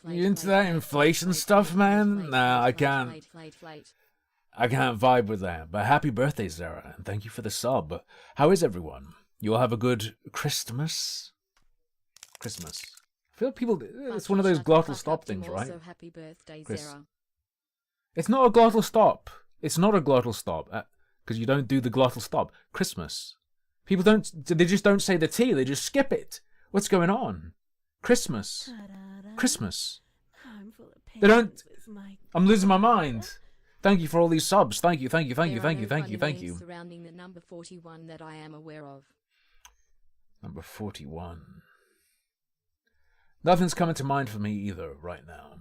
You into that inflation stuff, man? Nah, I can't. I can't vibe with that. But happy birthday, Zara, and thank you for the sub. How is everyone? You all have a good Christmas? Christmas. I feel like people. It's one of those glottal stop things, right? Also, happy birthday, Zara. It's not a glottal stop. It's not a glottal stop because you don't do the glottal stop. Christmas. People don't. They just don't say the T. They just skip it. What's going on? Christmas. Christmas. They don't. I'm losing my mind. Thank you for all these subs. Thank you. Thank you. Thank you. Thank you. Thank you. Thank you. Surrounding the number 41 that I am aware of. Number 41. Nothing's coming to mind for me either right now.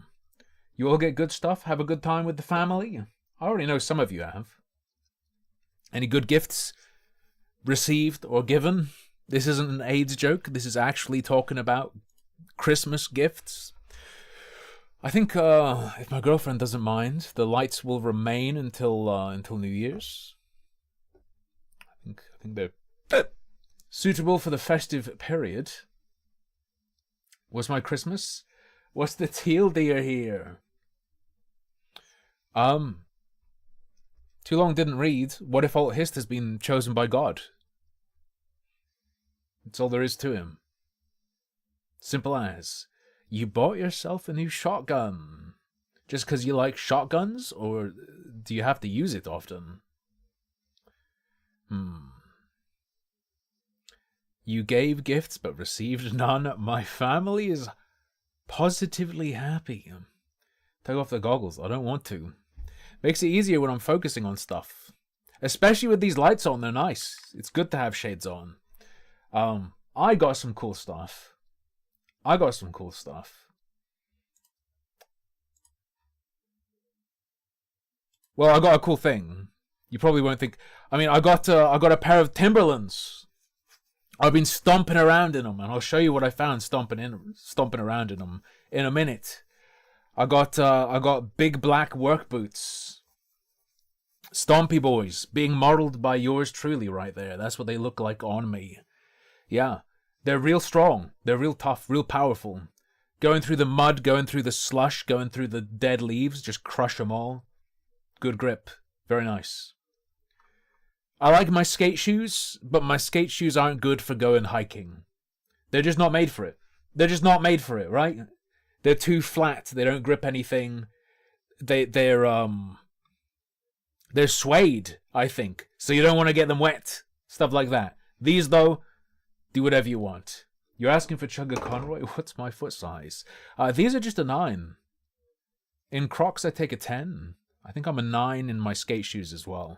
You all get good stuff? Have a good time with the family? I already know some of you have. Any good gifts received or given? This isn't an AIDS joke. This is actually talking about Christmas gifts. I think if my girlfriend doesn't mind, the lights will remain until New Year's. I think they're suitable for the festive period. What's my Christmas? What's the teal deer here? Too long didn't read. What if WhatIfAltHist's has been chosen by God? That's all there is to him. Simple as. You bought yourself a new shotgun. Just because you like shotguns? Or do you have to use it often? You gave gifts but received none. My family is positively happy. Take off the goggles. I don't want to. Makes it easier when I'm focusing on stuff. Especially with these lights on, they're nice. It's good to have shades on. I got some cool stuff. Well, I got a cool thing. You probably won't think. I mean, I got a pair of Timberlands. I've been stomping around in them, and I'll show you what I found stomping around in them in a minute. I got big black work boots. Stompy boys, being modeled by yours truly right there. That's what they look like on me. Yeah, they're real strong. They're real tough, real powerful. Going through the mud, going through the slush, going through the dead leaves, just crush them all. Good grip. Very nice. I like my skate shoes, but my skate shoes aren't good for going hiking. They're just not made for it. They're just not made for it, right? They're too flat. They don't grip anything. They're suede, I think. So you don't want to get them wet. Stuff like that. These, though, do whatever you want. You're asking for Chugga Conroy? What's my foot size? These are just a 9. In Crocs, I take a 10. I think I'm a 9 in my skate shoes as well.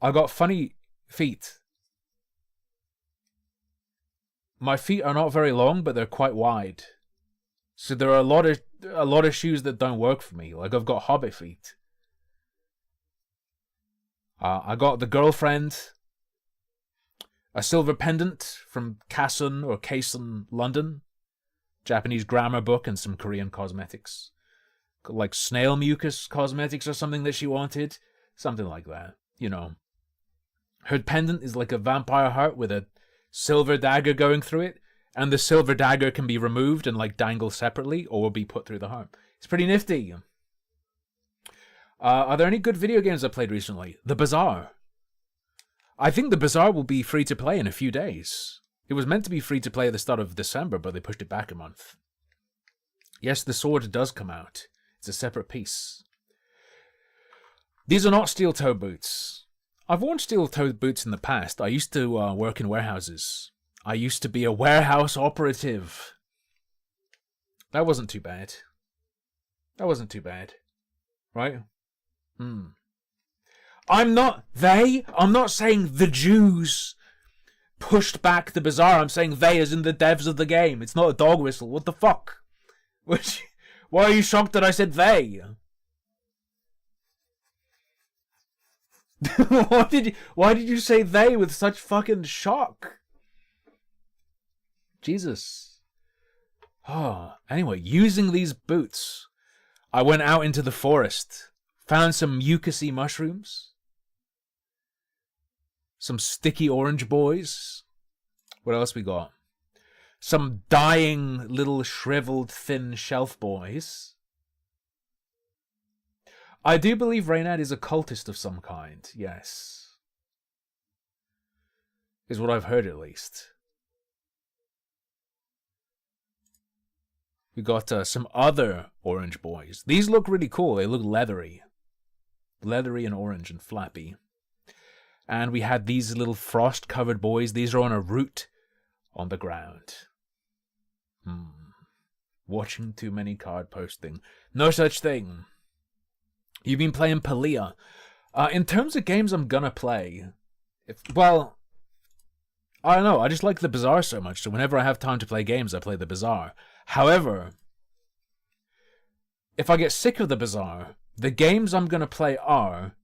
I got funny feet. My feet are not very long, but they're quite wide. So there are a lot of shoes that don't work for me. Like I've got hobbit feet. I got the girlfriend a silver pendant from Kason, London. Japanese grammar book and some Korean cosmetics. Like snail mucus cosmetics or something that she wanted. Something like that, you know. Her pendant is like a vampire heart with a silver dagger going through it. And the silver dagger can be removed and like dangle separately or be put through the heart. It's pretty nifty. Are there any good video games I played recently? The Bazaar. I think The Bazaar will be free to play in a few days. It was meant to be free to play at the start of December, but they pushed it back a month. Yes, the sword does come out. It's a separate piece. These are not steel-toed boots. I've worn steel-toed boots in the past. I used to work in warehouses. I used to be a warehouse operative. That wasn't too bad. Right? I'm not saying the Jews pushed back the Bazaar. I'm saying they as in the devs of the game. It's not a dog whistle. What the fuck? Why are you shocked that I said they? Why did you say they with such fucking shock? Jesus. Anyway, using these boots, I went out into the forest, found some mucusy mushrooms, some sticky orange boys. What else we got? some dying little shriveled thin shelf boys. I do believe Reynad is a cultist of some kind, yes. Is what I've heard at least. We got some other orange boys. These look really cool. They look leathery. Leathery and orange and flappy. And we had these little frost-covered boys. These are on a root on the ground. Watching too many card posting. No such thing. You've been playing Palia. In terms of games I'm gonna play, well, I don't know. I just like the Bazaar so much, so whenever I have time to play games, I play the Bazaar. However, if I get sick of the Bazaar, the games I'm gonna play are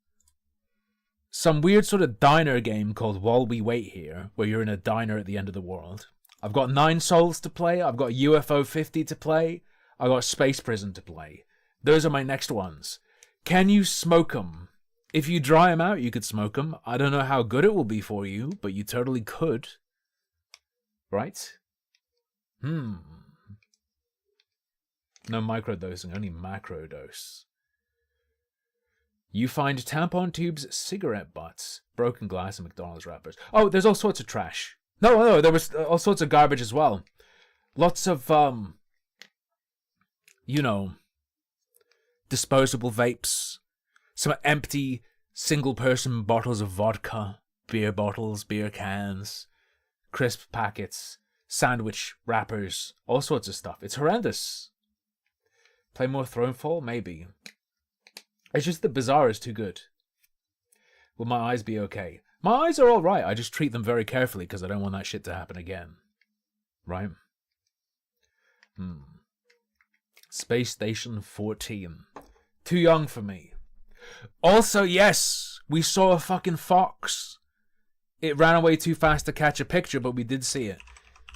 some weird sort of diner game called While We Wait Here, where you're in a diner at the end of the world. I've got 9 Souls to play. I've got UFO 50 to play. I've got Space Prison to play. Those are my next ones. Can you smoke them? If you dry them out, you could smoke them. I don't know how good it will be for you, but you totally could. Right? No microdosing, only macrodose. You find tampon tubes, cigarette butts, broken glass, and McDonald's wrappers. Oh, there's all sorts of trash. No, there was all sorts of garbage as well. Lots of, disposable vapes, some empty single-person bottles of vodka, beer bottles, beer cans, crisp packets, sandwich wrappers, all sorts of stuff. It's horrendous. Play more Thronefall? Maybe. It's just the Bazaar is too good. Will my eyes be okay? My eyes are alright, I just treat them very carefully because I don't want that shit to happen again. Right? Space Station 14. Too young for me. Also, yes, we saw a fucking fox. It ran away too fast to catch a picture, but we did see it.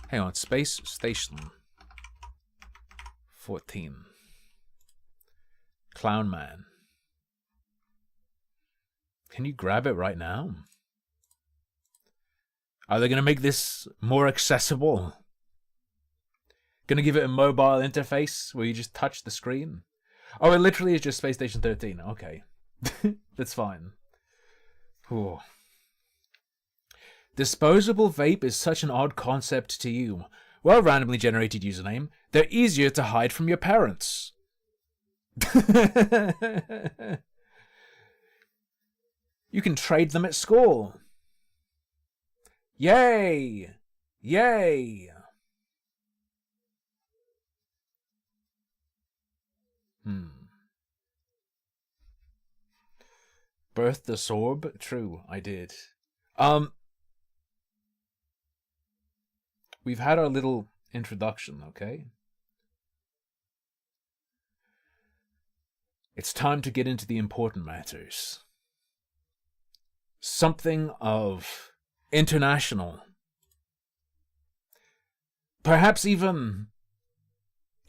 Hang on, Space Station 14. Clown Man. Can you grab it right now? Are they going to make this more accessible? Going to give it a mobile interface where you just touch the screen? Oh, it literally is just Space Station 13. Okay. That's fine. Ooh. Disposable vape is such an odd concept to you. Well, randomly generated username. They're easier to hide from your parents. You can trade them at school. Yay! Yay! Birth the Sorb? True, I did. We've had our little introduction, okay? It's time to get into the important matters. Something of international, perhaps even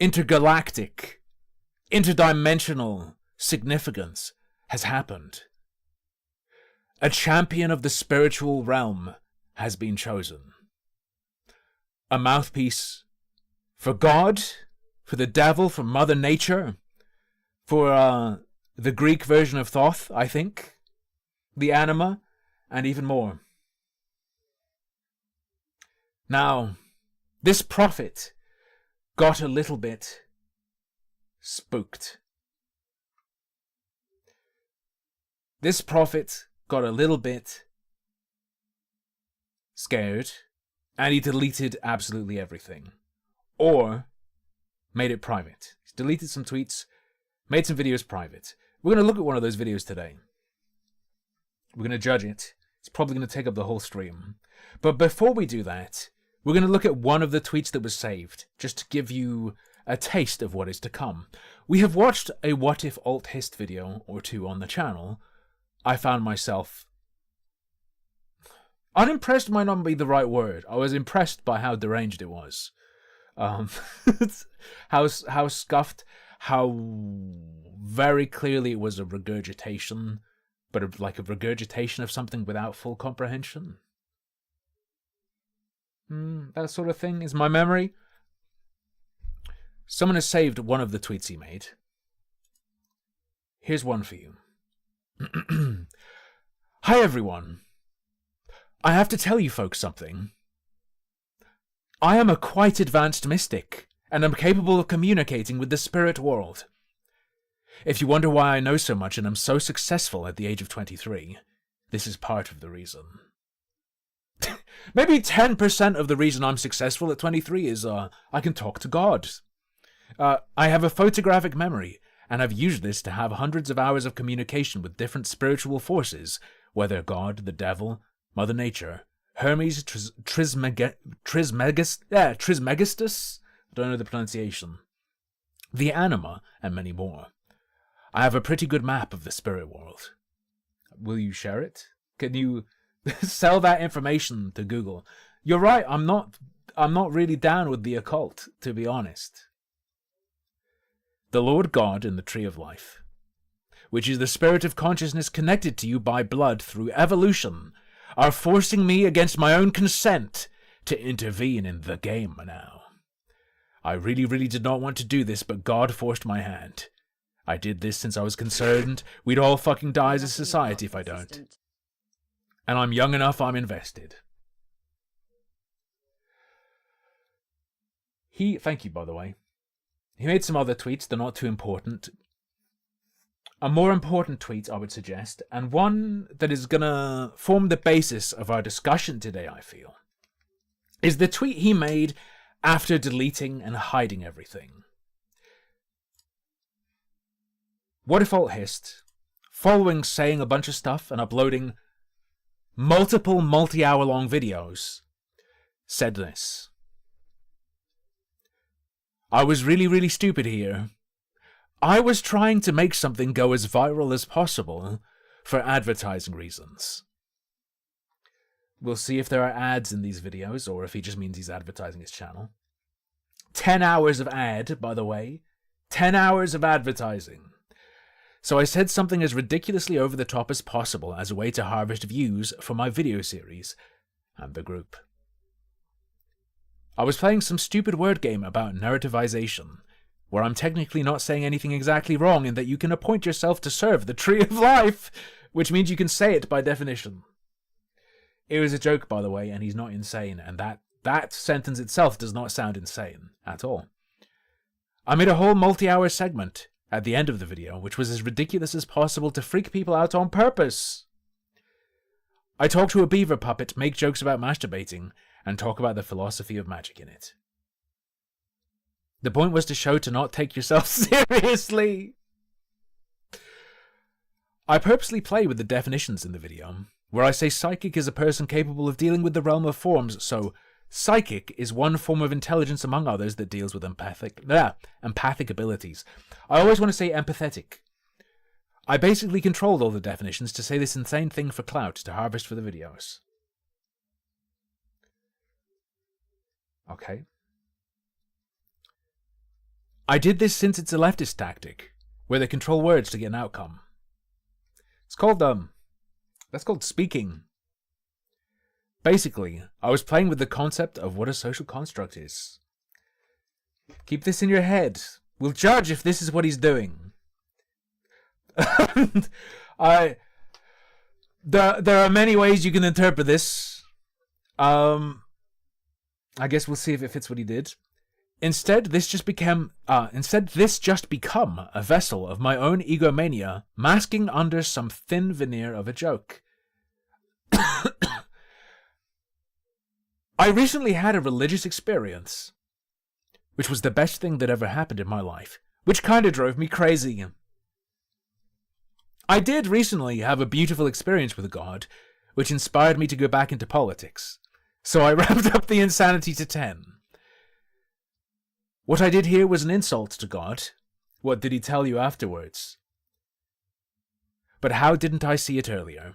intergalactic, interdimensional significance has happened. A champion of the spiritual realm has been chosen. A mouthpiece for God, for the devil, for Mother Nature, for the Greek version of Thoth, I think, the anima, and even more. Now, this prophet got a little bit spooked. This prophet got a little bit scared, and he deleted absolutely everything. Or made it private. He's deleted some tweets, made some videos private. We're going to look at one of those videos today. We're going to judge it. It's probably going to take up the whole stream. But before we do that, we're going to look at one of the tweets that was saved, just to give you a taste of what is to come. We have watched a WhatIfAltHist's video or two on the channel. I found myself... unimpressed might not be the right word. I was impressed by how deranged it was. How scuffed, how very clearly it was a regurgitation, but like a regurgitation of something without full comprehension. That sort of thing is my memory. Someone has saved one of the tweets he made. Here's one for you. Hi everyone. I have to tell you folks something. I am a quite advanced mystic, and am capable of communicating with the spirit world. If you wonder why I know so much and am so successful at the age of 23, this is part of the reason. Maybe 10% of the reason I'm successful at 23 is I can talk to God. I have a photographic memory, and I've used this to have hundreds of hours of communication with different spiritual forces, whether God, the devil, Mother Nature, Hermes Trismegistus, I don't know the pronunciation, the anima, and many more. I have a pretty good map of the spirit world. Will you share it? Can you sell that information to Google? You're right, I'm not really down with the occult, to be honest. The Lord God in the Tree of Life, which is the spirit of consciousness connected to you by blood through evolution, are forcing me against my own consent to intervene in the game now. I really did not want to do this, but God forced my hand. I did this since I was concerned we'd all fucking die as a society if I don't. And I'm young enough, I'm invested. Thank you, by the way. He made some other tweets, they're not too important. A more important tweet, I would suggest, and one that is gonna form the basis of our discussion today, I feel, is the tweet he made after deleting and hiding everything. WhatIfAltHist's, following saying a bunch of stuff and uploading multiple multi-hour-long videos, said this. I was really stupid here. I was trying to make something go as viral as possible for advertising reasons. We'll see if there are ads in these videos or if he just means he's advertising his channel. 10 hours of ad, by the way. 10 hours of advertising. So I said something as ridiculously over the top as possible as a way to harvest views for my video series and the group. I was playing some stupid word game about narrativization, where I'm technically not saying anything exactly wrong in that you can appoint yourself to serve the Tree of Life, which means you can say it by definition. It was a joke, by the way, and he's not insane, and that sentence itself does not sound insane at all. I made a whole multi-hour segment at the end of the video, which was as ridiculous as possible to freak people out on purpose. I talk to a beaver puppet, make jokes about masturbating, and talk about the philosophy of magic in it. The point was to show to not take yourself seriously. I purposely play with the definitions in the video, where I say psychic is a person capable of dealing with the realm of forms, so psychic is one form of intelligence among others that deals with empathic abilities. I always want to say empathetic. I basically controlled all the definitions to say this insane thing for clout to harvest for the videos. Okay. I did this since it's a leftist tactic, where they control words to get an outcome. It's called, that's called speaking. Basically, I was playing with the concept of what a social construct is. Keep this in your head. We'll judge if this is what he's doing. There are many ways you can interpret this. I guess we'll see if it fits what he did. Instead, this just become a vessel of my own egomania, masking under some thin veneer of a joke. I recently had a religious experience, which was the best thing that ever happened in my life, which kinda drove me crazy. I did recently have a beautiful experience with God, which inspired me to go back into politics, so I ramped up the insanity to 10. What I did here was an insult to God. What did he tell you afterwards? But how didn't I see it earlier?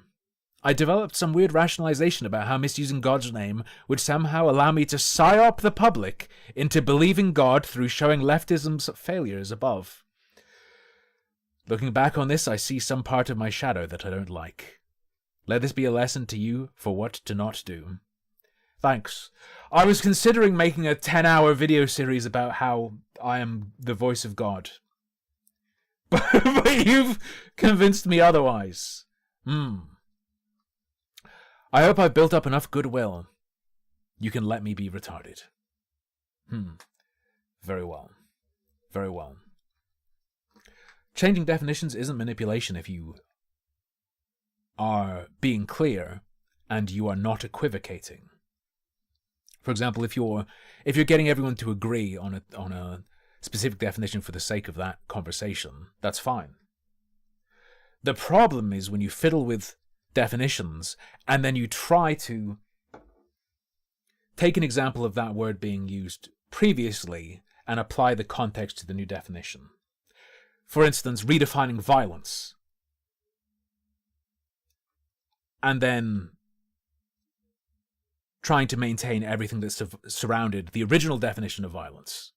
I developed some weird rationalization about how misusing God's name would somehow allow me to psyop the public into believing God through showing leftism's failures above. Looking back on this, I see some part of my shadow that I don't like. Let this be a lesson to you for what to not do. Thanks. I was considering making a 10-hour video series about how I am the voice of God. But you've convinced me otherwise. I hope I've built up enough goodwill. You can let me be retarded. Very well. Very well. Changing definitions isn't manipulation if you are being clear and you are not equivocating. For example, if you're getting everyone to agree on a specific definition for the sake of that conversation, that's fine. The problem is when you fiddle with definitions and then you try to take an example of that word being used previously and apply the context to the new definition. For instance, redefining violence. And then trying to maintain everything that surrounded the original definition of violence.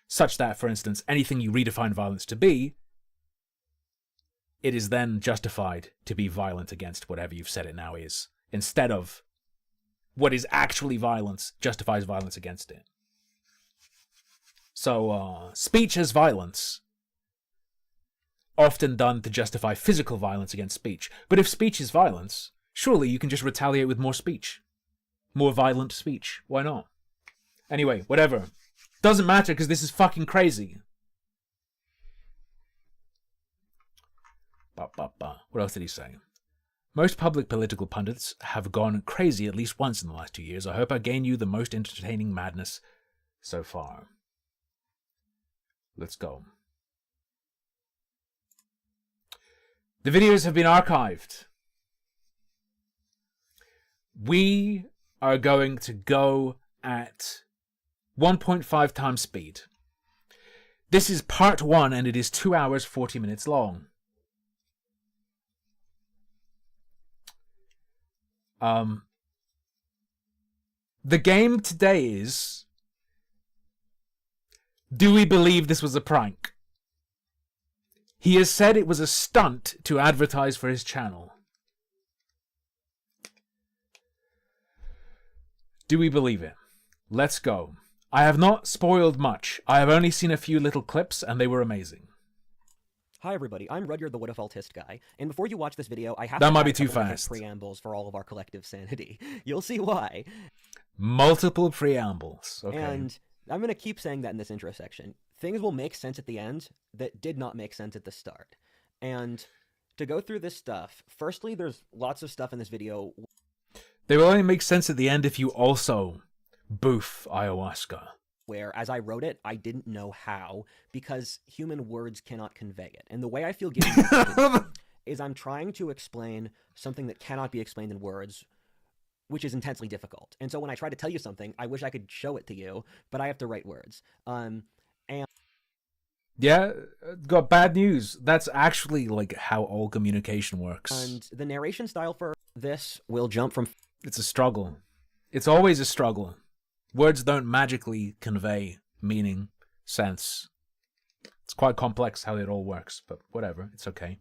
Such that, for instance, anything you redefine violence to be, it is then justified to be violent against whatever you've said it now is, instead of what is actually violence justifies violence against it. So, speech as violence, often done to justify physical violence against speech. But if speech is violence, surely you can just retaliate with more speech. More violent speech. Why not? Anyway, whatever. Doesn't matter because this is fucking crazy. What else did he say? Most public political pundits have gone crazy at least once in the last 2 years. I hope I gain you the most entertaining madness so far. Let's go. The videos have been archived. We are going to go at 1.5 times speed. This is part 1 and it is 2 hours 40 minutes long. The game today is, do we believe this was a prank? He has said it was a stunt to advertise for his channel. Do we believe it? Let's go. I have not spoiled much. I have only seen a few little clips and they were amazing. Hi everybody, I'm Rudyard the WhatIfAltHist guy, and before you watch this video, I have that to might add be a too couple different fast. preambles for all of our collective sanity. You'll see why. Multiple preambles. Okay. And I'm going to keep saying that in this intro section. Things will make sense at the end that did not make sense at the start. And to go through this stuff, firstly, there's lots of stuff in this video. They will only make sense at the end if you also boof ayahuasca. Where, as I wrote it, I didn't know how, because human words cannot convey it. And the way I feel guilty is I'm trying to explain something that cannot be explained in words, which is intensely difficult. And so when I try to tell you something, I wish I could show it to you, but I have to write words. Yeah, got bad news. That's actually like how all communication works. And the narration style for this will jump from... It's a struggle. It's always a struggle. Words don't magically convey meaning, sense. It's quite complex how it all works, but whatever, it's okay.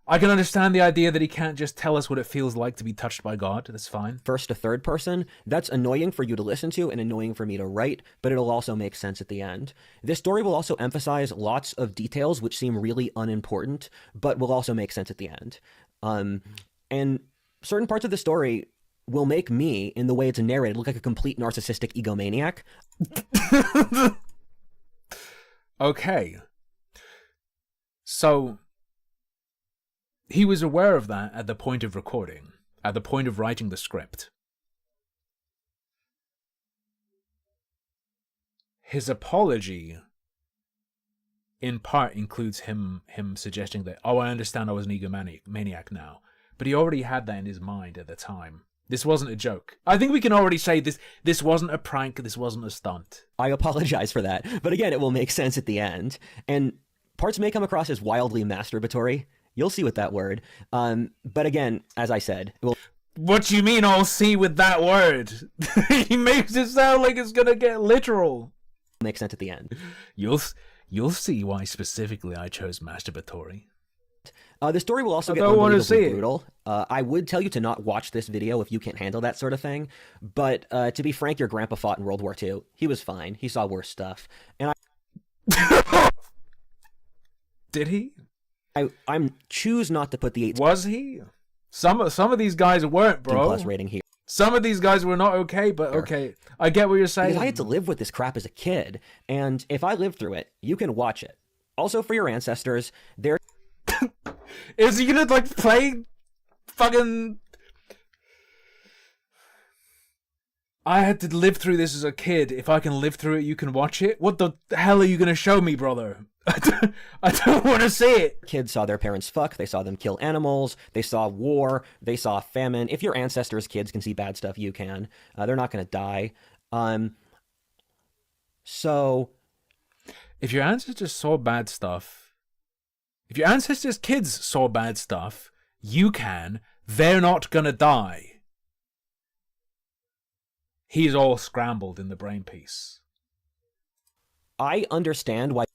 I can understand the idea that he can't just tell us what it feels like to be touched by God. That's fine. First to third person, that's annoying for you to listen to and annoying for me to write, but it'll also make sense at the end. This story will also emphasize lots of details which seem really unimportant, but will also make sense at the end. And certain parts of the story will make me, in the way it's narrated, look like a complete narcissistic egomaniac. Okay. So, he was aware of that at the point of recording, at the point of writing the script. His apology, in part, includes him suggesting that, oh, I understand I was an egomaniac now. But he already had that in his mind at the time. This wasn't a joke. I think we can already say this wasn't a prank, this wasn't a stunt. I apologize for that. But again, it will make sense at the end. And parts may come across as wildly masturbatory. You'll see with that word. But again, as I said, it will... What do you mean I'll see with that word? He makes it sound like it's gonna get literal. Make sense at the end. You'll see why specifically I chose masturbatory. The story will also I get don't wanna unbelievably see it. brutal. I would tell you to not watch this video if you can't handle that sort of thing. But to be frank, your grandpa fought in World War II. He was fine. He saw worse stuff. And Did he? I choose not to put the 18 Was he? Some of these guys weren't, bro. plus rating here. Some of these guys were not okay, but okay. I get what you're saying. Because I had to live with this crap as a kid. And if I lived through it, you can watch it. Also, for your ancestors, there Is he gonna like play fucking? I had to live through this as a kid. If I can live through it, you can watch it. What the hell are you gonna show me, brother? I don't want to see it. kids saw their parents fuck, they saw them kill animals, they saw war, they saw famine. If your ancestors' kids can see bad stuff, you can. They're not going to die. So If your ancestors saw bad stuff, if your ancestors' kids saw bad stuff, you can. They're not gonna die. He's all scrambled in the brain piece. I understand why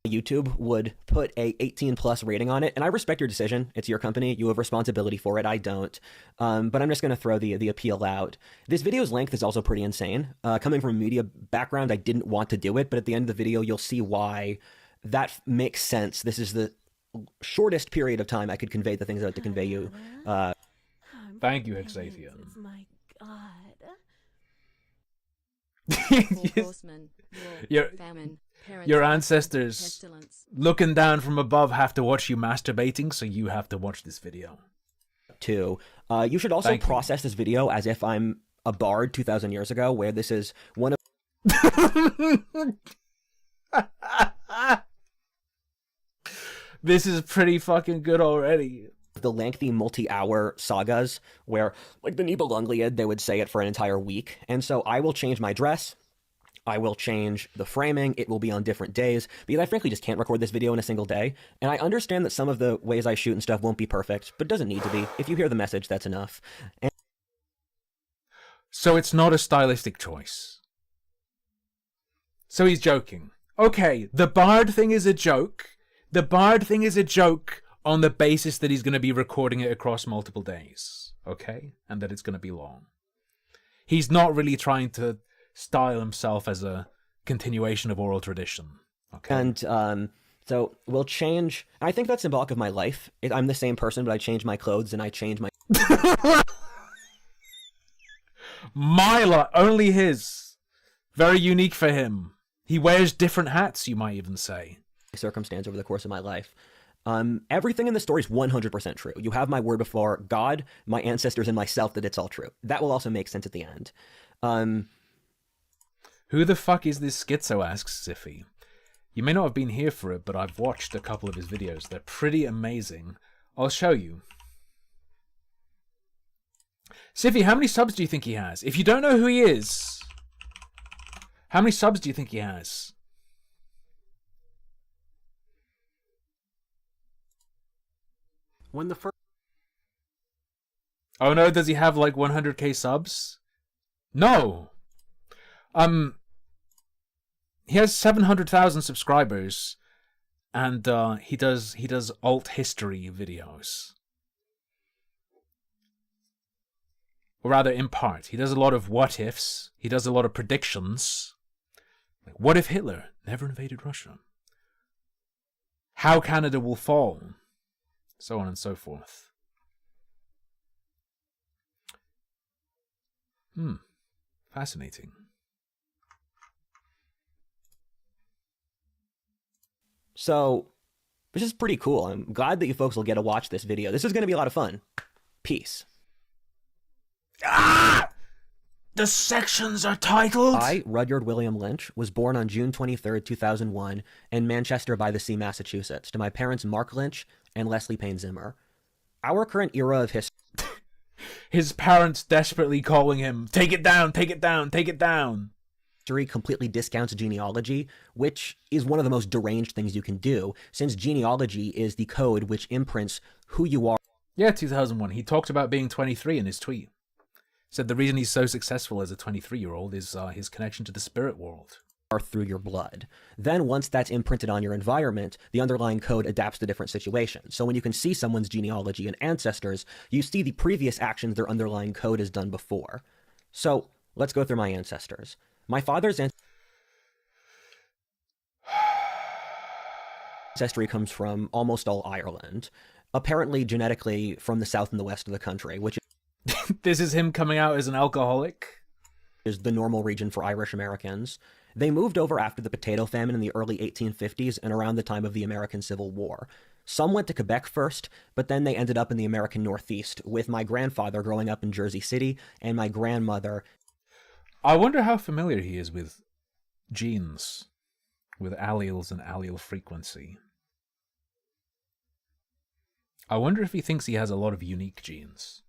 YouTube would put a 18 plus rating on it, and I respect your decision. It's your company. You have responsibility for it. I don't. But I'm just going to throw the appeal out. This video's length is also pretty insane. Coming from a media background, I didn't want to do it, but at the end of the video, you'll see why that makes sense. This is the shortest period of time I could convey the things I had to convey you. Thank you, Xavier. My God. Four horsemen, war, Your- famine, parents, Your ancestors pestilence. looking down from above have to watch you masturbating, so you have to watch this video. Too. You should also Thank you. process this video as if I'm a bard 2,000 years ago, where this is one of This is pretty fucking good already. the lengthy multi-hour sagas where, like the Nibelungliad, they would say it for an entire week. And so I will change my dress. I will change the framing. It will be on different days because I frankly just can't record this video in a single day. And I understand that some of the ways I shoot and stuff won't be perfect, but it doesn't need to be. If you hear the message, that's enough. And So it's not a stylistic choice. So he's joking. Okay, the bard thing is a joke. The bard thing is a joke on the basis that he's going to be recording it across multiple days. Okay? And that it's going to be long. He's not really trying to style himself as a continuation of oral tradition. Okay? And so we'll change. I think that's symbolic of my life. I'm the same person, but I change my clothes and I change my Myla, only his. Very unique for him. He wears different hats, you might even say. circumstance over the course of my life. Everything in the story is 100% true. You have my word before God, my ancestors, and myself that it's all true. That will also make sense at the end. Who the fuck is this schizo, asks Ziffy. You may not have been here for it, but I've watched a couple of his videos. They're pretty amazing. I'll show you. Ziffy, how many subs do you think he has? If you don't know who he is, how many subs do you think he has? When the first Oh no, does he have like 100k subs? No. He has 700,000 subscribers, and he does alt history videos. Or rather, in part, he does a lot of what ifs. He does a lot of predictions. Like, what if Hitler never invaded Russia? How Canada will fall, so on and so forth. Fascinating. So, this is pretty cool. I'm glad that you folks will get to watch this video. This is going to be a lot of fun. Peace. Ah! The sections are titled. I, Rudyard William Lynch, was born on June 23rd, 2001, in Manchester by the Sea, Massachusetts, to my parents Mark Lynch and Leslie Payne Zimmer. Our current era of history. His parents desperately calling him, take it down, take it down, take it down. Completely discounts genealogy, which is one of the most deranged things you can do, since genealogy is the code which imprints who you are. Yeah, 2001. He talked about being 23 in his tweet. Said the reason he's so successful as a 23-year-old is his connection to the spirit world. through your blood. Then once that's imprinted on your environment, the underlying code adapts to different situations. So when you can see someone's genealogy and ancestors, you see the previous actions their underlying code has done before. So let's go through my ancestors. My father's ancestry comes from almost all Ireland, apparently genetically from the south and the west of the country, which This is him coming out as an alcoholic. is the normal region for Irish Americans. They moved over after the potato famine in the early 1850s and around the time of the American Civil War. Some went to Quebec first, but then they ended up in the American Northeast, with my grandfather growing up in Jersey City and my grandmother. I wonder how familiar he is with genes, with alleles and allele frequency. I wonder if he thinks he has a lot of unique genes.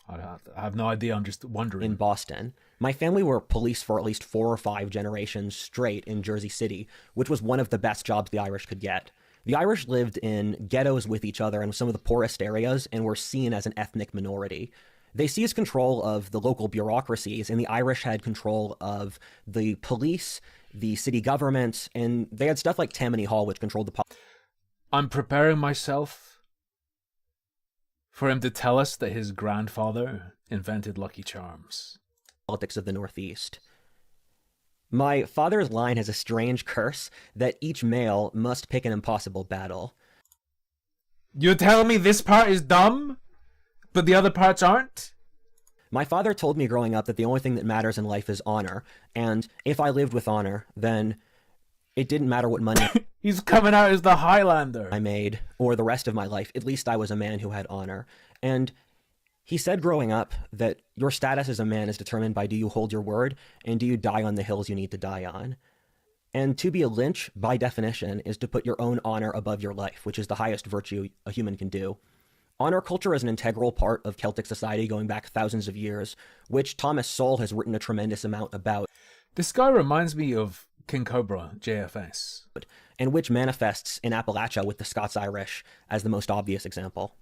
I have no idea, I'm just wondering. In Boston. My family were police for at least 4 or 5 generations straight in Jersey City, which was one of the best jobs the Irish could get. The Irish lived in ghettos with each other in some of the poorest areas and were seen as an ethnic minority. They seized control of the local bureaucracies, and the Irish had control of the police, the city government, and they had stuff like Tammany Hall, which controlled the I'm preparing myself for him to tell us that his grandfather invented Lucky Charms. politics of the Northeast. My father's line has a strange curse that each male must pick an impossible battle. You tell me this part is dumb, but the other parts aren't? My father told me growing up that the only thing that matters in life is honor, and if I lived with honor, then it didn't matter what money He's coming out as the Highlander. I made or the rest of my life. At least I was a man who had honor. And he said growing up that your status as a man is determined by do you hold your word and do you die on the hills you need to die on. And to be a lynch, by definition, is to put your own honor above your life, which is the highest virtue a human can do. Honor culture is an integral part of Celtic society going back thousands of years, which Thomas Sowell has written a tremendous amount about. This guy reminds me of King Cobra, JFS. And which manifests in Appalachia with the Scots-Irish as the most obvious example.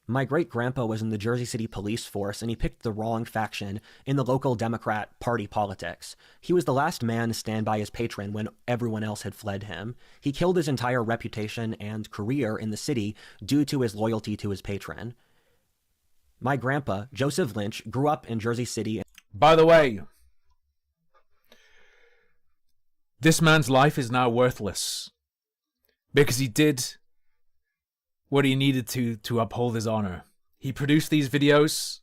My great-grandpa was in the Jersey City police force, and he picked the wrong faction in the local Democrat Party politics. He was the last man to stand by his patron when everyone else had fled him. He killed his entire reputation and career in the city due to his loyalty to his patron. My grandpa, Joseph Lynch, grew up in Jersey City. By the way, this man's life is now worthless because he did what he needed to uphold his honor. He produced these videos,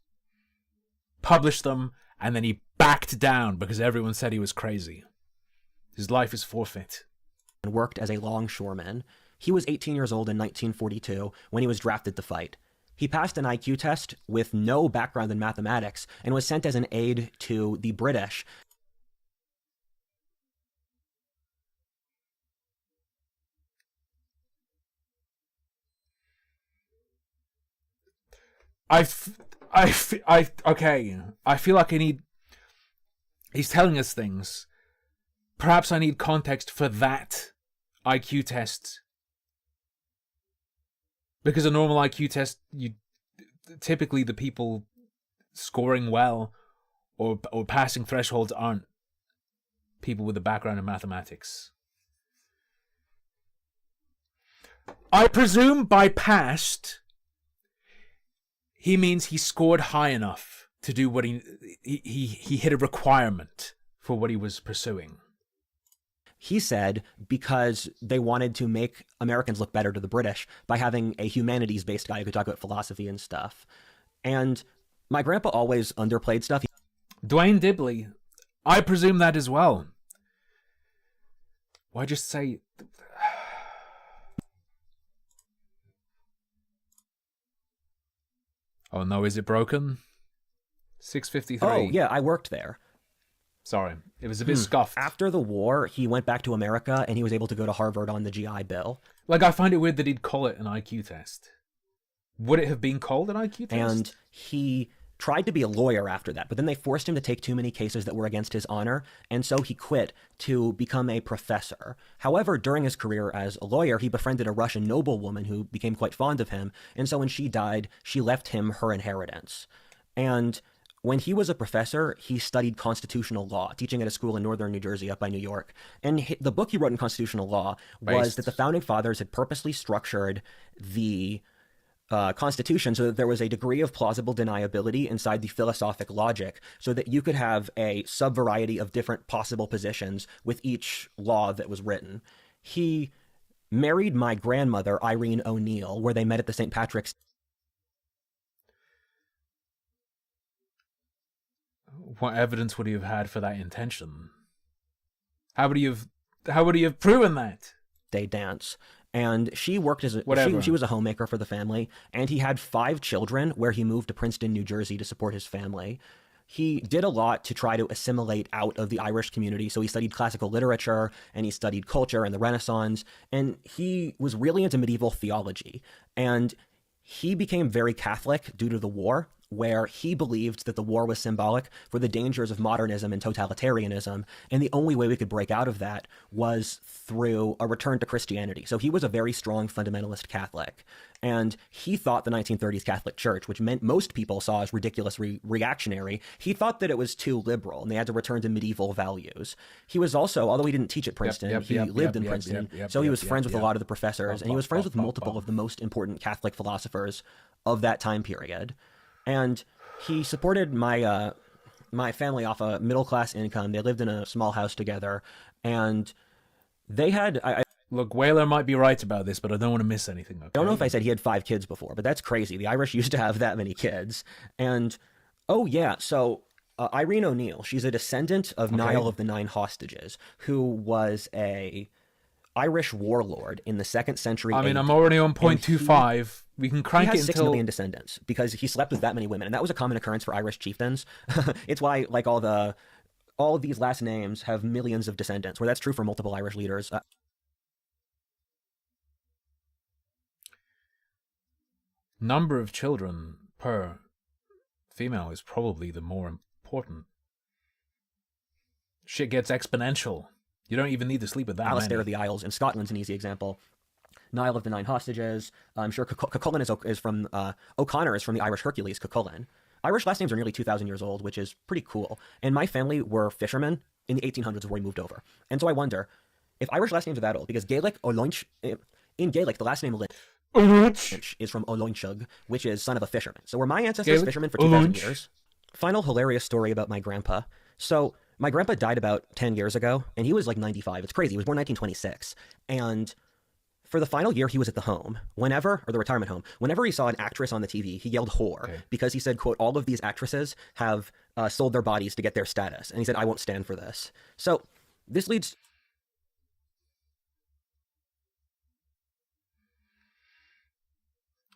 published them, and then he backed down because everyone said he was crazy. His life is forfeit. And worked as a longshoreman. He was 18 years old in 1942 when he was drafted to fight. He passed an IQ test with no background in mathematics and was sent as an aide to the British. Okay. I feel like he's telling us things. Perhaps I need context for that IQ test. Because a normal IQ test, typically the people scoring well or passing thresholds aren't people with a background in mathematics. I presume by passed, he means he scored high enough to do what he hit a requirement for what he was pursuing. He said because they wanted to make Americans look better to the British by having a humanities-based guy who could talk about philosophy and stuff. And my grandpa always underplayed stuff. Dwayne Dibley, I presume that as well. Why just say... Oh no, is it broken? 6:53. Oh, yeah, I worked there. Sorry, it was a bit scuffed. After the war, he went back to America and he was able to go to Harvard on the GI Bill. Like, I find it weird that he'd call it an IQ test. Would it have been called an IQ test? And he tried to be a lawyer after that, but then they forced him to take too many cases that were against his honor, and so he quit to become a professor. However, during his career as a lawyer, he befriended a Russian noblewoman who became quite fond of him, and so when she died, she left him her inheritance. And When he was a professor, he studied constitutional law, teaching at a school in northern New Jersey up by New York. And the book he wrote in constitutional law was that the founding fathers had purposely structured the Constitution so that there was a degree of plausible deniability inside the philosophic logic so that you could have a sub-variety of different possible positions with each law that was written. He married my grandmother, Irene O'Neill, where they met at the St. Patrick's. What evidence would he have had for that intention? How would he have proven that? Day dance. And she worked as she was a homemaker for the family, and he had 5 children where he moved to Princeton, New Jersey to support his family. He did a lot to try to assimilate out of the Irish community. So he studied classical literature and he studied culture and the Renaissance, and he was really into medieval theology. And he became very Catholic due to the war, where he believed that the war was symbolic for the dangers of modernism and totalitarianism, and the only way we could break out of that was through a return to Christianity. So he was a very strong fundamentalist Catholic, and he thought the 1930s Catholic Church, which meant most people saw as ridiculous reactionary, he thought that it was too liberal, and they had to return to medieval values. He was also, although he didn't teach at Princeton, he lived in Princeton, so he was friends with a lot of the professors, and he was friends with multiple of the most important Catholic philosophers of that time period. And he supported my my family off a middle-class income. They lived in a small house together, and they had... Look, Whaler might be right about this, but I don't want to miss anything. Okay? I don't know if I said he had 5 kids before, but that's crazy. The Irish used to have that many kids. And, oh yeah, so Irene O'Neill, she's a descendant of Niall of the Nine Hostages, who was a Irish warlord in the 2nd century. I mean, I'm already on 0.25. We can crank it until... 6 million descendants because he slept with that many women, and that was a common occurrence for Irish chieftains. It's why, like, all of these last names have millions of descendants, where that's true for multiple Irish leaders. Number of children per female is probably the more important. Shit gets exponential. You don't even need to sleep with that Alistair many. of the Isles in Scotland's an easy example. Niall of the Nine Hostages. I'm sure Cuchulainn is from... O'Connor is from the Irish Hercules, Cuchulainn. Irish last names are nearly 2,000 years old, which is pretty cool. And my family were fishermen in the 1800s before we moved over. And so I wonder, if Irish last names are that old, because Gaelic, O'Loinch... In Gaelic, the last name Lynch is from Oloinchug, which is son of a fisherman. So were my ancestors Gaelic? fishermen for 2,000 years? Final hilarious story about my grandpa. So my grandpa died about 10 years ago, and he was like 95. It's crazy. He was born 1926. And for the final year he was at the home, or the retirement home, whenever he saw an actress on the TV, he yelled whore, because he said, quote, all of these actresses have sold their bodies to get their status. And he said, I won't stand for this. So this leads...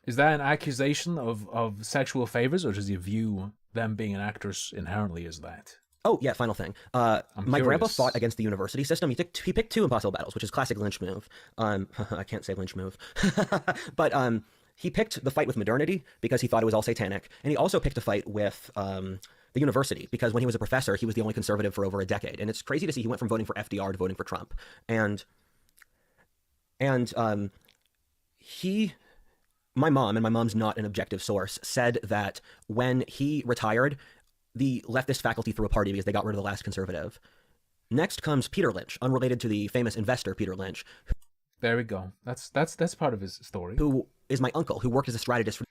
Is that an accusation of sexual favors, or does he view them being an actress inherently as that? Oh, yeah, final thing. My grandpa fought against the university system. He picked 2 impossible battles, which is classic Lynch move. I can't say Lynch move. But he picked the fight with modernity because he thought it was all satanic. And he also picked a fight with the university because when he was a professor, he was the only conservative for over a decade. And it's crazy to see he went from voting for FDR to voting for Trump. My mom, and my mom's not an objective source, said that when he retired, the leftist faculty threw a party because they got rid of the last conservative. Next comes Peter Lynch, unrelated to the famous investor Peter Lynch. There we go. That's part of his story. Who is my uncle, who worked as a strategist for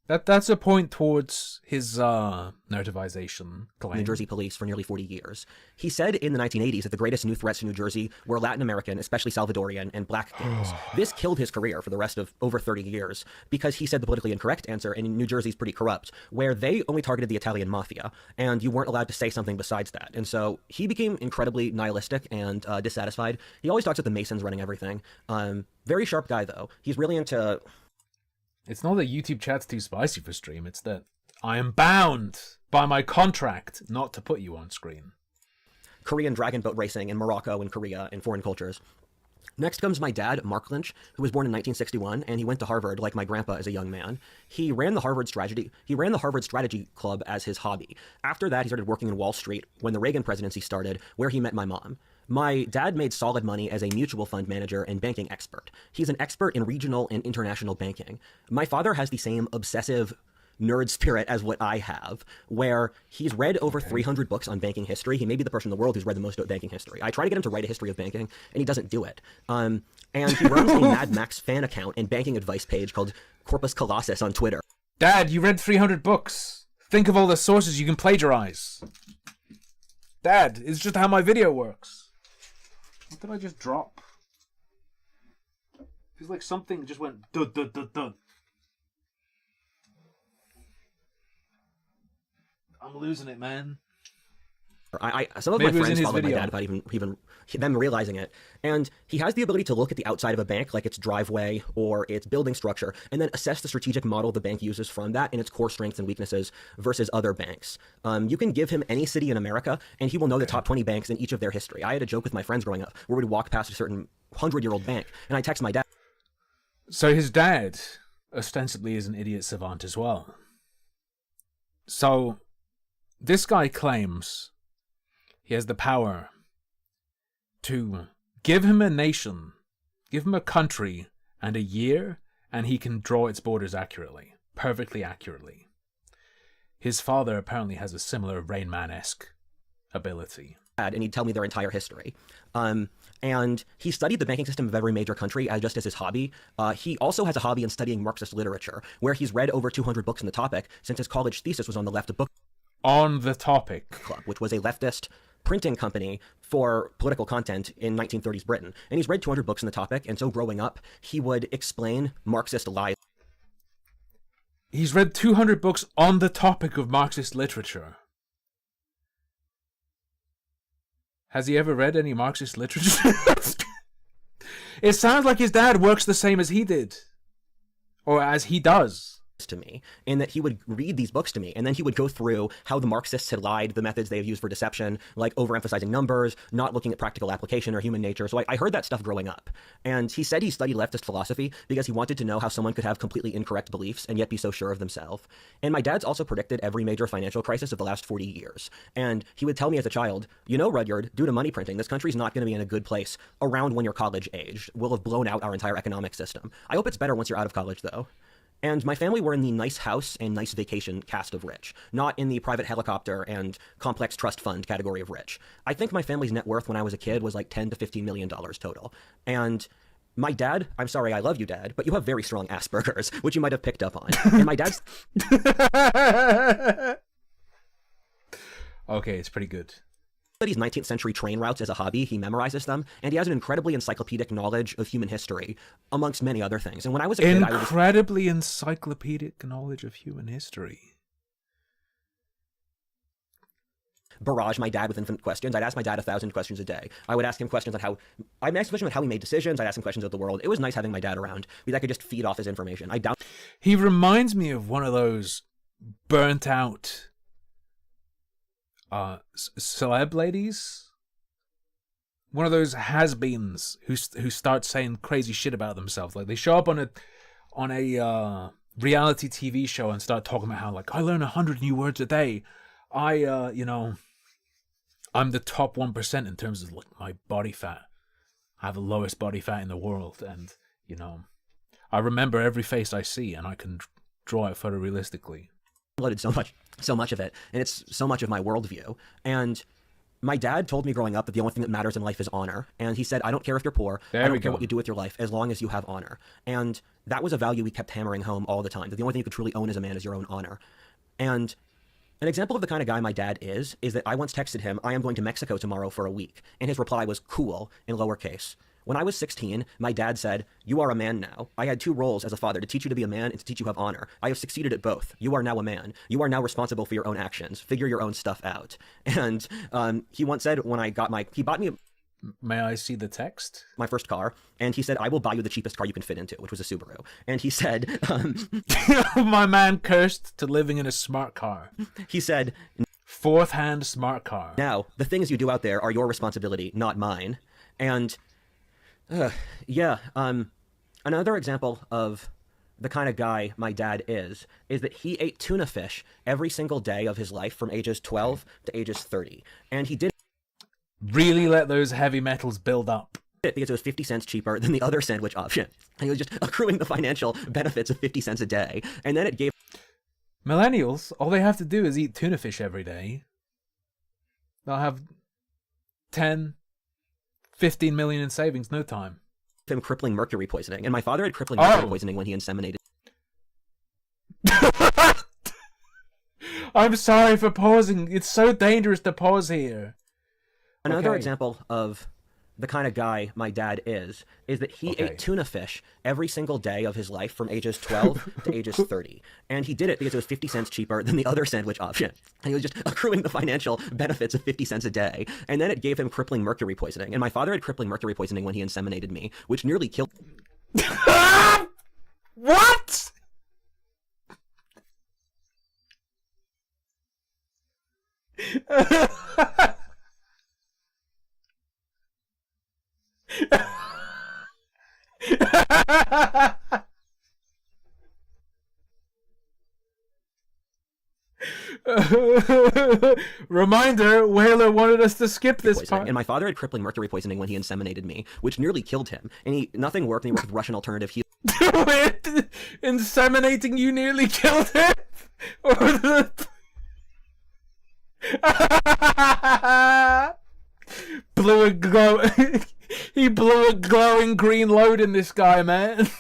That's a point towards his narrativization claim. New Jersey police for nearly 40 years. He said in the 1980s that the greatest new threats to New Jersey were Latin American, especially Salvadorian, and black gangs. This killed his career for the rest of over 30 years because he said the politically incorrect answer, and New Jersey's pretty corrupt, where they only targeted the Italian mafia, and you weren't allowed to say something besides that. And so he became incredibly nihilistic and dissatisfied. He always talks about the Masons running everything. Very sharp guy, though. He's really into... It's not that YouTube chat's too spicy for stream, it's that I am bound by my contract not to put you on screen. Korean dragon boat racing in Morocco and Korea and foreign cultures. Next comes my dad, Mark Lynch, who was born in 1961, and he went to Harvard like my grandpa as a young man. He ran the Harvard Strategy Club as his hobby. After that, he started working in Wall Street when the Reagan presidency started, where he met my mom. My dad made solid money as a mutual fund manager and banking expert. He's an expert in regional and international banking. My father has the same obsessive nerd spirit as what I have, where he's read over 300 books on banking history. He may be the person in the world who's read the most about banking history. I try to get him to write a history of banking, and he doesn't do it. And he runs a Mad Max fan account and banking advice page called Corpus Colossus on Twitter. Dad, you read 300 books. Think of all the sources you can plagiarize. Dad, it's just how my video works. What did I just drop? Feels like something just went dud dud dud dud. I'm losing it, man. Some of Maybe my it was friends in his followed my video. dad without even them realizing it. And he has the ability to look at the outside of a bank, like its driveway or its building structure, and then assess the strategic model the bank uses from that and its core strengths and weaknesses versus other banks. You can give him any city in America, and he will know the top 20 banks in each of their history. I had a joke with my friends growing up where we'd walk past a certain 100-year-old bank, and I text my dad. So his dad ostensibly is an idiot savant as well. So this guy claims he has the power to give him a nation, give him a country and a year, and he can draw its borders accurately, perfectly accurately. His father apparently has a similar Rain Man-esque ability. And he'd tell me their entire history. And he studied the banking system of every major country just as his hobby. He also has a hobby in studying Marxist literature, where he's read over 200 books on the topic since his college thesis was on the Left Book On the topic. Club, which was a leftist printing company for political content in 1930s Britain. And he's read 200 books on the topic, and so growing up, he would explain Marxist lies. He's read 200 books on the topic of Marxist literature. Has he ever read any Marxist literature? It sounds like his dad works the same as he did. Or as he does. To me, in that he would read these books to me, and then he would go through how the Marxists had lied, the methods they have used for deception, like overemphasizing numbers, not looking at practical application or human nature. So I heard that stuff growing up. And he said he studied leftist philosophy because he wanted to know how someone could have completely incorrect beliefs and yet be so sure of themselves. And my dad's also predicted every major financial crisis of the last 40 years. And he would tell me as a child, you know, Rudyard, due to money printing, this country's not going to be in a good place around when you're college aged. We'll have blown out our entire economic system. I hope it's better once you're out of college, though. And my family were in the nice house and nice vacation cast of rich, not in the private helicopter and complex trust fund category of rich. I think my family's net worth when I was a kid was like $10 to $15 million total. And my dad, I'm sorry, I love you, Dad, but you have very strong Asperger's, which you might have picked up on. And my dad's... Okay, it's pretty good. Studies 19th century train routes as a hobby. He memorizes them, and he has an incredibly encyclopedic knowledge of human history, amongst many other things. And when I was a kid, incredibly encyclopedic knowledge of human history. Barrage my dad with infinite questions. I'd ask my dad 1,000 questions a day. I would ask him questions on how... I'd ask him about how he made decisions. I'd ask him questions about the world. It was nice having my dad around because I could just feed off his information. I doubt... He reminds me of one of those burnt out celeb ladies, one of those has-beens who start saying crazy shit about themselves. Like they show up on a reality TV show and start talking about how like I learn 100 new words a day. I'm the top 1% in terms of like my body fat. I have the lowest body fat in the world, and I remember every face I see, and I can draw it photorealistically. Loaded so much of it, and it's so much of my worldview. And my dad told me growing up that the only thing that matters in life is honor. And he said, I don't care if you're poor. I don't care what you do with your life, as long as you have honor. And that was a value we kept hammering home all the time, that the only thing you could truly own as a man is your own honor. And an example of the kind of guy my dad is that I once texted him, I am going to Mexico tomorrow for a week. And his reply was cool in lowercase. When I was 16, my dad said, you are a man now. I had two roles as a father, to teach you to be a man and to teach you have honor. I have succeeded at both. You are now a man. You are now responsible for your own actions. Figure your own stuff out. And he once said when I got he bought me May I see the text? My first car, and he said, I will buy you the cheapest car you can fit into, which was a Subaru. And he said... My man cursed to living in a smart car. He said... Fourth-hand smart car. Now, the things you do out there are your responsibility, not mine. And... another example of the kind of guy my dad is that he ate tuna fish every single day of his life from ages 12 to ages 30. And he did really let those heavy metals build up. Because it was 50 cents cheaper than the other sandwich option. And he was just accruing the financial benefits of 50 cents a day. And then it gave... Millennials, all they have to do is eat tuna fish every day. They'll have 10, 15 million in savings, no time. Him crippling mercury poisoning, and my father had crippling mercury poisoning when he inseminated. I'm sorry for pausing. It's so dangerous to pause here. Another example of the kind of guy my dad is that he ate tuna fish every single day of his life from ages 12 to ages 30. And he did it because it was 50 cents cheaper than the other sandwich option. And he was just accruing the financial benefits of 50 cents a day. And then it gave him crippling mercury poisoning. And my father had crippling mercury poisoning when he inseminated me, which nearly killed... What? Reminder, Whaler wanted us to skip this part. And my father had crippling mercury poisoning when he inseminated me, which nearly killed him. And nothing worked, and he worked with Russian alternative healing. Inseminating you nearly killed him? Or the... blew a glow... He blew a glowing green load in this guy, man.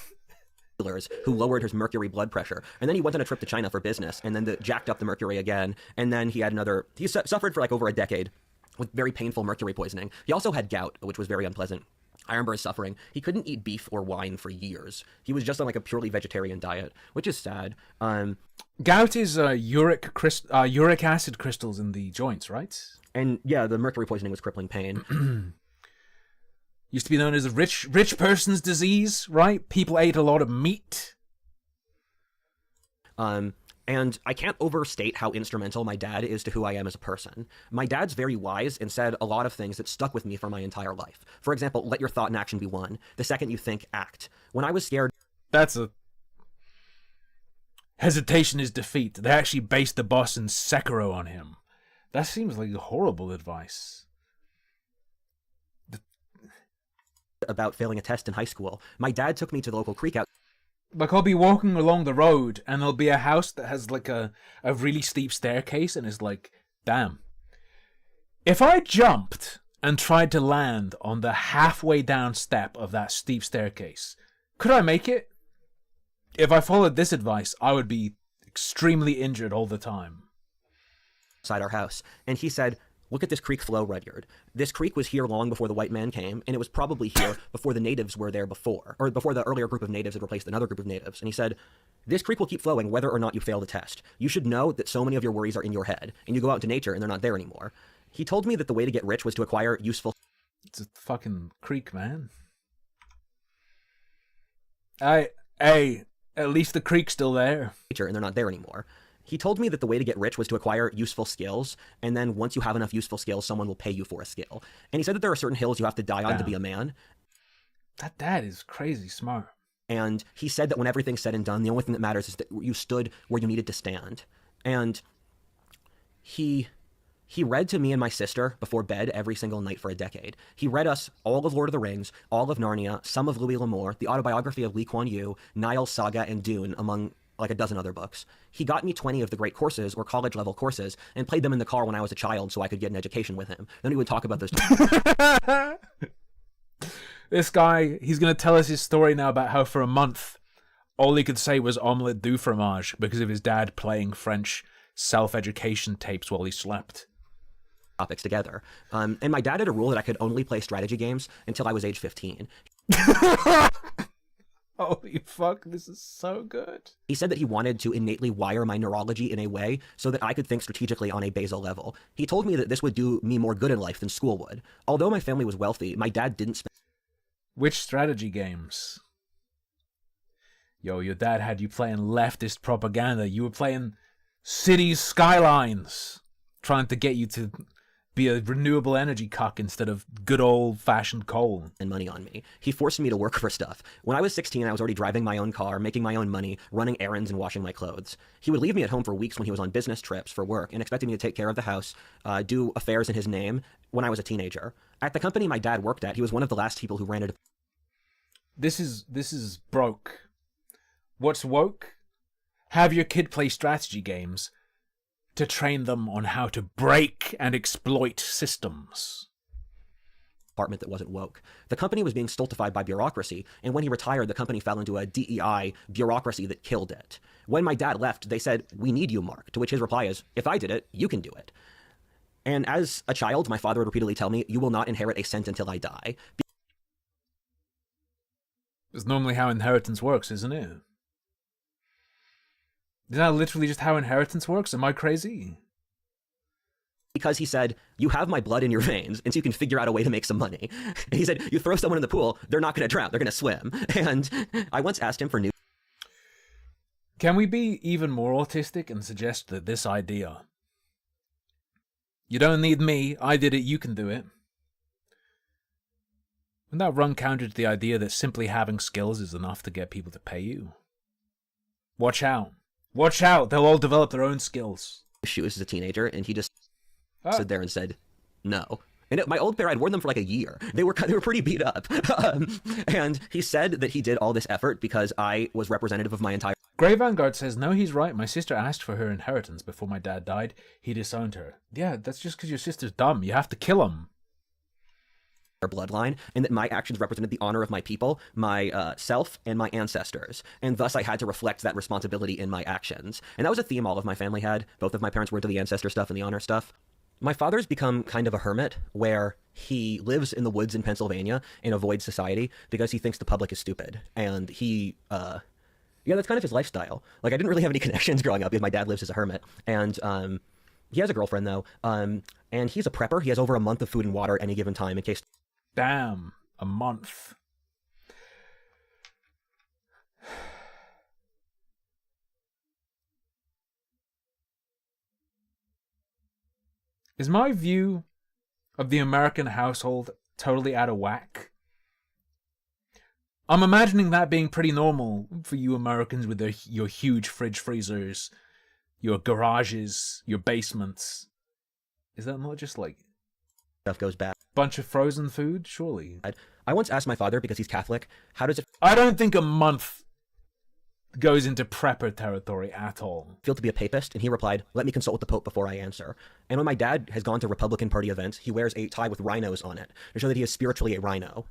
Who lowered his mercury blood pressure. And then he went on a trip to China for business, and then jacked up the mercury again. And then he had another... He suffered for like over a decade with very painful mercury poisoning. He also had gout, which was very unpleasant. I remember his suffering. He couldn't eat beef or wine for years. He was just on like a purely vegetarian diet, which is sad. Gout is uric acid crystals in the joints, right? And yeah, the mercury poisoning was crippling pain. Used to be known as a rich person's disease, right? People ate a lot of meat. And I can't overstate how instrumental my dad is to who I am as a person. My dad's very wise and said a lot of things that stuck with me for my entire life. For example, let your thought and action be one. The second you think, act. When I was scared... That's a... Hesitation is defeat. They actually based the boss in Sekiro on him. That seems like horrible advice. About failing a test in high school. My dad took me to the local creek out. Like, I'll be walking along the road, and there'll be a house that has, like, a really steep staircase, and it's like, damn. If I jumped and tried to land on the halfway down step of that steep staircase, could I make it? If I followed this advice, I would be extremely injured all the time. Outside our house, and he said, look at this creek flow, Rudyard. This creek was here long before the white man came, and it was probably here before the natives were there before, or before the earlier group of natives had replaced another group of natives. And he said, this creek will keep flowing whether or not you fail the test. You should know that so many of your worries are in your head, and you go out into nature and they're not there anymore. He told me that the way to get rich was to acquire useful... It's a fucking creek, man. Hey, at least the creek's still there. Nature, and they're not there anymore. He told me that the way to get rich was to acquire useful skills, and then once you have enough useful skills, someone will pay you for a skill. And he said that there are certain hills you have to die on to be a man. That dad is crazy smart. And he said that when everything's said and done, the only thing that matters is that you stood where you needed to stand. And he read to me and my sister before bed every single night for a decade. He read us all of Lord of the Rings, all of Narnia, some of Louis L'Amour, the autobiography of Lee Kuan Yew, Niall's Saga, and Dune, among like a dozen other books. He got me 20 of the great courses, or college-level courses, and played them in the car when I was a child so I could get an education with him. Then we would talk about those. This guy, he's going to tell us his story now about how for a month, all he could say was omelette du fromage because of his dad playing French self-education tapes while he slept. Topics together. And my dad had a rule that I could only play strategy games until I was age 15. Holy fuck, this is so good. He said that he wanted to innately wire my neurology in a way so that I could think strategically on a basal level. He told me that this would do me more good in life than school would. Although my family was wealthy, my dad didn't spend... Which strategy games? Yo, your dad had you playing leftist propaganda. You were playing Cities Skylines, trying to get you to be a renewable energy cuck instead of good old-fashioned coal. And money on me. He forced me to work for stuff. When I was 16, I was already driving my own car, making my own money, running errands, and washing my clothes. He would leave me at home for weeks when he was on business trips for work and expected me to take care of the house, do affairs in his name when I was a teenager. At the company my dad worked at, he was one of the last people who ran it. This is broke. What's woke? have your kid play strategy games to train them on how to break and exploit systems. Department that wasn't woke. The company was being stultified by bureaucracy, and when he retired, the company fell into a DEI bureaucracy that killed it. When my dad left, they said, "We need you, Mark," to which his reply is, "If I did it, you can do it." And as a child, my father would repeatedly tell me, "You will not inherit a cent until I die." It's normally how inheritance works, isn't it? Isn't that literally just how inheritance works? Am I crazy? Because he said, "You have my blood in your veins, and so you can figure out a way to make some money." And he said, "You throw someone in the pool, they're not going to drown, they're going to swim." And I once asked him for news. Can we be even more autistic and suggest that this idea, "You don't need me, I did it, you can do it," wouldn't that run counter to the idea that simply having skills is enough to get people to pay you? Watch out. Watch out, they'll all develop their own skills. Shoes as a teenager, and he just stood there and said, "No." And my old pair, I'd worn them for like a year. They were pretty beat up. And he said that he did all this effort because I was representative of my entire... Grey Vanguard says, "No, he's right. My sister asked for her inheritance before my dad died. He disowned her." Yeah, that's just because your sister's dumb. You have to kill him. Bloodline, and that my actions represented the honor of my people, my self, and my ancestors, and thus I had to reflect that responsibility in my actions. And that was a theme all of my family had. Both of my parents were into the ancestor stuff and the honor stuff. My father's become kind of a hermit, where he lives in the woods in Pennsylvania and avoids society because he thinks the public is stupid. And he, yeah, that's kind of his lifestyle. Like, I didn't really have any connections growing up because my dad lives as a hermit. And he has a girlfriend, though. And he's a prepper. He has over a month of food and water at any given time in case... Damn, a month. Is my view of the American household totally out of whack? I'm imagining that being pretty normal for you Americans with your huge fridge freezers, your garages, your basements. Is that not just like... stuff goes bad. Bunch of frozen food, surely. I once asked my father, because he's Catholic, how does it... I don't think a month goes into prepper territory at all. ...feel to be a papist? And he replied, "Let me consult with the Pope before I answer." And when my dad has gone to Republican Party events, he wears a tie with rhinos on it to show that he is spiritually a rhino.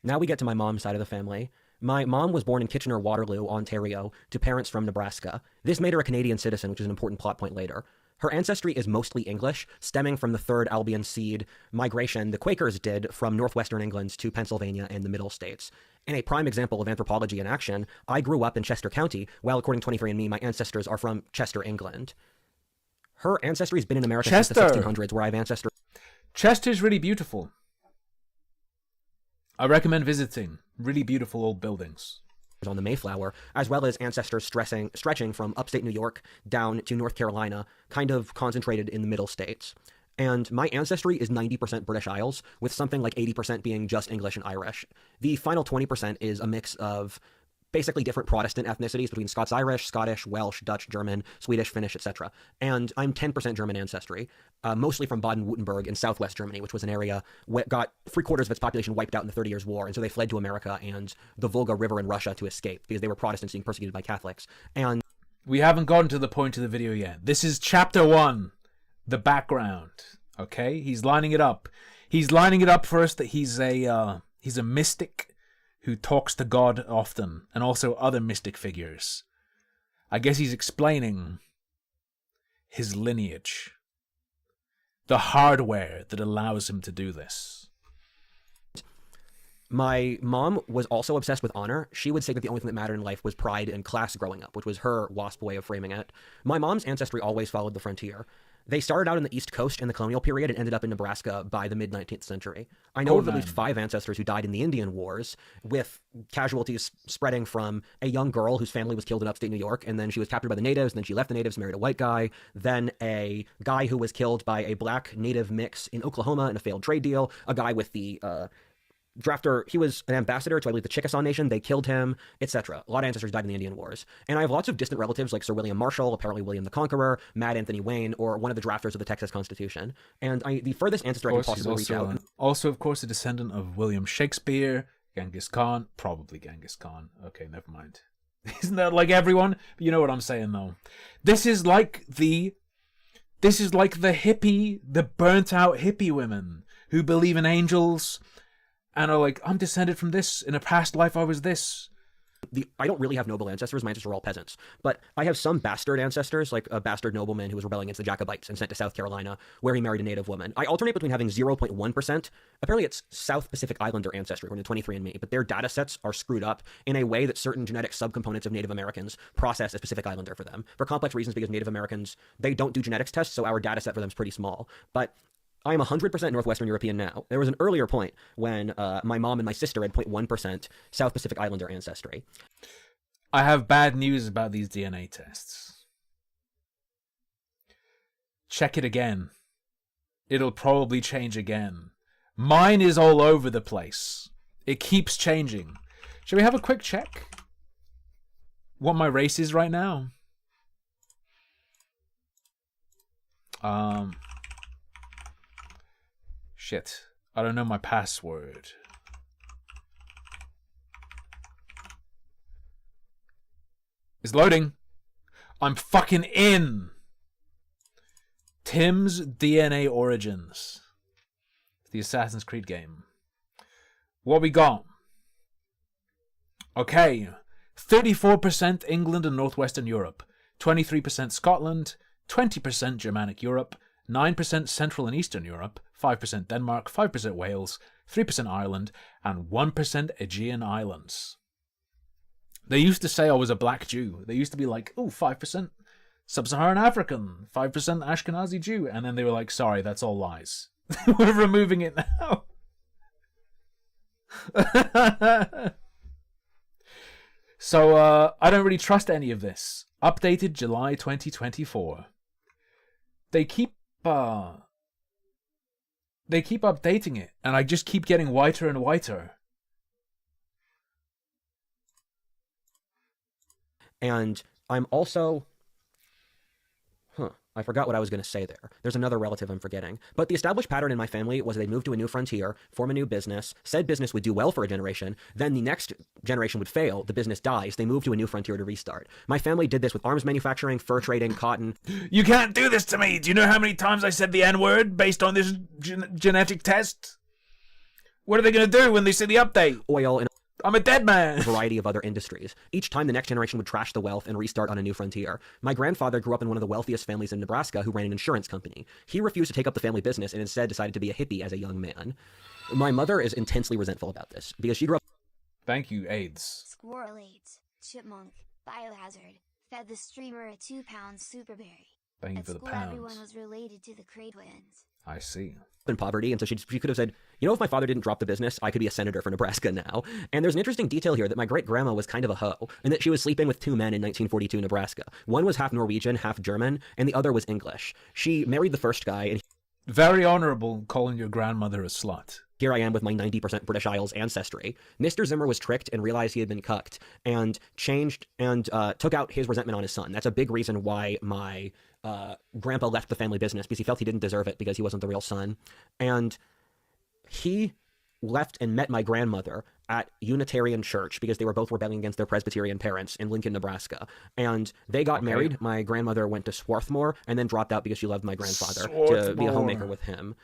Now we get to my mom's side of the family. My mom was born in Kitchener-Waterloo, Ontario, to parents from Nebraska. This made her a Canadian citizen, which is an important plot point later. Her ancestry is mostly English, stemming from the third Albion seed migration the Quakers did from northwestern England to Pennsylvania and the Middle States. In a prime example of anthropology in action, I grew up in Chester County, while according to 23andMe, my ancestors are from Chester, England. Her ancestry has been in America since the 1600s, where I have ancestors... Chester's really beautiful. I recommend visiting. Really beautiful old buildings. ...on the Mayflower, as well as ancestors stretching from upstate New York down to North Carolina, kind of concentrated in the middle states. And my ancestry is 90% British Isles, with something like 80% being just English and Irish. The final 20% is a mix of basically different Protestant ethnicities between Scots-Irish, Scottish, Welsh, Dutch, German, Swedish, Finnish, etc. And I'm 10% German ancestry, mostly from Baden-Württemberg in southwest Germany, which was an area that got 3/4 of its population wiped out in the 30 Years' War, and so they fled to America and the Volga River in Russia to escape, because they were Protestants being persecuted by Catholics. And we haven't gotten to the point of the video yet. This is chapter 1, the background, okay? He's lining it up. He's lining it up for us that he's a mystic who talks to God often, and also other mystic figures. I guess he's explaining his lineage, the hardware that allows him to do this. My mom was also obsessed with honor. She would say that the only thing that mattered in life was pride and class growing up, which was her WASP way of framing it. My mom's ancestry always followed the frontier. They started out in the East Coast in the colonial period and ended up in Nebraska by the mid-19th century. I know of at least 5 ancestors who died in the Indian Wars, with casualties spreading from a young girl whose family was killed in upstate New York, and then she was captured by the natives, and then she left the natives, married a white guy, then a guy who was killed by a black-native mix in Oklahoma in a failed trade deal, a guy with the drafter, he was an ambassador to, I believe, the Chickasaw Nation. They killed him, etc. A lot of ancestors died in the Indian Wars. And I have lots of distant relatives like Sir William Marshall, apparently William the Conqueror, Mad Anthony Wayne, or one of the drafters of the Texas Constitution. And the furthest ancestor I can possibly reach out... Also, of course, a descendant of William Shakespeare, Genghis Khan, probably Genghis Khan. Okay, never mind. Isn't that like everyone? You know what I'm saying, though. This is like the hippie, the burnt out hippie women who believe in angels and are like, I'm descended from this. In a past life, I was this. I don't really have noble ancestors. My ancestors are all peasants. But I have some bastard ancestors, like a bastard nobleman who was rebelling against the Jacobites and sent to South Carolina, where he married a native woman. I alternate between having 0.1%. Apparently, it's South Pacific Islander ancestry, according to 23andMe, but their data sets are screwed up in a way that certain genetic subcomponents of Native Americans process as Pacific Islander for them. For complex reasons, because Native Americans, they don't do genetics tests, so our data set for them is pretty small. But I am 100% Northwestern European now. There was an earlier point when my mom and my sister had 0.1% South Pacific Islander ancestry. I have bad news about these DNA tests. Check it again. It'll probably change again. Mine is all over the place. It keeps changing. Shall we have a quick check? What my race is right now? Shit. I don't know my password. It's loading. I'm fucking in. Tim's DNA Origins. The Assassin's Creed game. What we got? Okay. 34% England and Northwestern Europe. 23% Scotland. 20% Germanic Europe. 9% Central and Eastern Europe. 5% Denmark. 5% Wales. 3% Ireland. And 1% Aegean Islands. They used to say I was a black Jew. They used to be like, oh, 5% Sub-Saharan African, 5% Ashkenazi Jew. And then they were like, sorry, that's all lies. We're removing it now. So, I don't really trust any of this. Updated July 2024. They keep updating it, and I just keep getting whiter and whiter. And I'm also... I forgot what I was going to say there. There's another relative I'm forgetting. But the established pattern in my family was they moved to a new frontier, form a new business, said business would do well for a generation, then the next generation would fail, the business dies, they move to a new frontier to restart. My family did this with arms manufacturing, fur trading, cotton. You can't do this to me! Do you know how many times I said the N-word based on this genetic test? What are they going to do when they see the update? Oil and I'm a dead man. A variety of other industries. Each time the next generation would trash the wealth and restart on a new frontier. My grandfather grew up in one of the wealthiest families in Nebraska who ran an insurance company. He refused to take up the family business and instead decided to be a hippie as a young man. My mother is intensely resentful about this because she grew up... Thank you, AIDS. Squirrel ate, chipmunk, biohazard, fed the streamer a 2-pound superberry. Thank you At for the school, pounds. everyone was related to the Cray twins. I see. In poverty, and so she could have said, you know, if my father didn't drop the business, I could be a senator for Nebraska now. And there's an interesting detail here that my great-grandma was kind of a hoe, and that she was sleeping with 2 men in 1942 Nebraska. One was half Norwegian, half German, and the other was English. She married the first guy, and Very honorable calling your grandmother a slut. here I am with my 90% British Isles ancestry. Mr. Zimmer was tricked and realized he had been cucked, and changed and took out his resentment on his son. That's a big reason why my grandpa left the family business, because he felt he didn't deserve it because he wasn't the real son. And he left and met my grandmother at Unitarian Church because they were both rebelling against their Presbyterian parents in Lincoln, Nebraska. And they got married. My grandmother went to Swarthmore and then dropped out because she loved my grandfather to be a homemaker with him.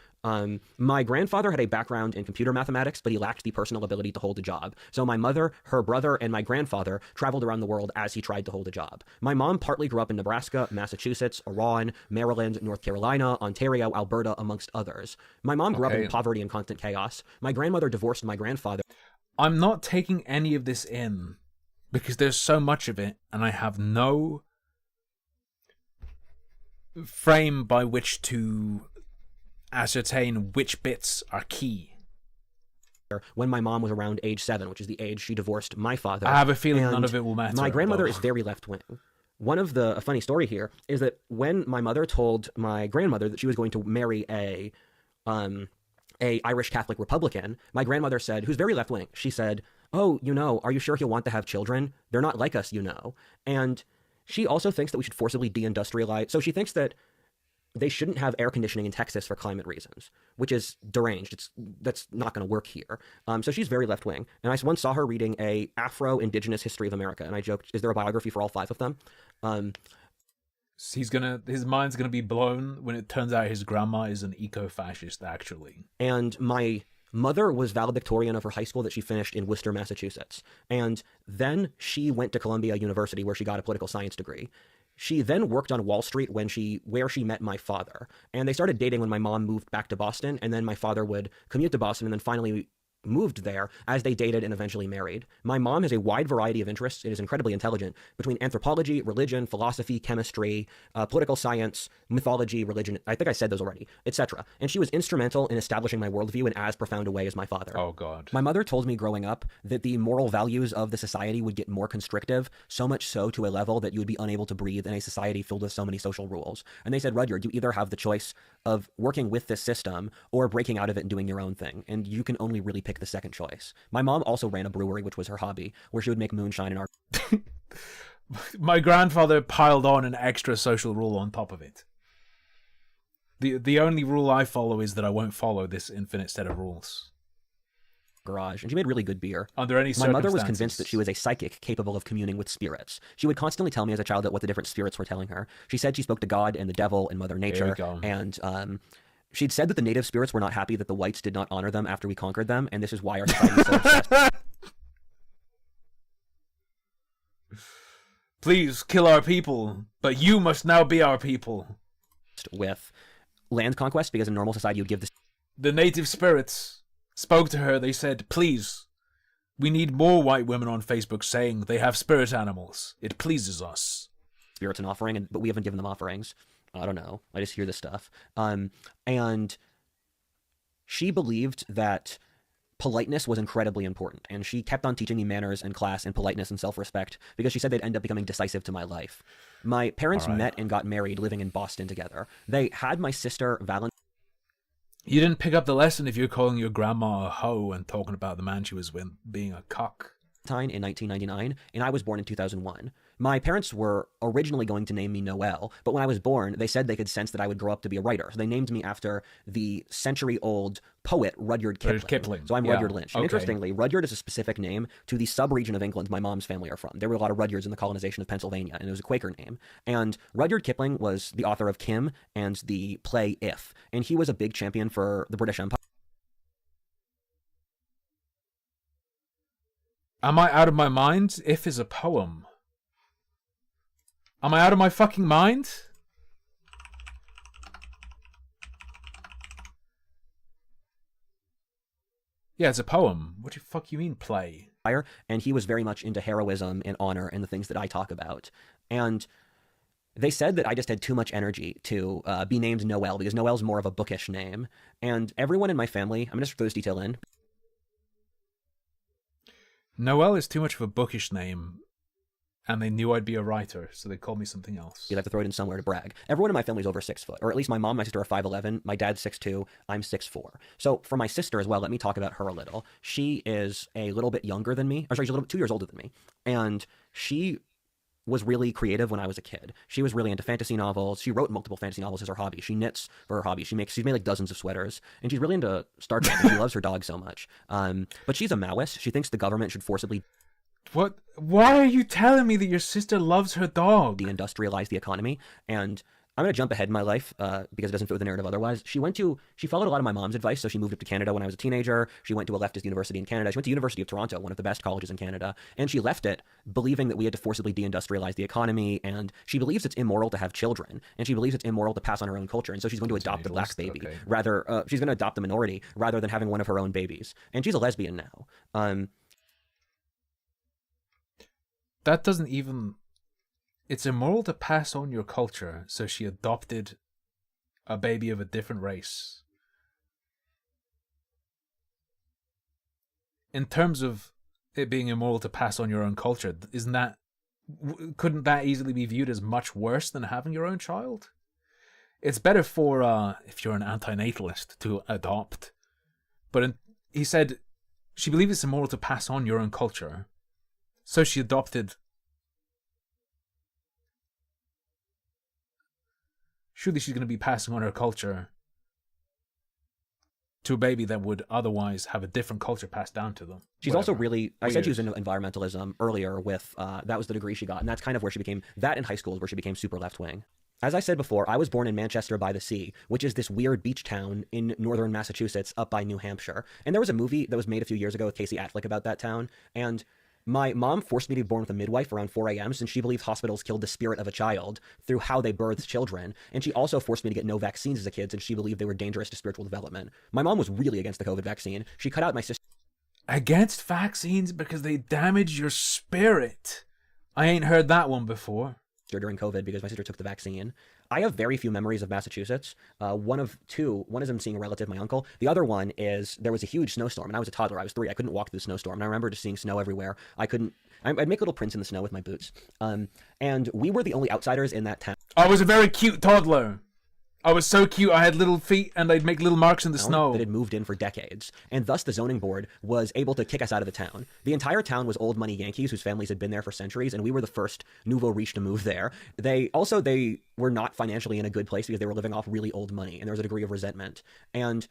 My grandfather had a background in computer mathematics, but he lacked the personal ability to hold a job. So my mother, her brother, and my grandfather traveled around the world as he tried to hold a job. My mom partly grew up in Nebraska, Massachusetts, Iran, Maryland, North Carolina, Ontario, Alberta, amongst others. My mom grew up in poverty and constant chaos. My grandmother divorced my grandfather. I'm not taking any of this in because there's so much of it and I have no frame by which to ascertain which bits are key. When my mom was around age 7, which is the age she divorced my father. I have a feeling none of it will matter. My grandmother is very left-wing. One of a funny story here is that when my mother told my grandmother that she was going to marry a Irish Catholic Republican, my grandmother said, who's very left-wing, she said, oh, you know, are you sure he'll want to have children? They're not like us, you know. And she also thinks that we should forcibly deindustrialize. So she thinks that they shouldn't have air conditioning in Texas for climate reasons, which is deranged. That's not going to work here. So she's very left wing. And I once saw her reading a Afro-Indigenous history of America, and I joked, "Is there a biography for all 5 of them?" His mind's gonna be blown when it turns out his grandma is an eco-fascist, actually. And my mother was valedictorian of her high school that she finished in Worcester, Massachusetts. And then she went to Columbia University, where she got a political science degree. She then worked on Wall Street where she met my father. And they started dating when my mom moved back to Boston, and then my father would commute to Boston and then finally moved there as they dated and eventually married. My mom has a wide variety of interests. It is incredibly intelligent between anthropology, religion, philosophy, chemistry, political science, mythology, religion. I think I said those already, etc. And she was instrumental in establishing my worldview in as profound a way as my father. Oh, God. My mother told me growing up that the moral values of the society would get more constrictive, so much so to a level that you would be unable to breathe in a society filled with so many social rules. And they said, "Rudyard, you either have the choice of working with this system or breaking out of it and doing your own thing. And you can only really pick the second choice." My mom also ran a brewery, which was her hobby, where she would make moonshine in our... My grandfather piled on an extra social rule on top of it. The only rule I follow is that I won't follow this infinite set of rules. garage, and she made really good beer. Under any My circumstances. mother was convinced that she was a psychic capable of communing with spirits. She would constantly tell me as a child what the different spirits were telling her. She said she spoke to God and the devil and Mother Nature, and she'd said that the native spirits were not happy that the whites did not honor them after we conquered them, and this is why our society is so obsessed. Please kill our people, but you must now be our people. With land conquest, because in normal society you'd give The native spirits spoke to her. They said, "Please, we need more white women on Facebook saying they have spirit animals. It pleases us." spirits an offering, but we haven't given them offerings. I don't know. I just hear this stuff. And she believed that politeness was incredibly important, and she kept on teaching me manners and class and politeness and self-respect because she said they'd end up becoming decisive to my life. My parents met and got married living in Boston together. They had my sister Valentine. You didn't pick up the lesson if you're calling your grandma a hoe and talking about the man she was with being a cock. In 1999, and I was born in 2001. My parents were originally going to name me Noel, but when I was born, they said they could sense that I would grow up to be a writer. So they named me after the century-old poet Rudyard Kipling. So I'm Rudyard Lynch. And interestingly, Rudyard is a specific name to the sub-region of England my mom's family are from. There were a lot of Rudyards in the colonization of Pennsylvania, and it was a Quaker name. And Rudyard Kipling was the author of Kim and the play If, and he was a big champion for the British Empire. Am I out of my mind? If is a poem. Am I out of my fucking mind? Yeah, it's a poem. What the fuck you mean play? And he was very much into heroism and honor and the things that I talk about. And they said that I just had too much energy to be named Noel because Noel's more of a bookish name. And everyone in my family, I'm going to throw this detail in. Noel is too much of a bookish name, and they knew I'd be a writer, so they called me something else. You'd have to throw it in somewhere to brag. Everyone in my family is over 6 foot, or at least my mom and my sister are 5'11", my dad's 6'2", I'm 6'4". So for my sister as well, let me talk about her a little. She is a little bit younger than me, or sorry, she's a little bit 2 years older than me, and she was really creative when I was a kid. She was really into fantasy novels. She wrote multiple fantasy novels as her hobby. She knits for her hobby. She's made like dozens of sweaters, and she's really into Star Trek. And she loves her dog so much. But she's a Maoist. She thinks the government should forcibly... What? Why are you telling me that your sister loves her dog? ...deindustrialize the economy. And I'm going to jump ahead in my life because it doesn't fit with the narrative otherwise. She followed a lot of my mom's advice, so she moved up to Canada when I was a teenager. She went to a leftist university in Canada. She went to University of Toronto, one of the best colleges in Canada, and she left it believing that we had to forcibly deindustrialize the economy, and she believes it's immoral to have children, and she believes it's immoral to pass on her own culture, and so she's going to adopt a black baby. Rather, she's going to adopt a minority rather than having one of her own babies. And she's a lesbian now. That doesn't even... It's immoral to pass on your culture, so she adopted a baby of a different race. In terms of it being immoral to pass on your own culture, couldn't that easily be viewed as much worse than having your own child? It's better for, if you're an antinatalist, to adopt. But he said she believed it's immoral to pass on your own culture, so she adopted... surely she's going to be passing on her culture to a baby that would otherwise have a different culture passed down to them. She's also really, I said she was Weird. into environmentalism earlier with, that was the degree she got. And that's kind of where she became, that in high school is where she became super left-wing. As I said before, I was born in Manchester by the Sea, which is this weird beach town in northern Massachusetts up by New Hampshire. And there was a movie that was made a few years ago with Casey Affleck about that town. And my mom forced me to be born with a midwife around 4 a.m. since she believes hospitals killed the spirit of a child through how they birthed children. And she also forced me to get no vaccines as a kid since she believed they were dangerous to spiritual development. My mom was really against the COVID vaccine. She cut out my sister. Against vaccines because they damage your spirit. I ain't heard that one before. During COVID because my sister took the vaccine. I have very few memories of Massachusetts. One of two. One is them seeing a relative, my uncle. The other one is there was a huge snowstorm, and I was a toddler. I was 3. I couldn't walk through the snowstorm, and I remember just seeing snow everywhere. I'd make little prints in the snow with my boots. And we were the only outsiders in that town. I was a very cute toddler. I was so cute. I had little feet, and I'd make little marks in the snow. That had moved in for decades, and thus the zoning board was able to kick us out of the town. The entire town was old money Yankees whose families had been there for centuries, and we were the first nouveau riche to move there. They were not financially in a good place because they were living off really old money, and there was a degree of resentment. And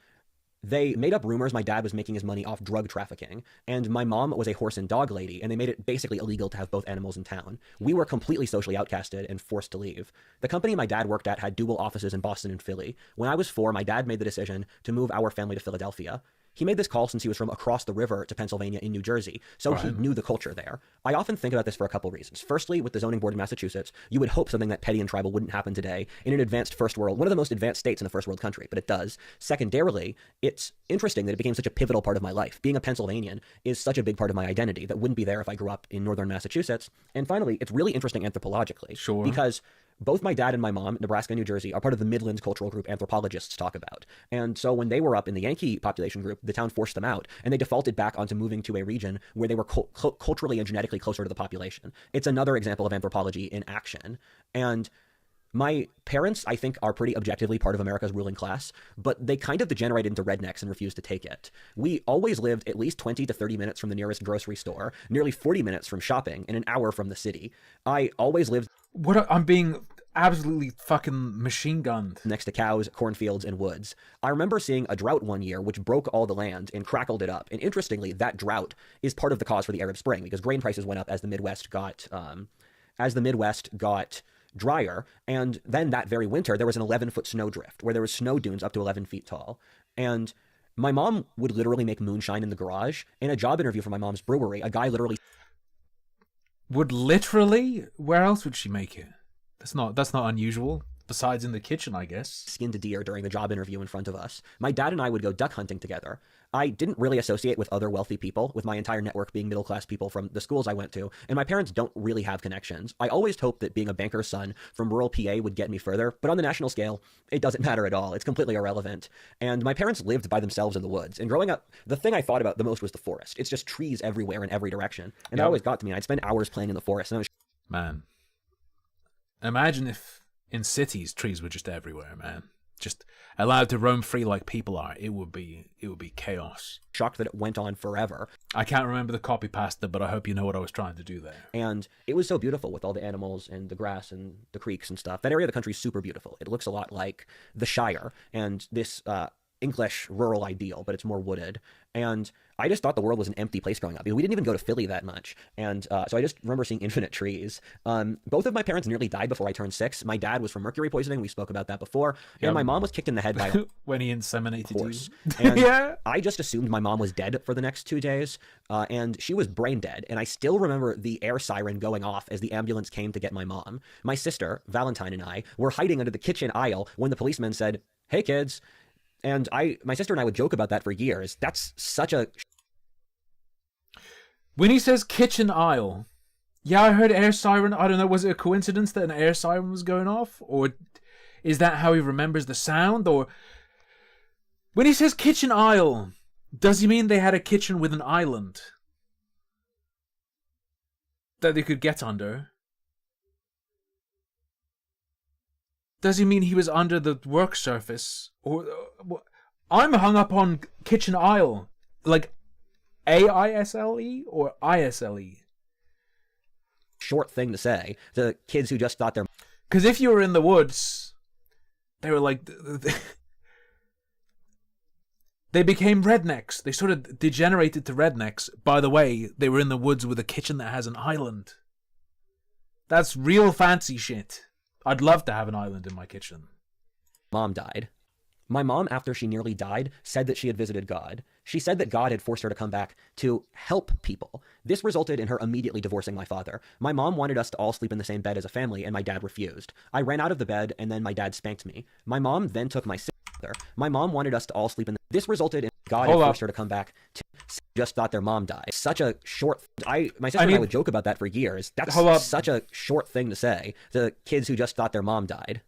they made up rumors my dad was making his money off drug trafficking, and my mom was a horse and dog lady, and they made it basically illegal to have both animals in town. We were completely socially outcasted and forced to leave. The company my dad worked at had dual offices in Boston and Philly. When I was 4, my dad made the decision to move our family to Philadelphia. He made this call since he was from across the river to Pennsylvania in New Jersey, so he knew the culture there. I often think about this for a couple reasons. Firstly, with the zoning board in Massachusetts, you would hope something that petty and tribal wouldn't happen today in an advanced first world, one of the most advanced states in a first world country, but it does. Secondarily, it's interesting that it became such a pivotal part of my life. Being a Pennsylvanian is such a big part of my identity that wouldn't be there if I grew up in northern Massachusetts. And finally, it's really interesting anthropologically. Sure. Because both my dad and my mom, Nebraska and New Jersey, are part of the Midlands cultural group anthropologists talk about. And so when they were up in the Yankee population group, the town forced them out, and they defaulted back onto moving to a region where they were culturally and genetically closer to the population. It's another example of anthropology in action. And my parents, I think, are pretty objectively part of America's ruling class, but they kind of degenerated into rednecks and refused to take it. We always lived at least 20 to 30 minutes from the nearest grocery store, nearly 40 minutes from shopping, and an hour from the city. I always lived... I'm being absolutely fucking machine gunned. Next to cows, cornfields, and woods. I remember seeing a drought one year which broke all the land and crackled it up. And interestingly, that drought is part of the cause for the Arab Spring because grain prices went up as the Midwest got drier. And then that very winter, there was an 11-foot snowdrift where there was snow dunes up to 11 feet tall. And my mom would literally make moonshine in the garage. In a job interview for my mom's brewery, a guy literally... Would literally? Where else would she make it? That's not unusual. Besides in the kitchen, I guess. Skinned a deer during the job interview in front of us. My dad and I would go duck hunting together. I didn't really associate with other wealthy people, with my entire network being middle-class people from the schools I went to, and my parents don't really have connections. I always hoped that being a banker's son from rural PA would get me further, but on the national scale, it doesn't matter at all. It's completely irrelevant. And my parents lived by themselves in the woods, and growing up, the thing I thought about the most was the forest. It's just trees everywhere in every direction, and that always got to me. I'd spend hours playing in the forest, and I was... Man. Imagine if in cities trees were just everywhere, man. Just allowed to roam free like people are. It would be chaos. Shocked that it went on forever. I can't remember the copy pasta, but I hope you know what I was trying to do there. And it was so beautiful with all the animals and the grass and the creeks and stuff. That area of the country is super beautiful. It looks a lot like the Shire and this English rural ideal, but it's more wooded. And I just thought the world was an empty place growing up. We didn't even go to Philly that much. And so I just remember seeing infinite trees. Both of my parents nearly died before I turned 6. My dad was from mercury poisoning. We spoke about that before. And my mom was kicked in the head by a when he inseminated horse. you. And yeah. I just assumed my mom was dead for the next 2 days. And she was brain dead. And I still remember the air siren going off as the ambulance came to get my mom. My sister, Valentine, and I were hiding under the kitchen aisle when the policeman said, "Hey, kids." And my sister and I would joke about that for years. That's such a... When he says kitchen aisle, yeah, I heard air siren. I don't know, was it a coincidence that an air siren was going off? Or is that how he remembers the sound? Or when he says kitchen aisle, does he mean they had a kitchen with an island that they could get under? Does he mean he was under the work surface? Or I'm hung up on kitchen aisle, like AISLE or ISLE. Short thing to say. The kids who just thought they're... Because if you were in the woods They were like... They became rednecks. They sort of degenerated to rednecks. By the way, they were in the woods with a kitchen that has an island. That's real fancy shit. I'd love to have an island in my kitchen. Mom died. My mom, after she nearly died, said that she had visited God. She said that God had forced her to come back to help people. This resulted in her immediately divorcing my father. My mom wanted us to all sleep in the same bed as a family, and my dad refused. I ran out of the bed, and then my dad spanked me. My mom then took my sister. My mom wanted us to all sleep in this resulted in God had forced her to come back to just thought their mom died. Such a short... My sister and I would joke about that for years. That's such a short thing to say. The kids who just thought their mom died.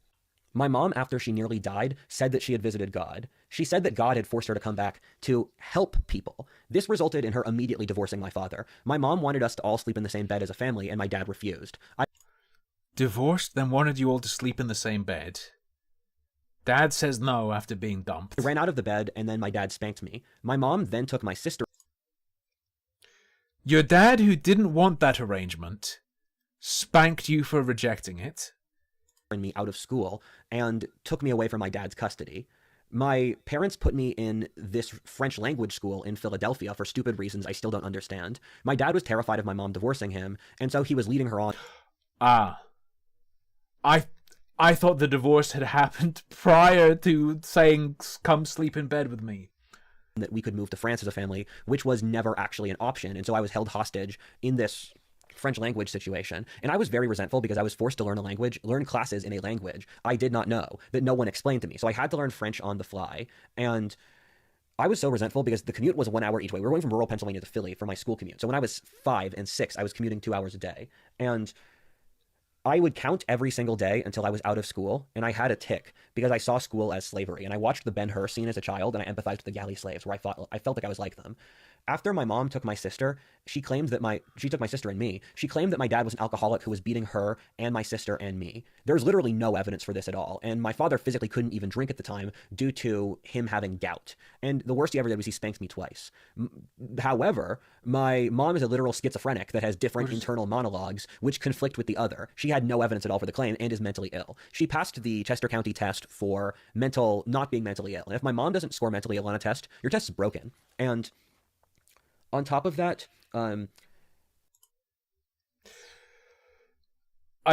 My mom, after she nearly died, said that she had visited God. She said that God had forced her to come back to help people. This resulted in her immediately divorcing my father. My mom wanted us to all sleep in the same bed as a family, and my dad refused. Divorced, then wanted you all to sleep in the same bed. Dad says no after being dumped. I ran out of the bed, and then my dad spanked me. My mom then took my sister... Your dad, who didn't want that arrangement, spanked you for rejecting it. Me out of school and took me away from my dad's custody. My parents put me in this French language school in Philadelphia for stupid reasons I still don't understand. My dad was terrified of my mom divorcing him, and so he was leading her on. I thought the divorce had happened prior to saying, come sleep in bed with me. That we could move to France as a family, which was never actually an option, and so I was held hostage in this French language situation. And I was very resentful because I was forced to learn a language, learn classes in a language I did not know, that no one explained to me. So I had to learn French on the fly. And I was so resentful because the commute was 1 hour each way. We were going from rural Pennsylvania to Philly for my school commute. So when I was 5 and 6, I was commuting 2 hours a day. And I would count every single day until I was out of school, and I had a tick because I saw school as slavery. And I watched the Ben-Hur scene as a child, and I empathized with the galley slaves, where I felt like I was like them. After my mom took my sister, she claimed that she took my sister and me. She claimed that my dad was an alcoholic who was beating her and my sister and me. There's literally no evidence for this at all. And my father physically couldn't even drink at the time due to him having gout. And the worst he ever did was he spanked me twice. However, my mom is a literal schizophrenic that has different internal monologues which conflict with the other. She had no evidence at all for the claim and is mentally ill. She passed the Chester County test for not being mentally ill. And if my mom doesn't score mentally ill on a test, your test is broken. And on top of that, I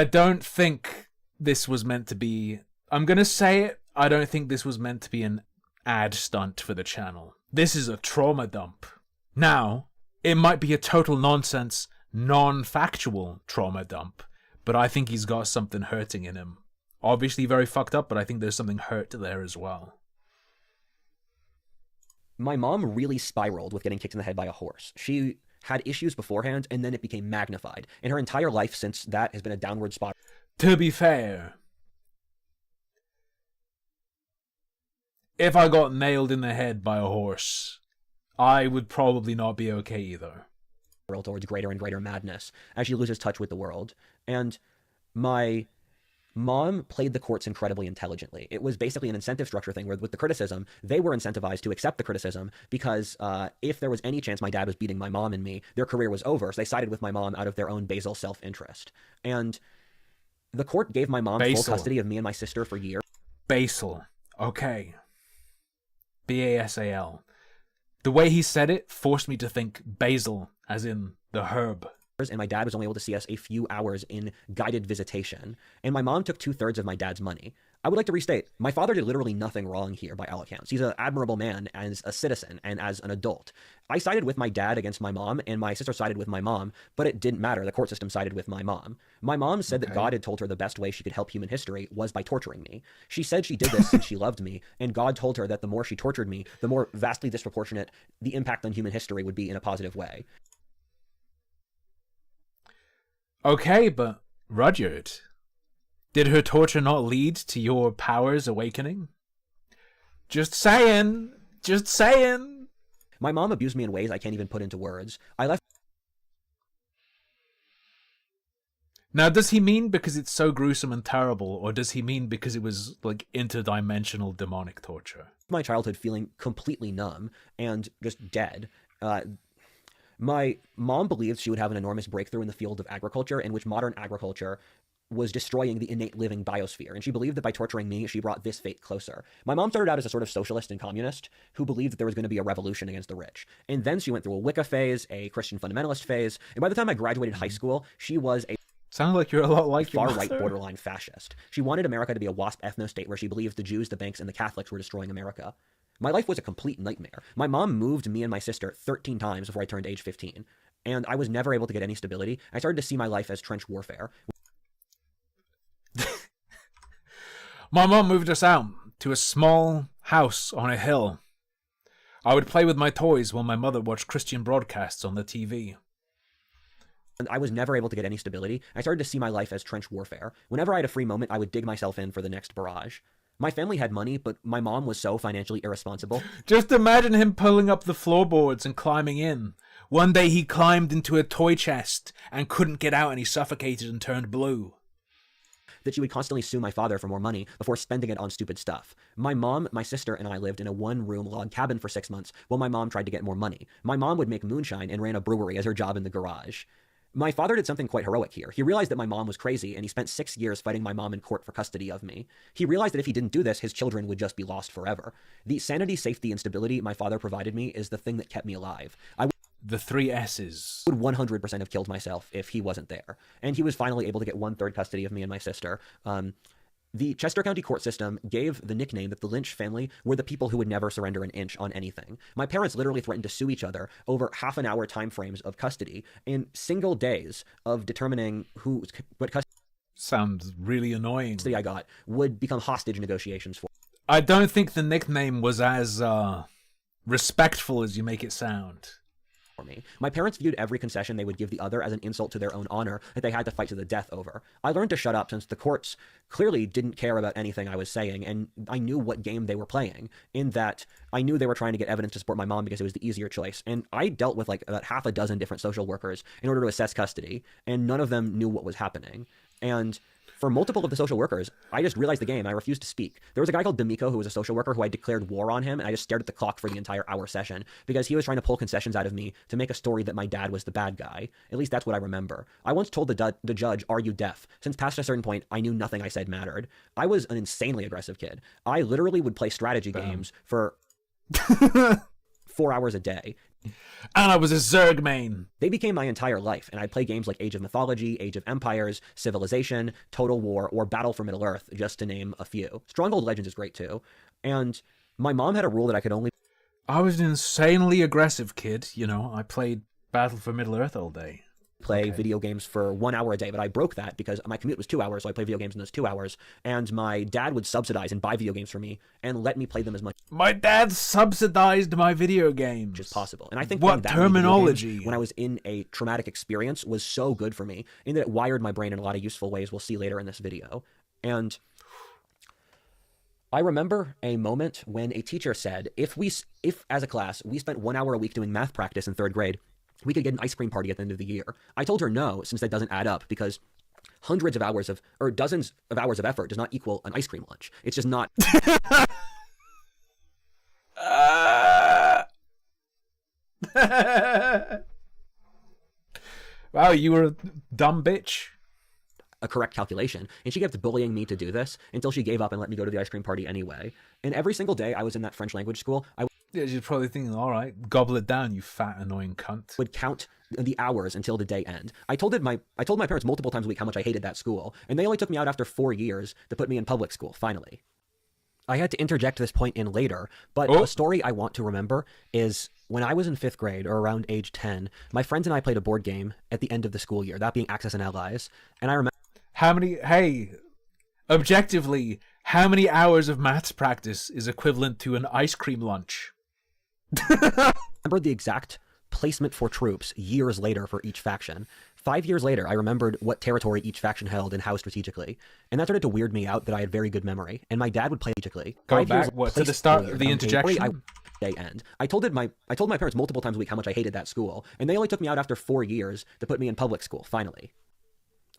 don't think this was meant to be... I'm going to say it. I don't think this was meant to be an ad stunt for the channel. This is a trauma dump. Now, it might be a total nonsense, non-factual trauma dump, but I think he's got something hurting in him. Obviously very fucked up, but I think there's something hurt there as well. My mom really spiraled with getting kicked in the head by a horse. She had issues beforehand, and then it became magnified. And her entire life since that has been a downward spiral. To be fair, if I got nailed in the head by a horse, I would probably not be okay either. Towards greater and greater madness as she loses touch with the world. And my mom played the courts incredibly intelligently. It was basically an incentive structure thing where with the criticism, they were incentivized to accept the criticism because if there was any chance my dad was beating my mom and me, their career was over. So they sided with my mom out of their own basal self-interest. And the court gave my mom full custody of me and my sister for years. Basal. Okay. B-A-S-A-L. The way he said it forced me to think basil, as in the herb. And my dad was only able to see us a few hours in guided visitation. And my mom took 2/3 of my dad's money. I would like to restate, my father did literally nothing wrong here by all accounts. He's an admirable man as a citizen and as an adult. I sided with my dad against my mom, and my sister sided with my mom, but it didn't matter. The court system sided with my mom. My mom said that God had told her the best way she could help human history was by torturing me. She said she did this since she loved me, and God told her that the more she tortured me, the more vastly disproportionate the impact on human history would be in a positive way. Okay, but Rudyard, did her torture not lead to your powers awakening? Just saying. Just saying. My mom abused me in ways I can't even put into words. I left... Now, does he mean because it's so gruesome and terrible, or does he mean because it was, like, interdimensional demonic torture? My childhood feeling completely numb and just dead. My mom believed she would have an enormous breakthrough in the field of agriculture, in which modern agriculture was destroying the innate living biosphere, and she believed that by torturing me, she brought this fate closer. My mom started out as a sort of socialist and communist who believed that there was going to be a revolution against the rich. And then she went through a Wicca phase, a Christian fundamentalist phase, and by the time I graduated high school, she was a Sounds like you're a lot like your far-right mother. borderline fascist. She wanted America to be a WASP ethno-state where she believed the Jews, the banks, and the Catholics were destroying America. My life was a complete nightmare. My mom moved me and my sister 13 times before I turned age 15, and I was never able to get any stability. I started to see my life as trench warfare. My mom moved us out to a small house on a hill. I would play with my toys while my mother watched Christian broadcasts on the TV. And I was never able to get any stability. I started to see my life as trench warfare. Whenever I had a free moment, I would dig myself in for the next barrage. My family had money, but my mom was so financially irresponsible. Just imagine him pulling up the floorboards and climbing in. One day he climbed into a toy chest and couldn't get out and he suffocated and turned blue. That she would constantly sue my father for more money before spending it on stupid stuff. My mom, my sister, and I lived in a one-room log cabin for 6 months while my mom tried to get more money. My mom would make moonshine and ran a brewery as her job in the garage. My father did something quite heroic here. He realized that my mom was crazy, and he spent 6 years fighting my mom in court for custody of me. He realized that if he didn't do this, his children would just be lost forever. The sanity, safety, and stability my father provided me is the thing that kept me alive. I The 3 S's. would 100% have killed myself if he wasn't there. And he was finally able to get 1/3 custody of me and my sister. The Chester County court system gave the nickname that the Lynch family were the people who would never surrender an inch on anything. My parents literally threatened to sue each other over half-an-hour time frames of custody in single days of determining what Sounds really annoying. custody I got would become hostage negotiations for I don't think the nickname was as respectful as you make it sound. me. My parents viewed every concession they would give the other as an insult to their own honor that they had to fight to the death over. I learned to shut up since the courts clearly didn't care about anything I was saying, and I knew what game they were playing, in that I knew they were trying to get evidence to support my mom because it was the easier choice. And I dealt with like about half a dozen different social workers in order to assess custody, and none of them knew what was happening. And for multiple of the social workers, I just realized the game. I refused to speak. There was a guy called D'Amico who was a social worker who I declared war on him, and I just stared at the clock for the entire hour session because he was trying to pull concessions out of me to make a story that my dad was the bad guy. At least that's what I remember. I once told the judge, "Are you deaf?" Since past a certain point, I knew nothing I said mattered. I was an insanely aggressive kid. I literally would play strategy games for 4 hours a day. And I was a Zerg main. They became my entire life, and I'd play games like Age of Mythology, Age of Empires, Civilization, Total War, or Battle for Middle-earth, just to name a few. Stronghold Legends is great too. And my mom had a rule that I could only I was an insanely aggressive kid, you know. I played Battle for Middle-earth all day. play video games for 1 hour a day, but I broke that because my commute was 2 hours, so I played video games in those 2 hours, and my dad would subsidize and buy video games for me and let me play them as much My dad subsidized my video games. as possible. And I think What playing that many video terminology? games when I was in a traumatic experience was so good for me, in that it wired my brain in a lot of useful ways we'll see later in this video. And I remember a moment when a teacher said, if as a class we spent 1 hour a week doing math practice in 3rd grade, we could get an ice cream party at the end of the year. I told her no, since that doesn't add up, because hundreds of hours or dozens of hours of effort does not equal an ice cream lunch. It's just not. Wow, you were a dumb bitch. A correct calculation, and she kept bullying me to do this until she gave up and let me go to the ice cream party anyway. And every single day I was in that French language school, I Yeah, you're probably thinking, all right, gobble it down, you fat, annoying cunt. would count the hours until the day end. I told my parents multiple times a week how much I hated that school, and they only took me out after 4 years to put me in public school, finally. I had to interject this point in later, but a story I want to remember is when I was in 5th grade, or around age 10, my friends and I played a board game at the end of the school year, that being Axis and Allies, and I remember objectively, how many hours of maths practice is equivalent to an ice cream lunch? the exact placement for troops years later for each faction. 5 years later, I remembered what territory each faction held and how strategically. And that started to weird me out that I had very good memory. And my dad would play strategically. Go 5 years back, what, to the placed start earlier, of the on interjection? day end. I told my parents multiple times a week how much I hated that school, and they only took me out after 4 years to put me in public school, finally.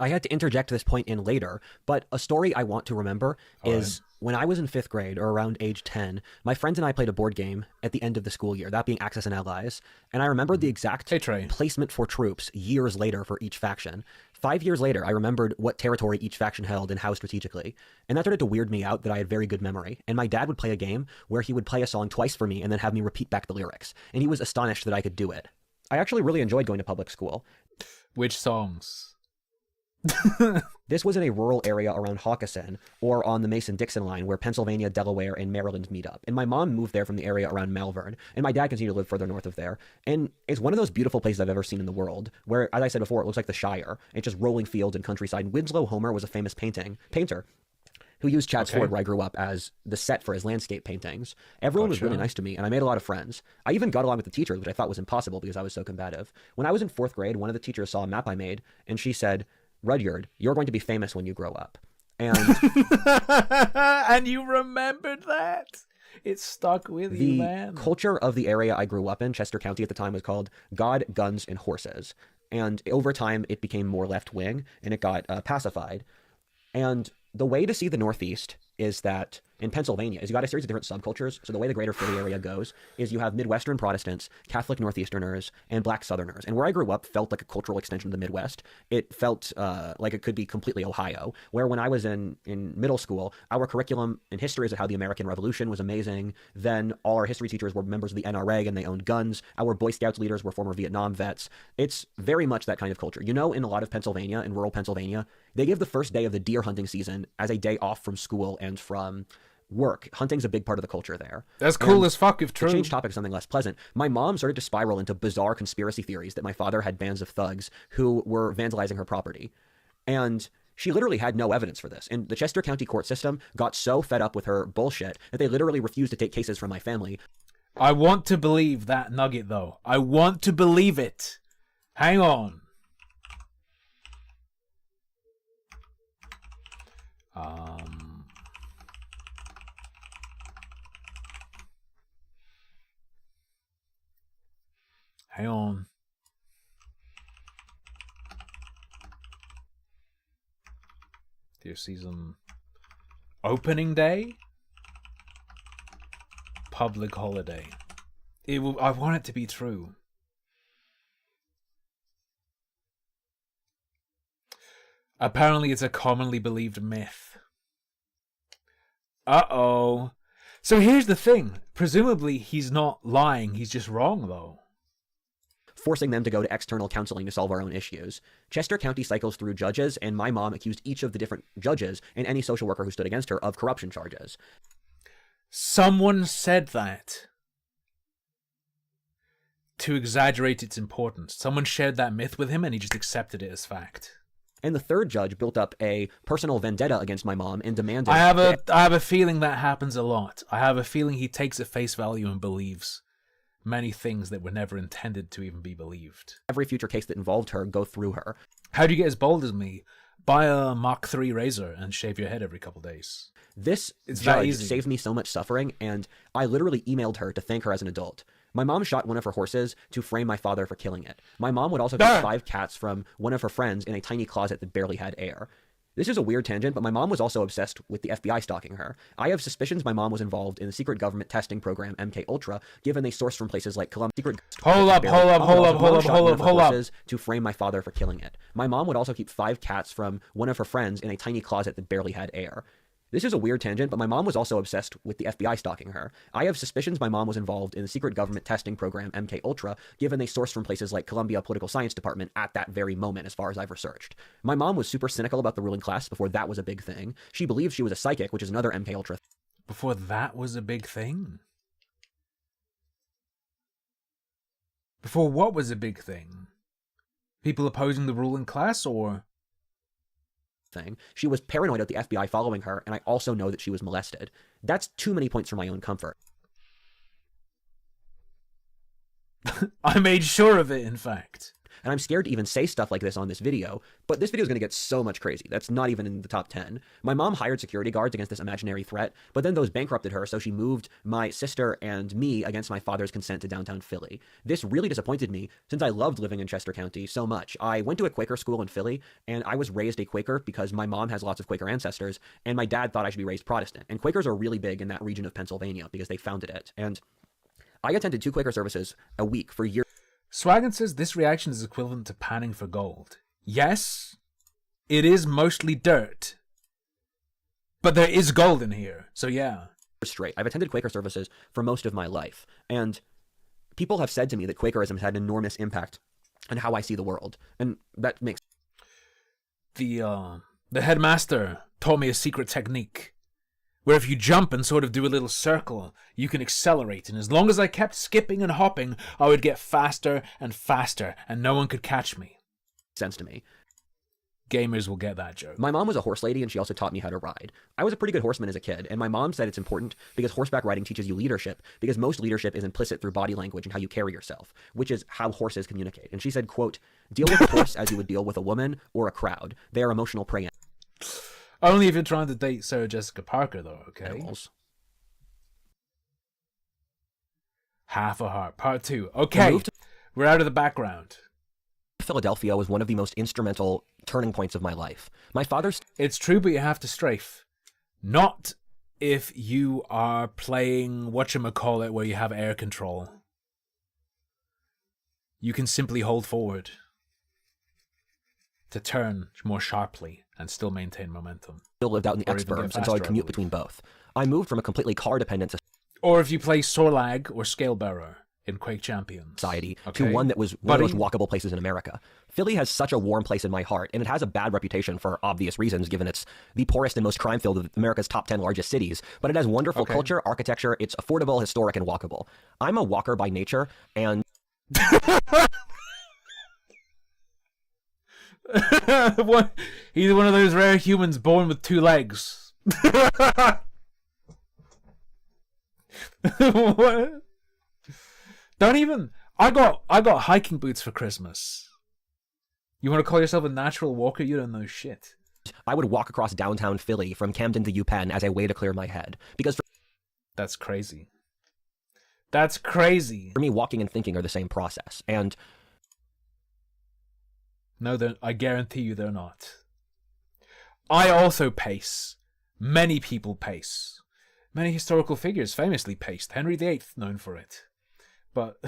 I had to interject this point in later, but a story I want to remember is when I was in 5th grade, or around age 10, my friends and I played a board game at the end of the school year, that being Axis and Allies, and I remembered the exact Hey, Trey. placement for troops years later for each faction. 5 years later, I remembered what territory each faction held and how strategically. And that started to weird me out that I had very good memory. And my dad would play a game where he would play a song twice for me and then have me repeat back the lyrics. And he was astonished that I could do it. I actually really enjoyed going to public school. Which songs? This was in a rural area around Hawkinson, or on the Mason-Dixon line, where Pennsylvania, Delaware, and Maryland meet up. And my mom moved there from the area around Malvern, and my dad continued to live further north of there. And it's one of those beautiful places I've ever seen in the world, where, as I said before, it looks like the Shire. It's just rolling fields and countryside. Winslow Homer was a famous painter who used Chad's Ford, where I grew up, as the set for his landscape paintings. Everyone was really nice to me, and I made a lot of friends. I even got along with the teachers, which I thought was impossible because I was so combative. When I was in 4th grade, one of the teachers saw a map I made, and she said, "Rudyard, you're going to be famous when you grow up." And and you remembered that? It stuck with you, man. The culture of the area I grew up in, Chester County at the time, was called God, Guns, and Horses. And over time, it became more left-wing, and it got pacified. And the way to see the Northeast is that in Pennsylvania is you got a series of different subcultures. So the way the greater Philly area goes is you have Midwestern Protestants, Catholic Northeasterners, and Black Southerners. And where I grew up felt like a cultural extension of the Midwest. It felt like it could be completely Ohio, where when I was in middle school, our curriculum in history is how the American Revolution was amazing. Then all our history teachers were members of the NRA and they owned guns. Our Boy Scouts leaders were former Vietnam vets. It's very much that kind of culture. You know, in a lot of Pennsylvania, in rural Pennsylvania, they give the first day of the deer hunting season as a day off from school and from work. Hunting's a big part of the culture there. That's cool as fuck if true. To change topic to something less pleasant, my mom started to spiral into bizarre conspiracy theories that my father had bands of thugs who were vandalizing her property. And she literally had no evidence for this. And the Chester County court system got so fed up with her bullshit that they literally refused to take cases from my family. I want to believe that nugget, though. I want to believe it. Hang on. Hang on. Dear season opening day, public holiday. I want it to be true. Apparently, it's a commonly believed myth. Uh-oh. So here's the thing. Presumably, he's not lying. He's just wrong, though. Forcing them to go to external counseling to solve our own issues. Chester County cycles through judges, and my mom accused each of the different judges and any social worker who stood against her of corruption charges. Someone said that to exaggerate its importance. Someone shared that myth with him, and he just accepted it as fact. And the third judge built up a personal vendetta against my mom and demanded... I have a feeling that happens a lot. I have a feeling he takes at face value and believes many things that were never intended to even be believed. Every future case that involved her go through her. How do you get as bold as me? Buy a Mach 3 razor and shave your head every couple days. This judge saved me so much suffering, and I literally emailed her to thank her as an adult. My mom shot one of her horses to frame my father for killing it. My mom would also keep 5 cats from one of her friends in a tiny closet that barely had air. This is a weird tangent, but my mom was also obsessed with the FBI stalking her. I have suspicions my mom was involved in the secret government testing program MK Ultra, given they sourced from places like Columbia. Hold up. To frame my father for killing it. My mom would also keep 5 cats from one of her friends in a tiny closet that barely had air. This is a weird tangent, but my mom was also obsessed with the FBI stalking her. I have suspicions my mom was involved in the secret government testing program MK Ultra, given they sourced from places like Columbia Political Science Department at that very moment, as far as I've researched. My mom was super cynical about the ruling class before that was a big thing. She believed she was a psychic, which is another MK Ultra. Before that was a big thing? Before what was a big thing? People opposing the ruling class, or... thing. She was paranoid of the FBI following her, and I also know that she was molested. That's too many points for my own comfort. I made sure of it, in fact. And I'm scared to even say stuff like this on this video, but this video is going to get so much crazy. That's not even in the top 10. My mom hired security guards against this imaginary threat, but then those bankrupted her, so she moved my sister and me against my father's consent to downtown Philly. This really disappointed me, since I loved living in Chester County so much. I went to a Quaker school in Philly, and I was raised a Quaker because my mom has lots of Quaker ancestors, and my dad thought I should be raised Protestant. And Quakers are really big in that region of Pennsylvania because they founded it. And I attended 2 Quaker services a week for years. Swaggin says this reaction is equivalent to panning for gold. Yes, it is mostly dirt. But there is gold in here, so yeah. Straight. I've attended Quaker services for most of my life, and people have said to me that Quakerism has had an enormous impact on how I see the world, and that makes... The headmaster taught me a secret technique, where if you jump and sort of do a little circle, you can accelerate, and as long as I kept skipping and hopping, I would get faster and faster, and no one could catch me. sense to me. Gamers will get that joke. My mom was a horse lady, and she also taught me how to ride. I was a pretty good horseman as a kid, and my mom said it's important because horseback riding teaches you leadership, because most leadership is implicit through body language and how you carry yourself, which is how horses communicate. And she said, quote, deal with a horse as you would deal with a woman or a crowd. They are emotional prey Only if you're trying to date Sarah Jessica Parker, though, okay? animals. Half a heart, part 2. Okay, we're out of the background. Philadelphia was one of the most instrumental turning points of my life. My father's... It's true, but you have to strafe. Not if you are playing whatchamacallit where you have air control. You can simply hold forward to turn more sharply and still maintain momentum. Still lived out in the Or even get exurbs, and so faster, I'd I commute believe. between both. I moved from a completely car-dependent Or if you play Sorlag or Scalebearer in Quake Champions. society Okay. to one that was one of Buddy. those walkable places in America. Philly has such a warm place in my heart, and it has a bad reputation for obvious reasons, given it's the poorest and most crime-filled of America's top 10 largest cities. But it has wonderful Okay. culture, architecture, it's affordable, historic, and walkable. I'm a walker by nature, and He's one of those rare humans born with 2 legs. What? Don't even. I got hiking boots for Christmas. You want to call yourself a natural walker? You don't know shit. I would walk across downtown Philly from Camden to UPenn as a way to clear my head. Because That's crazy. That's crazy. for me, walking and thinking are the same process. And No, I guarantee you they're not. I also pace. Many people pace. Many historical figures famously paced. Henry VIII, known for it. But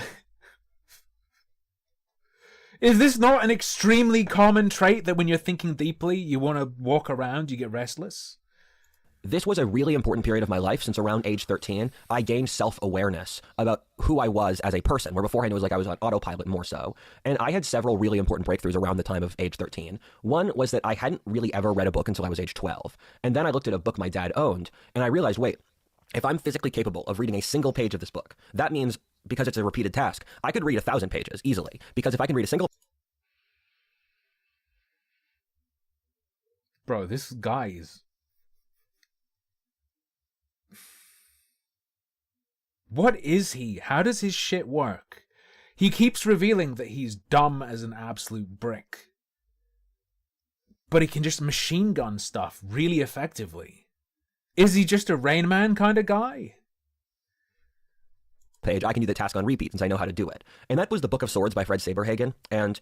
is this not an extremely common trait that when you're thinking deeply, you want to walk around, you get restless? this was a really important period of my life. Since around age 13, I gained self-awareness about who I was as a person, where beforehand it was like I was on autopilot more so. And I had several really important breakthroughs around the time of age 13. One was that I hadn't really ever read a book until I was age 12. And then I looked at a book my dad owned, and I realized, wait, if I'm physically capable of reading a single page of this book, that means, because it's a repeated task, I could read 1,000 pages easily. Because if I can read a single... Bro, this guy is... What is he? How does his shit work? He keeps revealing that he's dumb as an absolute brick. But he can just machine gun stuff really effectively. Is he just a Rain Man kind of guy? page, I can do the task on repeat since I know how to do it. And that was The Book of Swords by Fred Saberhagen. And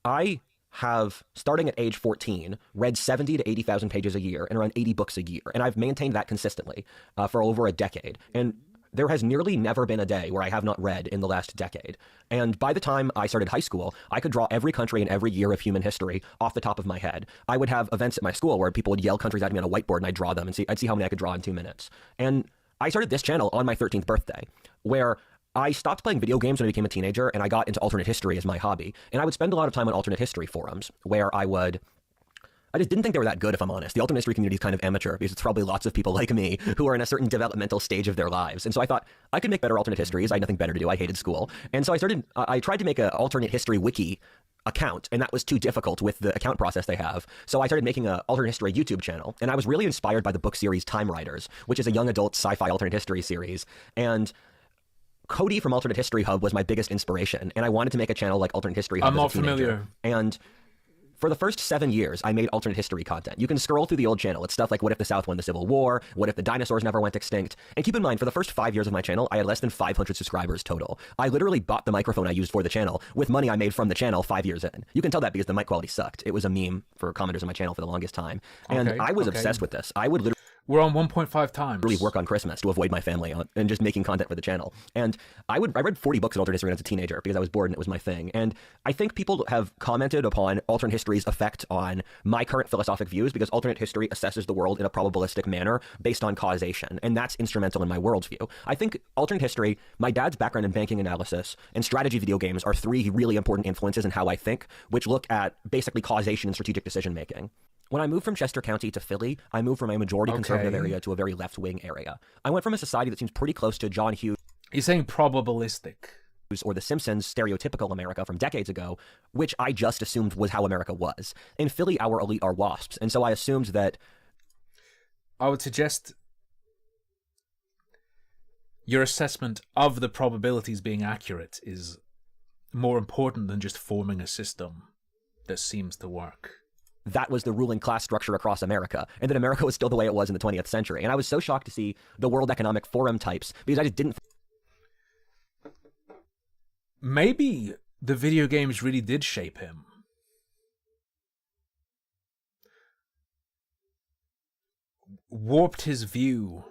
I have, starting at age 14, read 70 to 80,000 pages a year and around 80 books a year. And I've maintained that consistently for over a decade. And there has nearly never been a day where I have not read in the last decade. And by the time I started high school, I could draw every country and every year of human history off the top of my head. I would have events at my school where people would yell countries at me on a whiteboard, and I'd draw them, and I'd see how many I could draw in 2 minutes. And I started this channel on my 13th birthday, where I stopped playing video games when I became a teenager, and I got into alternate history as my hobby. And I would spend a lot of time on alternate history forums, where I just didn't think they were that good, if I'm honest. The alternate history community is kind of amateur, because it's probably lots of people like me who are in a certain developmental stage of their lives. And so I thought I could make better alternate histories. I had nothing better to do. I hated school. And so I tried to make an alternate history wiki account, and that was too difficult with the account process they have. So I started making an alternate history YouTube channel, and I was really inspired by the book series Time Riders, which is a young adult sci-fi alternate history series. And Cody from Alternate History Hub was my biggest inspiration, and I wanted to make a channel like Alternate History Hub I'm as a not teenager. familiar. And for the first 7 years, I made alternate history content. You can scroll through the old channel. It's stuff like, what if the South won the Civil War? What if the dinosaurs never went extinct? And keep in mind, for the first 5 years of my channel, I had less than 500 subscribers total. I literally bought the microphone I used for the channel with money I made from the channel 5 years in. You can tell that because the mic quality sucked. It was a meme for commenters on my channel for the longest time. And Okay, I was okay. obsessed with this. I would literally... We're on 1.5 times. really work on Christmas to avoid my family and just making content for the channel. And I read 40 books on alternate history when I was a teenager because I was bored and it was my thing. And I think people have commented upon alternate history's effect on my current philosophic views because alternate history assesses the world in a probabilistic manner based on causation. And that's instrumental in my worldview. I think alternate history, my dad's background in banking analysis, and strategy video games are three really important influences in how I think, which look at basically causation and strategic decision making. When I moved from Chester County to Philly, I moved from a majority conservative area to a very left-wing area. I went from a society that seems pretty close to John Hughes. You're saying probabilistic. Or The Simpsons stereotypical America from decades ago, which I just assumed was how America was. In Philly, our elite are WASPs, and so I assumed that... I would suggest your assessment of the probabilities being accurate is more important than just forming a system that seems to work. That was the ruling class structure across America, and that America was still the way it was in the 20th century. And I was so shocked to see the World Economic Forum types, because I just didn't... Maybe the video games really did shape him. Warped his view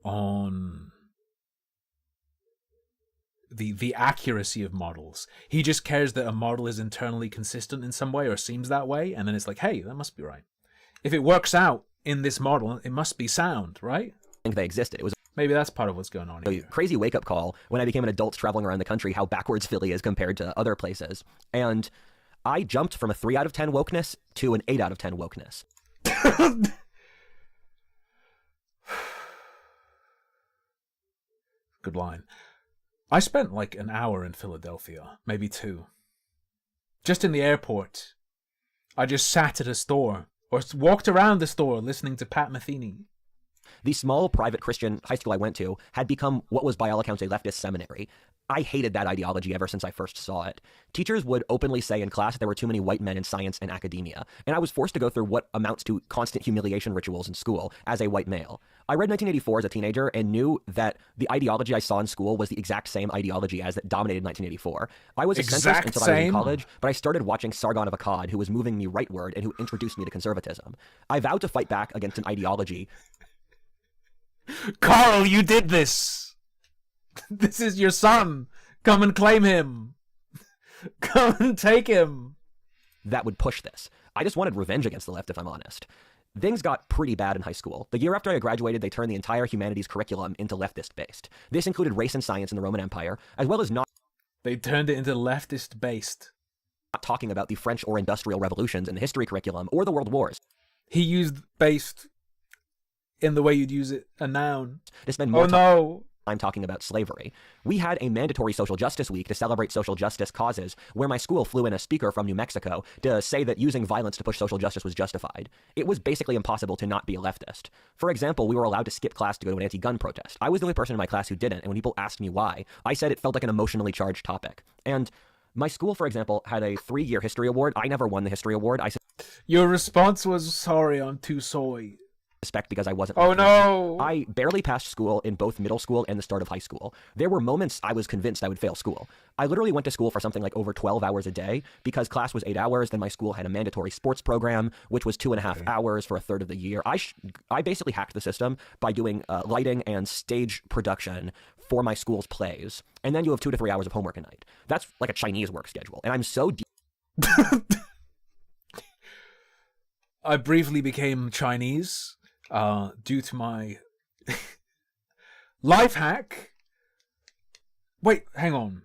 on the accuracy of models. He just cares that a model is internally consistent in some way or seems that way, and then it's like, hey, that must be right. If it works out in this model, it must be sound, right? I think they existed. It was maybe that's part of what's going on a here. crazy wake-up call when I became an adult traveling around the country, how backwards Philly is compared to other places. And I jumped from a 3 out of 10 wokeness to an 8 out of 10 wokeness. Good line. I spent like an hour in Philadelphia, maybe 2. Just in the airport. I just sat at a store, or walked around the store listening to Pat Metheny. The small private Christian high school I went to had become what was by all accounts a leftist seminary. I hated that ideology ever since I first saw it. Teachers would openly say in class that there were too many white men in science and academia, and I was forced to go through what amounts to constant humiliation rituals in school as a white male. I read 1984 as a teenager and knew that the ideology I saw in school was the exact same ideology as that dominated 1984. I was a centrist until I was in college, but I started watching Sargon of Akkad, who was moving me rightward and who introduced me to conservatism. I vowed to fight back against an ideology. Carl, you did this! This is your son! Come and claim him! Come and take him! That would push this. I just wanted revenge against the left, if I'm honest. Things got pretty bad in high school. The year after I graduated, they turned the entire humanities curriculum into leftist-based. This included race and science in the Roman Empire, as well as not... They turned it into leftist-based. Not talking about the French or industrial revolutions in the history curriculum, or the world wars. He used based in the way you'd use it, a noun. To spend more no! I'm talking about slavery. We had a mandatory social justice week to celebrate social justice causes, where my school flew in a speaker from New Mexico to say that using violence to push social justice was justified. It was basically impossible to not be a leftist. For example, we were allowed to skip class to go to an anti-gun protest. I was the only person in my class who didn't, and when people asked me why, I said it felt like an emotionally charged topic. And my school, for example, had a 3-year history award. I never won the history award. Your response was, sorry, I'm too soy. Respect because I wasn't. Oh no! I barely passed school in both middle school and the start of high school. There were moments I was convinced I would fail school. I literally went to school for something like over 12 hours a day because class was 8 hours. Then my school had a mandatory sports program, which was 2.5 hours for a third of the year. I basically hacked the system by doing lighting and stage production for my school's plays. And then you have 2 to 3 hours of homework a night. That's like a Chinese work schedule. And I'm so I briefly became Chinese. Due to my life hack. Wait, hang on.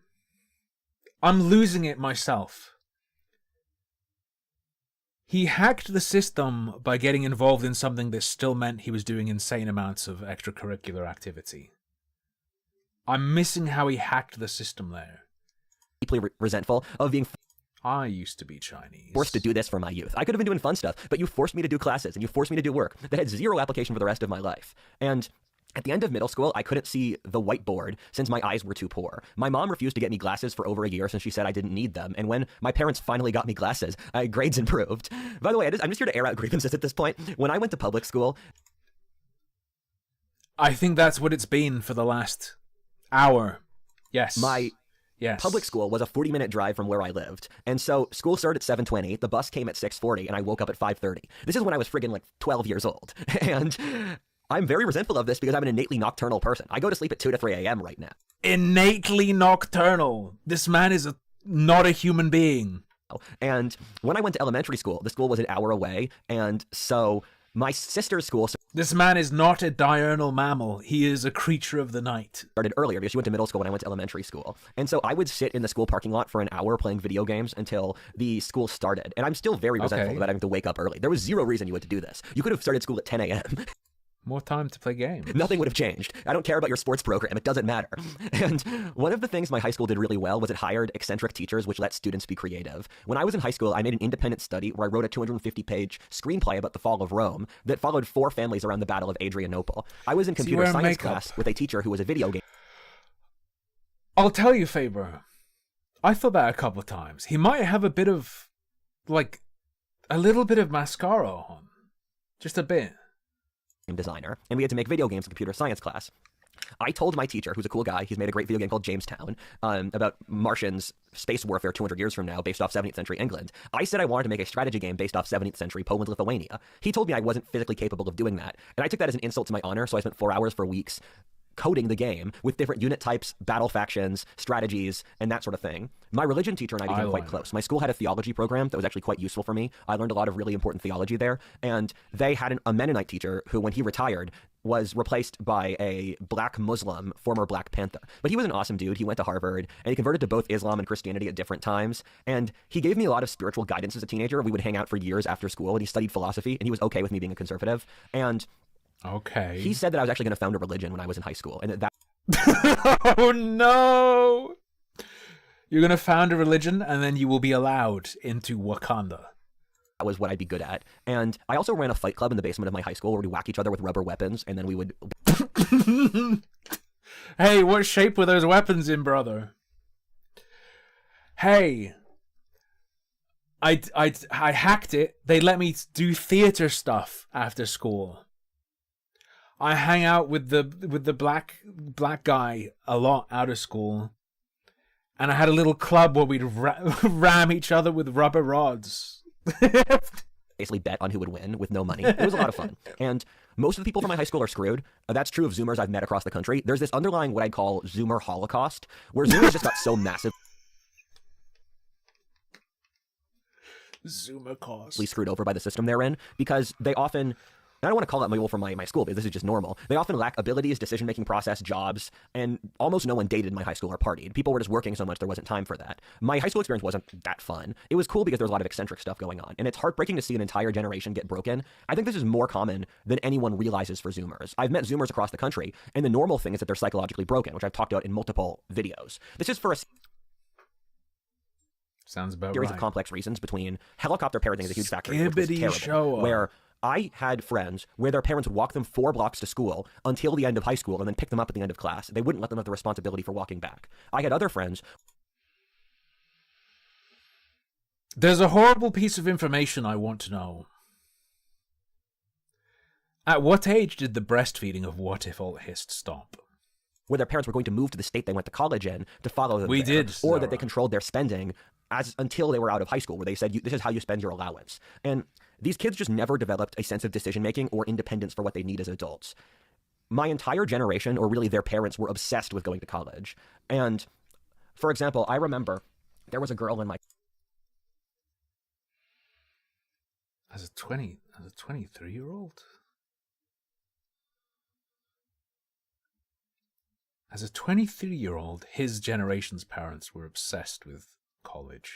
I'm losing it myself. He hacked the system by getting involved in something that still meant he was doing insane amounts of extracurricular activity. I'm missing how he hacked the system there. Deeply resentful of being I used to be Chinese. Forced to do this for my youth. I could have been doing fun stuff, but you forced me to do classes and you forced me to do work that had zero application for the rest of my life. And at the end of middle school, I couldn't see the whiteboard since my eyes were too poor. My mom refused to get me glasses for over a year since she said I didn't need them. And when my parents finally got me glasses, grades improved. By the way, I'm just here to air out grievances at this point. When I went to public school... I think that's what it's been for the last hour. Yes. My Yes. Public school was a 40-minute drive from where I lived. And so school started at 7:20, the bus came at 6:40, and I woke up at 5:30. This is when I was friggin' like 12 years old. And I'm very resentful of this because I'm an innately nocturnal person. I go to sleep at 2 to 3 a.m. right now. Innately nocturnal. This man is not a human being. And when I went to elementary school, the school was an hour away, and so my sister's school This man is not a diurnal mammal. He is a creature of the night. started earlier because she went to middle school when I went to elementary school. And so I would sit in the school parking lot for an hour playing video games until the school started. And I'm still very resentful about having to wake up early. There was zero reason you had to do this. You could have started school at 10 a.m. More time to play games. Nothing would have changed. I don't care about your sports program. It doesn't matter. And one of the things my high school did really well was it hired eccentric teachers, which let students be creative. When I was in high school, I made an independent study where I wrote a 250-page screenplay about the fall of Rome that followed 4 families around the Battle of Adrianople. I was in computer science class with a teacher who was a video game. I'll tell you, Faber. I thought that a couple of times. He might have a bit of, like, a little bit of mascara on. Just a bit. Designer, and we had to make video games in computer science class. I told my teacher, who's a cool guy, he's made a great video game called Jamestown, about Martians, space warfare 200 years from now, based off 17th century England. I said I wanted to make a strategy game based off 17th century Poland, Lithuania. He told me I wasn't physically capable of doing that, and I took that as an insult to my honor, so I spent 4 hours for weeks coding the game with different unit types, battle factions, strategies, and that sort of thing. My religion teacher and I became quite close. My school had a theology program that was actually quite useful for me. I learned a lot of really important theology there, and they had a Mennonite teacher who, when he retired, was replaced by a black Muslim, former Black Panther. But he was an awesome dude. He went to Harvard, and he converted to both Islam and Christianity at different times, and he gave me a lot of spiritual guidance as a teenager. We would hang out for years after school, and he studied philosophy, and he was okay with me being a conservative, and okay. He said that I was actually going to found a religion when I was in high school, and that Oh no! You're going to found a religion, and then you will be allowed into Wakanda. that was what I'd be good at. And I also ran a fight club in the basement of my high school where we'd whack each other with rubber weapons, and then we would... Hey, what shape were those weapons in, brother? Hey, I hacked it. They let me do theater stuff after school. I hang out with the black guy a lot out of school, and I had a little club where we'd ram each other with rubber rods. basically bet on who would win with no money. It was a lot of fun. And most of the people from my high school are screwed. That's true of Zoomers I've met across the country. There's this underlying what I'd call Zoomer holocaust, where Zoomers just got so massive. Zoomer cost. Screwed over by the system they're in because they often, I don't want to call that mule from my school because this is just normal. They often lack abilities, decision-making process, jobs, and almost no one dated in my high school or partied. People were just working so much there wasn't time for that. My high school experience wasn't that fun. It was cool because there was a lot of eccentric stuff going on, and it's heartbreaking to see an entire generation get broken. I think this is more common than anyone realizes for Zoomers. I've met Zoomers across the country, and the normal thing is that they're psychologically broken, which I've talked about in multiple videos. This is for a sounds about series right. of complex reasons between helicopter parenting is a huge factor, which was Skibbity terrible, show up. where I had friends where their parents would walk them 4 blocks to school until the end of high school and then pick them up at the end of class. They wouldn't let them have the responsibility for walking back. I had other friends. There's a horrible piece of information I want to know. At what age did the breastfeeding of WhatIfAltHist's stop? Where their parents were going to move to the state they went to college in to follow them We there, did, or that Sarah. they controlled their spending until they were out of high school, where they said, this is how you spend your allowance. And these kids just never developed a sense of decision-making or independence for what they need as adults. My entire generation, or really their parents, were obsessed with going to college. And, for example, I remember there was a girl in my... As a 23-year-old? As a 23-year-old, his generation's parents were obsessed with college.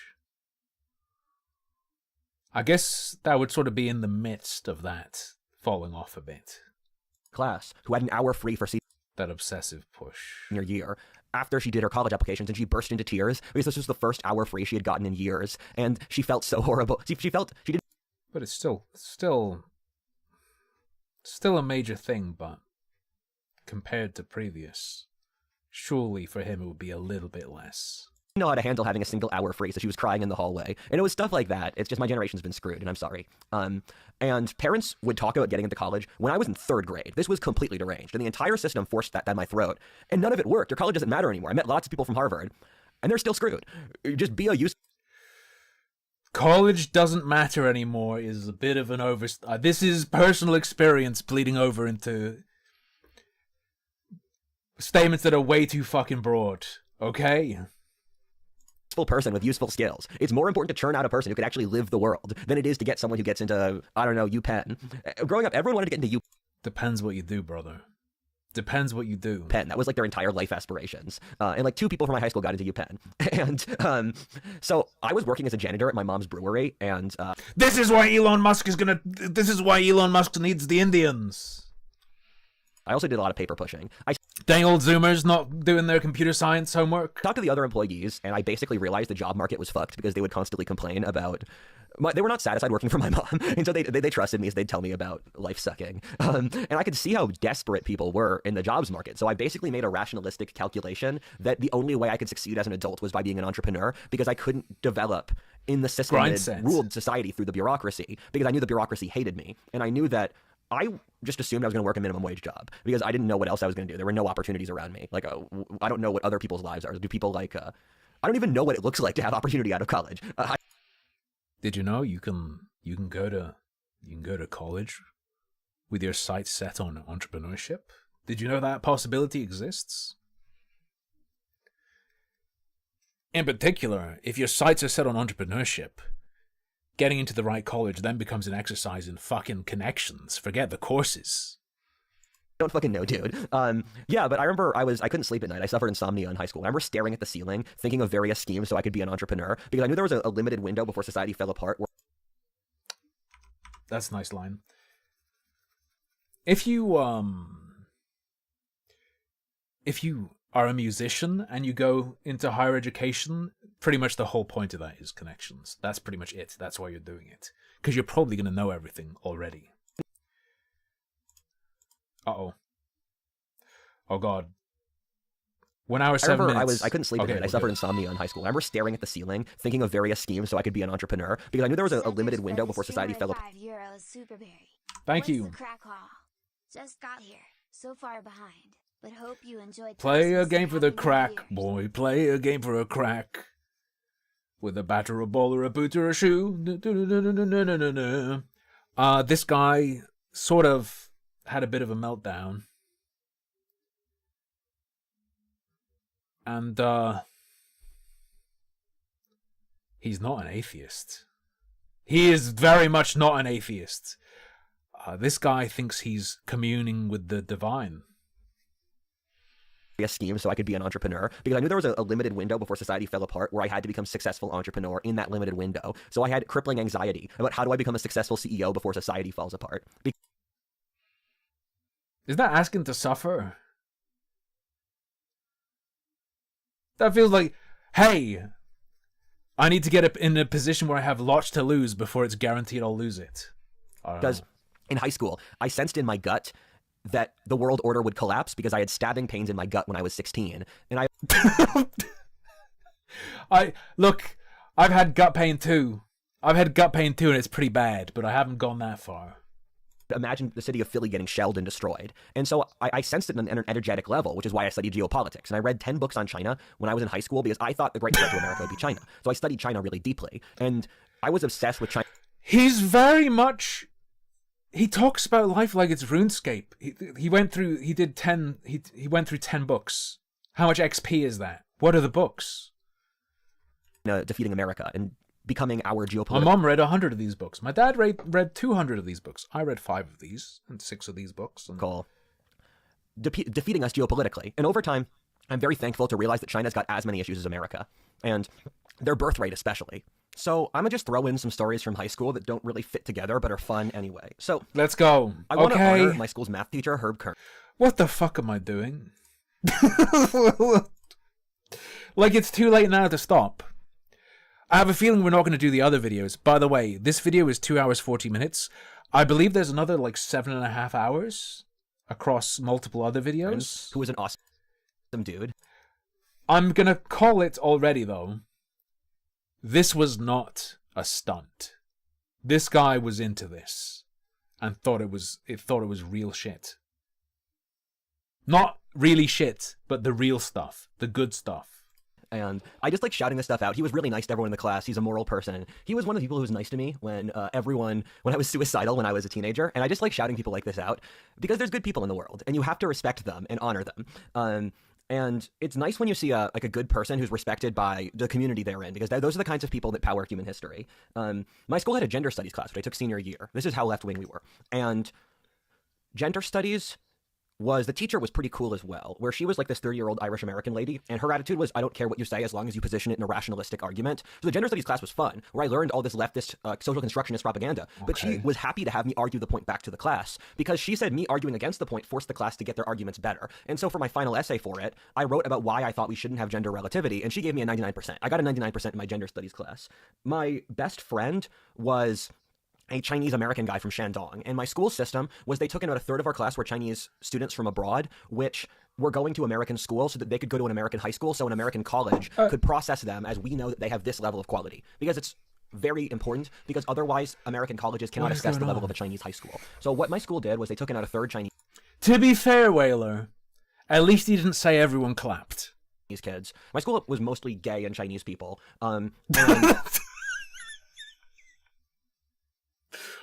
I guess that would sort of be in the midst of that falling off a bit. class who had an hour free for That obsessive push. senior year after she did her college applications, and she burst into tears because this was the first hour free she had gotten in years, and she felt so horrible. She didn't But it's still a major thing, but compared to previous, surely for him it would be a little bit less. know how to handle having a single hour free, so she was crying in the hallway. And it was stuff like that. It's just my generation's been screwed, and I'm sorry. And parents would talk about getting into college when I was in 3rd grade. This was completely deranged, and the entire system forced that down my throat, and none of it worked. Your college doesn't matter anymore. I met lots of people from Harvard. and they're still screwed. Just be a useful College doesn't matter anymore is a bit of an over. This is personal experience bleeding over into statements that are way too fucking broad. Okay? person with useful skills. It's more important to churn out a person who could actually live the world than it is to get someone who gets into, I don't know, UPenn. Growing up, everyone wanted to get into Depends what you do, brother. Depends what you do. UPenn. That was like their entire life aspirations. And like 2 people from my high school got into UPenn. And so I was working as a janitor at my mom's brewery, and This is why Elon Musk needs the Indians. I also did a lot of paper pushing. I Dang old Zoomers not doing their computer science homework. talked to the other employees, and I basically realized the job market was fucked because they would constantly complain about. They were not satisfied working for my mom, and so they trusted me, so they'd tell me about life sucking. And I could see how desperate people were in the jobs market. So I basically made a rationalistic calculation that the only way I could succeed as an adult was by being an entrepreneur, because I couldn't develop in the system that ruled society through the bureaucracy, because I knew the bureaucracy hated me, and I knew that I just assumed I was going to work a minimum wage job because I didn't know what else I was going to do. There were no opportunities around me. Like, I don't know what other people's lives are. Do people like, I don't even know what it looks like to have opportunity out of college. Did you know you can go to college with your sights set on entrepreneurship? Did you know that possibility exists? In particular, if your sights are set on entrepreneurship, getting into the right college then becomes an exercise in fucking connections. Forget the courses. Don't fucking know, dude. Yeah, but I remember I couldn't sleep at night. I suffered insomnia in high school. I remember staring at the ceiling, thinking of various schemes so I could be an entrepreneur, because I knew there was a limited window before society fell apart. That's a nice line. If you are a musician and you go into higher education, pretty much the whole point of that is connections. That's pretty much it. That's why you're doing it. Because you're probably going to know everything already. Uh-oh. Oh, God. 1 hour, 7 minutes. I couldn't sleep at night. I suffered insomnia in high school. I remember staring at the ceiling, thinking of various schemes so I could be an entrepreneur, because I knew there was a limited window before society fell apart. Thank you. What's the crack, Hall? Just got here, so far behind, but hope you enjoyed. Play a Christmas game and for the Happy New crack, Year's. boy. Play a game for a crack. With a bat or a ball or a boot or a shoe. This guy sort of had a bit of a meltdown. And, he's not an atheist. He is very much not an atheist. This guy thinks he's communing with the divine. A scheme so I could be an entrepreneur, because I knew there was a limited window before society fell apart where I had to become a successful entrepreneur in that limited window. So I had crippling anxiety about how do I become a successful CEO before society falls apart. Is that asking to suffer? That feels like, hey, I need to get in a position where I have lots to lose before it's guaranteed I'll lose it. Because in high school, I sensed in my gut that the world order would collapse because I had stabbing pains in my gut when I was 16. And Look, I've had gut pain too. And it's pretty bad, but I haven't gone that far. Imagine the city of Philly getting shelled and destroyed. And so I sensed it on an energetic level, which is why I studied geopolitics. And I read 10 books on China when I was in high school because I thought the great threat to America would be China. So I studied China really deeply. And I was obsessed with China. He's very much... He talks about life like it's RuneScape. He went through 10 books. How much XP is that? What are the books? Defeating America and becoming our geopolitical... My mom read 100 of these books. My dad read 200 of these books. I read 5 of these and 6 of these books. And... defeating us geopolitically. And over time, I'm very thankful to realize that China's got as many issues as America. And their birth rate especially. So I'm going to just throw in some stories from high school that don't really fit together but are fun anyway. So let's go. I want to honor my school's math teacher, Herb Kern. What the fuck am I doing? Like, it's too late now to stop. I have a feeling we're not going to do the other videos. By the way, this video is 2 hours, 40 minutes. I believe there's another, 7.5 hours across multiple other videos. Who is an awesome dude. I'm going to call it already, though. This was not a stunt. This guy was into this and thought it was real shit. Not really shit, but the real stuff, the good stuff. And I just like shouting this stuff out. He was really nice to everyone in the class. He's a moral person. He was one of the people who was nice to me when I was suicidal when I was a teenager. And I just like shouting people like this out because there's good people in the world and you have to respect them and honor them. And it's nice when you see a good person who's respected by the community they're in, because those are the kinds of people that power human history. My school had a gender studies class, which I took senior year. This is how left-wing we were. And gender studies the teacher was pretty cool as well, where she was like this 30-year-old Irish-American lady, and her attitude was, I don't care what you say as long as you position it in a rationalistic argument. So the gender studies class was fun, where I learned all this leftist social constructionist propaganda, but she was happy to have me argue the point back to the class, because she said me arguing against the point forced the class to get their arguments better. And so for my final essay for it, I wrote about why I thought we shouldn't have gender relativity, and she gave me a 99%. I got a 99% in my gender studies class. My best friend was a Chinese American guy from Shandong. And my school system was they took in about a third of our class were Chinese students from abroad, which were going to American school so that they could go to an American high school, so an American college could process them as we know that they have this level of quality. Because it's very important, because otherwise American colleges cannot assess the level of a Chinese high school. So what my school did was they took in out a third Chinese. To be fair, Whaler, at least he didn't say everyone clapped. Kids. My school was mostly gay and Chinese people. And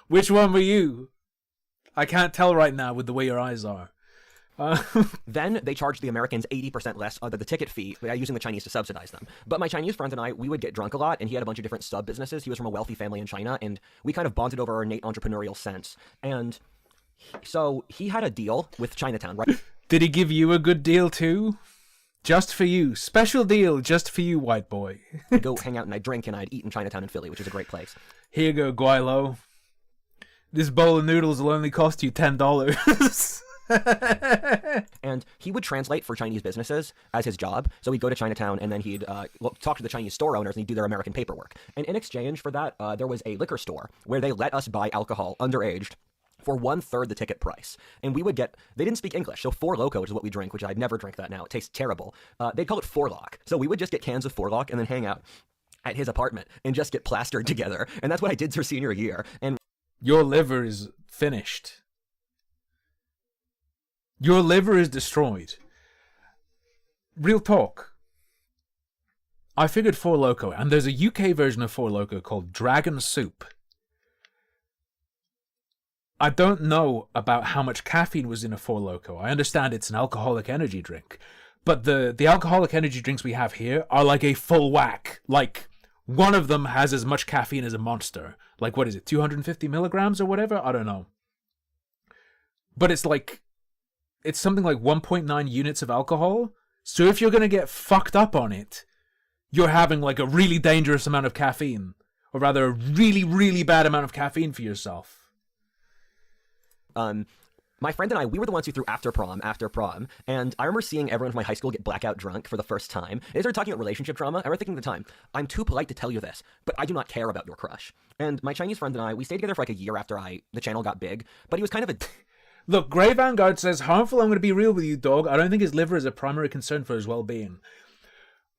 which one were you? I can't tell right now with the way your eyes are. Then they charged the Americans 80% less of the ticket fee by using the Chinese to subsidize them. But my Chinese friend and I, we would get drunk a lot, and he had a bunch of different sub-businesses. He was from a wealthy family in China, and we kind of bonded over our innate entrepreneurial sense. And so he had a deal with Chinatown, right? Did he give you a good deal too? Just for you. Special deal just for you, white boy. I'd go hang out and I'd drink and I'd eat in Chinatown in Philly, which is a great place. Here you go, Guaylo. This bowl of noodles will only cost you $10. And he would translate for Chinese businesses as his job. So he'd go to Chinatown and then he'd talk to the Chinese store owners and he'd do their American paperwork. And in exchange for that, there was a liquor store where they let us buy alcohol underaged for 1/3 the ticket price. And we would get, they didn't speak English, so Four Loko is what we drink, which I'd never drink that now. It tastes terrible. They'd call it Four Lock. So we would just get cans of Four Lock and then hang out at his apartment and just get plastered together. And that's what I did for senior year. And your liver is finished. Your liver is destroyed. Real talk. I figured Four Loko, and there's a UK version of Four Loko called Dragon Soup. I don't know about how much caffeine was in a Four Loko. I understand it's an alcoholic energy drink. But the alcoholic energy drinks we have here are like a full whack. Like, one of them has as much caffeine as a Monster. Like, what is it, 250 milligrams or whatever? I don't know. But it's like, it's something like 1.9 units of alcohol. So if you're going to get fucked up on it, you're having like a really dangerous amount of caffeine. Or rather, a really, really bad amount of caffeine for yourself. My friend and I, we were the ones who threw after prom, and I remember seeing everyone from my high school get blackout drunk for the first time. They started talking about relationship drama. I remember thinking at the time, I'm too polite to tell you this, but I do not care about your crush. And my Chinese friend and I, we stayed together for like a year after the channel got big, but he was kind of a... Look, Grey Vanguard says, harmful, I'm going to be real with you, dog. I don't think his liver is a primary concern for his well-being.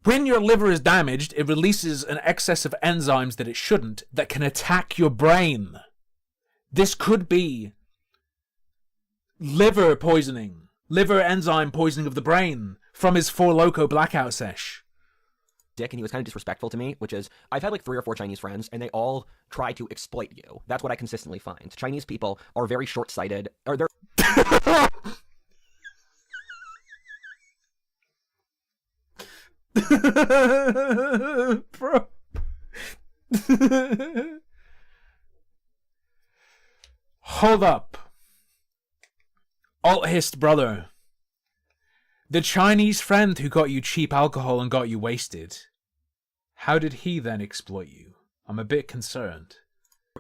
When your liver is damaged, it releases an excess of enzymes that it shouldn't that can attack your brain. This could be liver poisoning, liver enzyme poisoning of the brain from his Four Loko blackout sesh. Dick, and he was kind of disrespectful to me, which is, I've had like 3 or 4 Chinese friends, and they all try to exploit you. That's what I consistently find. Chinese people are very short-sighted, or they're... Bro. Hold up. WhatIfAltHist's brother. The Chinese friend who got you cheap alcohol and got you wasted. How did he then exploit you? I'm a bit concerned.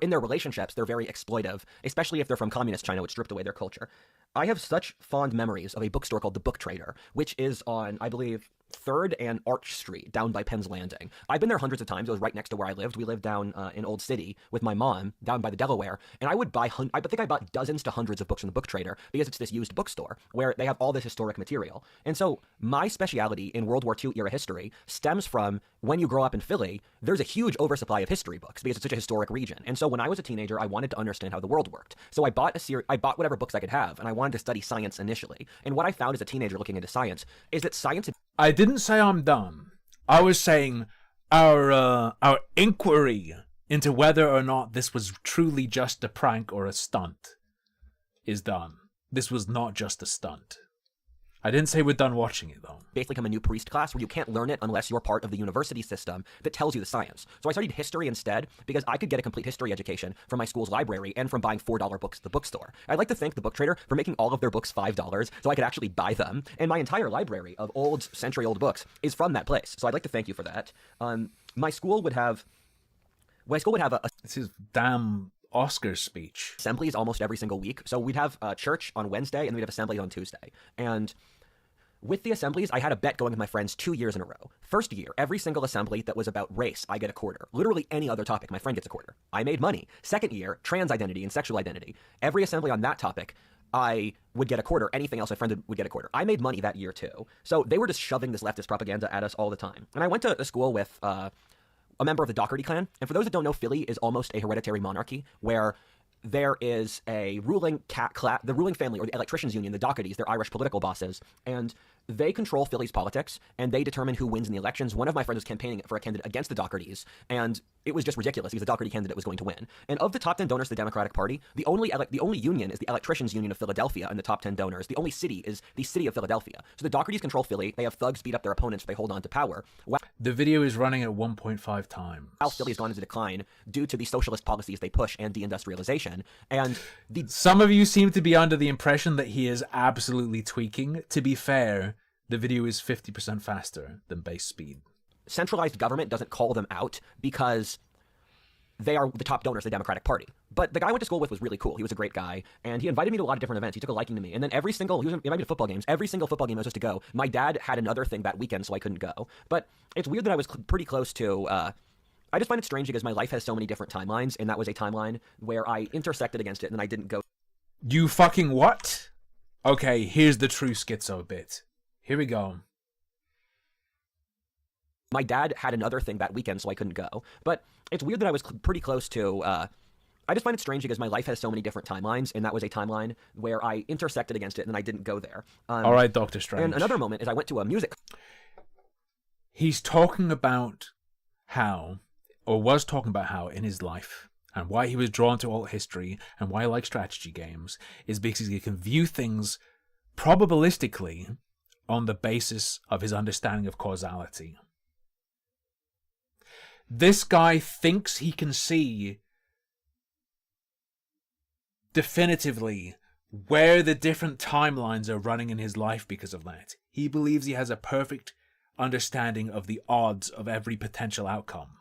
In their relationships, they're very exploitive, especially if they're from communist China, which stripped away their culture. I have such fond memories of a bookstore called The Book Trader, which is on, I believe, 3rd and Arch Street, down by Penn's Landing. I've been there hundreds of times. It was right next to where I lived. We lived down in Old City with my mom, down by the Delaware, and I would buy, I think I bought dozens to hundreds of books from The Book Trader, because it's this used bookstore, where they have all this historic material. And so, my speciality in World War II era history stems from, when you grow up in Philly, there's a huge oversupply of history books, because it's such a historic region. And so when I was a teenager, I wanted to understand how the world worked. So I bought whatever books I could have, and I wanted to study science initially. And what I found as a teenager looking into science is that science... I didn't say I'm done. I was saying our inquiry into whether or not this was truly just a prank or a stunt is done. This was not just a stunt. I didn't say we're done watching it, though. Basically become a new priest class where you can't learn it unless you're part of the university system that tells you the science. So I studied history instead because I could get a complete history education from my school's library and from buying $4 books at the bookstore. I'd like to thank the book trader for making all of their books $5 so I could actually buy them. And my entire library of century-old books is from that place. So I'd like to thank you for that. My school would have a This is damn Oscar speech. assemblies almost every single week. So we'd have church on Wednesday and we'd have assemblies on Tuesday. And with the assemblies, I had a bet going with my friends 2 years in a row. First year, every single assembly that was about race, I get a quarter. Literally any other topic, my friend gets a quarter. I made money. Second year, trans identity and sexual identity. Every assembly on that topic, I would get a quarter. Anything else, my friend would get a quarter. I made money that year too. So they were just shoving this leftist propaganda at us all the time. And I went to a school with a member of the Doherty clan. And for those that don't know, Philly is almost a hereditary monarchy where there is a ruling the ruling family, or the electricians union, the Dohertys, they're Irish political bosses, and they control Philly's politics, and they determine who wins in the elections. One of my friends was campaigning for a candidate against the Dohertys, and it was just ridiculous because the Doherty candidate was going to win. And of the top 10 donors to the Democratic Party, the only union is the Electricians Union of Philadelphia, and the top 10 donors. The only city is the city of Philadelphia. So the Dohertys control Philly. They have thugs beat up their opponents. They hold on to power. The video is running at 1.5 times. While Philly's gone into decline due to the socialist policies they push and deindustrialization. And some of you seem to be under the impression that he is absolutely tweaking. To be fair, the video is 50% faster than base speed. Centralized government doesn't call them out because they are the top donors of the Democratic Party. But the guy I went to school with was really cool. He was a great guy, and he invited me to a lot of different events. He took a liking to me. And then he was invited me to football games. Every single football game I was supposed to go. My dad had another thing that weekend, so I couldn't go. But it's weird that I was pretty close to... I just find it strange because my life has so many different timelines, and that was a timeline where I intersected against it, and then I didn't go. You fucking what? Okay, here's the true schizo bit. Here we go. My dad had another thing that weekend, so I couldn't go. But it's weird that I was pretty close to... I just find it strange because my life has so many different timelines, and that was a timeline where I intersected against it, and then I didn't go there. All right, Dr. Strange. And another moment is I went to a music... He's talking about how, or was talking about how in his life, and why he was drawn to alt history, and why he likes strategy games, is because he can view things probabilistically on the basis of his understanding of causality. This guy thinks he can see definitively where the different timelines are running in his life because of that. He believes he has a perfect understanding of the odds of every potential outcome.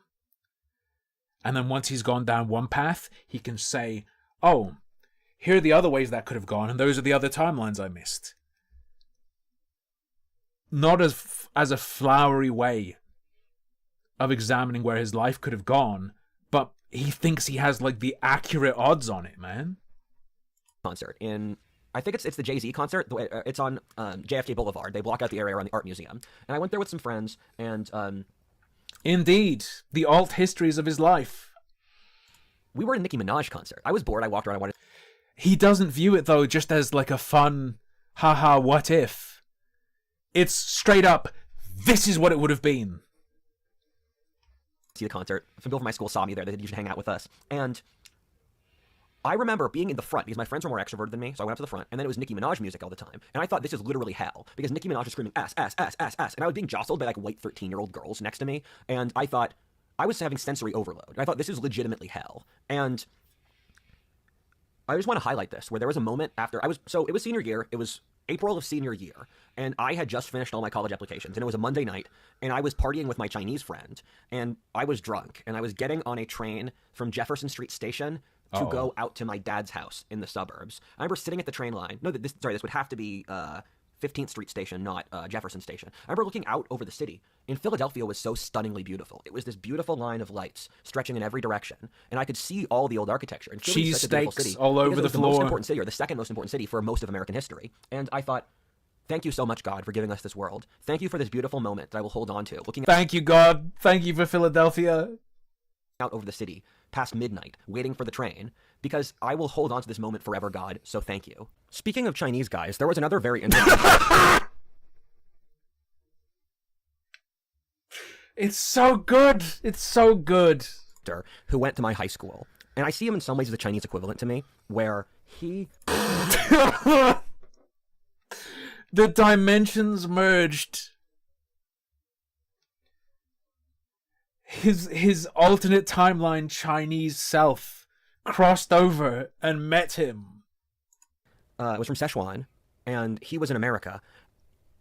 And then once he's gone down one path, he can say, oh, here are the other ways that could have gone, and those are the other timelines I missed. Not as a flowery way of examining where his life could have gone, but he thinks he has like the accurate odds on it, man. Concert in, I think it's the Jay-Z concert. It's on JFK Boulevard. They block out the area around the art museum, and I went there with some friends. And indeed, the alt histories of his life. We were at a Nicki Minaj concert. I was bored. I walked around. I wanted. He doesn't view it though just as like a fun, haha, what if? It's straight up, this is what it would have been. See the concert. Some people from my school saw me there. They said, you should hang out with us. And I remember being in the front because my friends were more extroverted than me, so I went up to the front, and then it was Nicki Minaj music all the time. And I thought, this is literally hell, because Nicki Minaj was screaming, ass, ass, ass, ass, ass, and I was being jostled by like white 13-year-old girls next to me, and I thought, I was having sensory overload. I thought, this is legitimately hell. And I just want to highlight this, where there was a moment after, so it was senior year, it was April of senior year, and I had just finished all my college applications, and it was a Monday night, and I was partying with my Chinese friend, and I was drunk, and I was getting on a train from Jefferson Street Station to go out to my dad's house in the suburbs. I remember sitting at the train line. No, this would have to be 15th Street Station, not Jefferson Station. I remember looking out over the city, and Philadelphia was so stunningly beautiful. It was this beautiful line of lights stretching in every direction, and I could see all the old architecture. And Philly is such a beautiful city all over the floor. The most important city, or the second most important city for most of American history. And I thought, thank you so much, God, for giving us this world. Thank you for this beautiful moment that I will hold on to. Thank you, God. Thank you for Philadelphia. Out over the city, past midnight, waiting for the train, because I will hold on to this moment forever, God, so thank you. Speaking of Chinese guys, there was another very interesting... It's so good. It's so good. Who went to my high school. And I see him in some ways as a Chinese equivalent to me, where he... The dimensions merged. His alternate timeline Chinese self crossed over and met him. Was from Szechuan, and he was in America.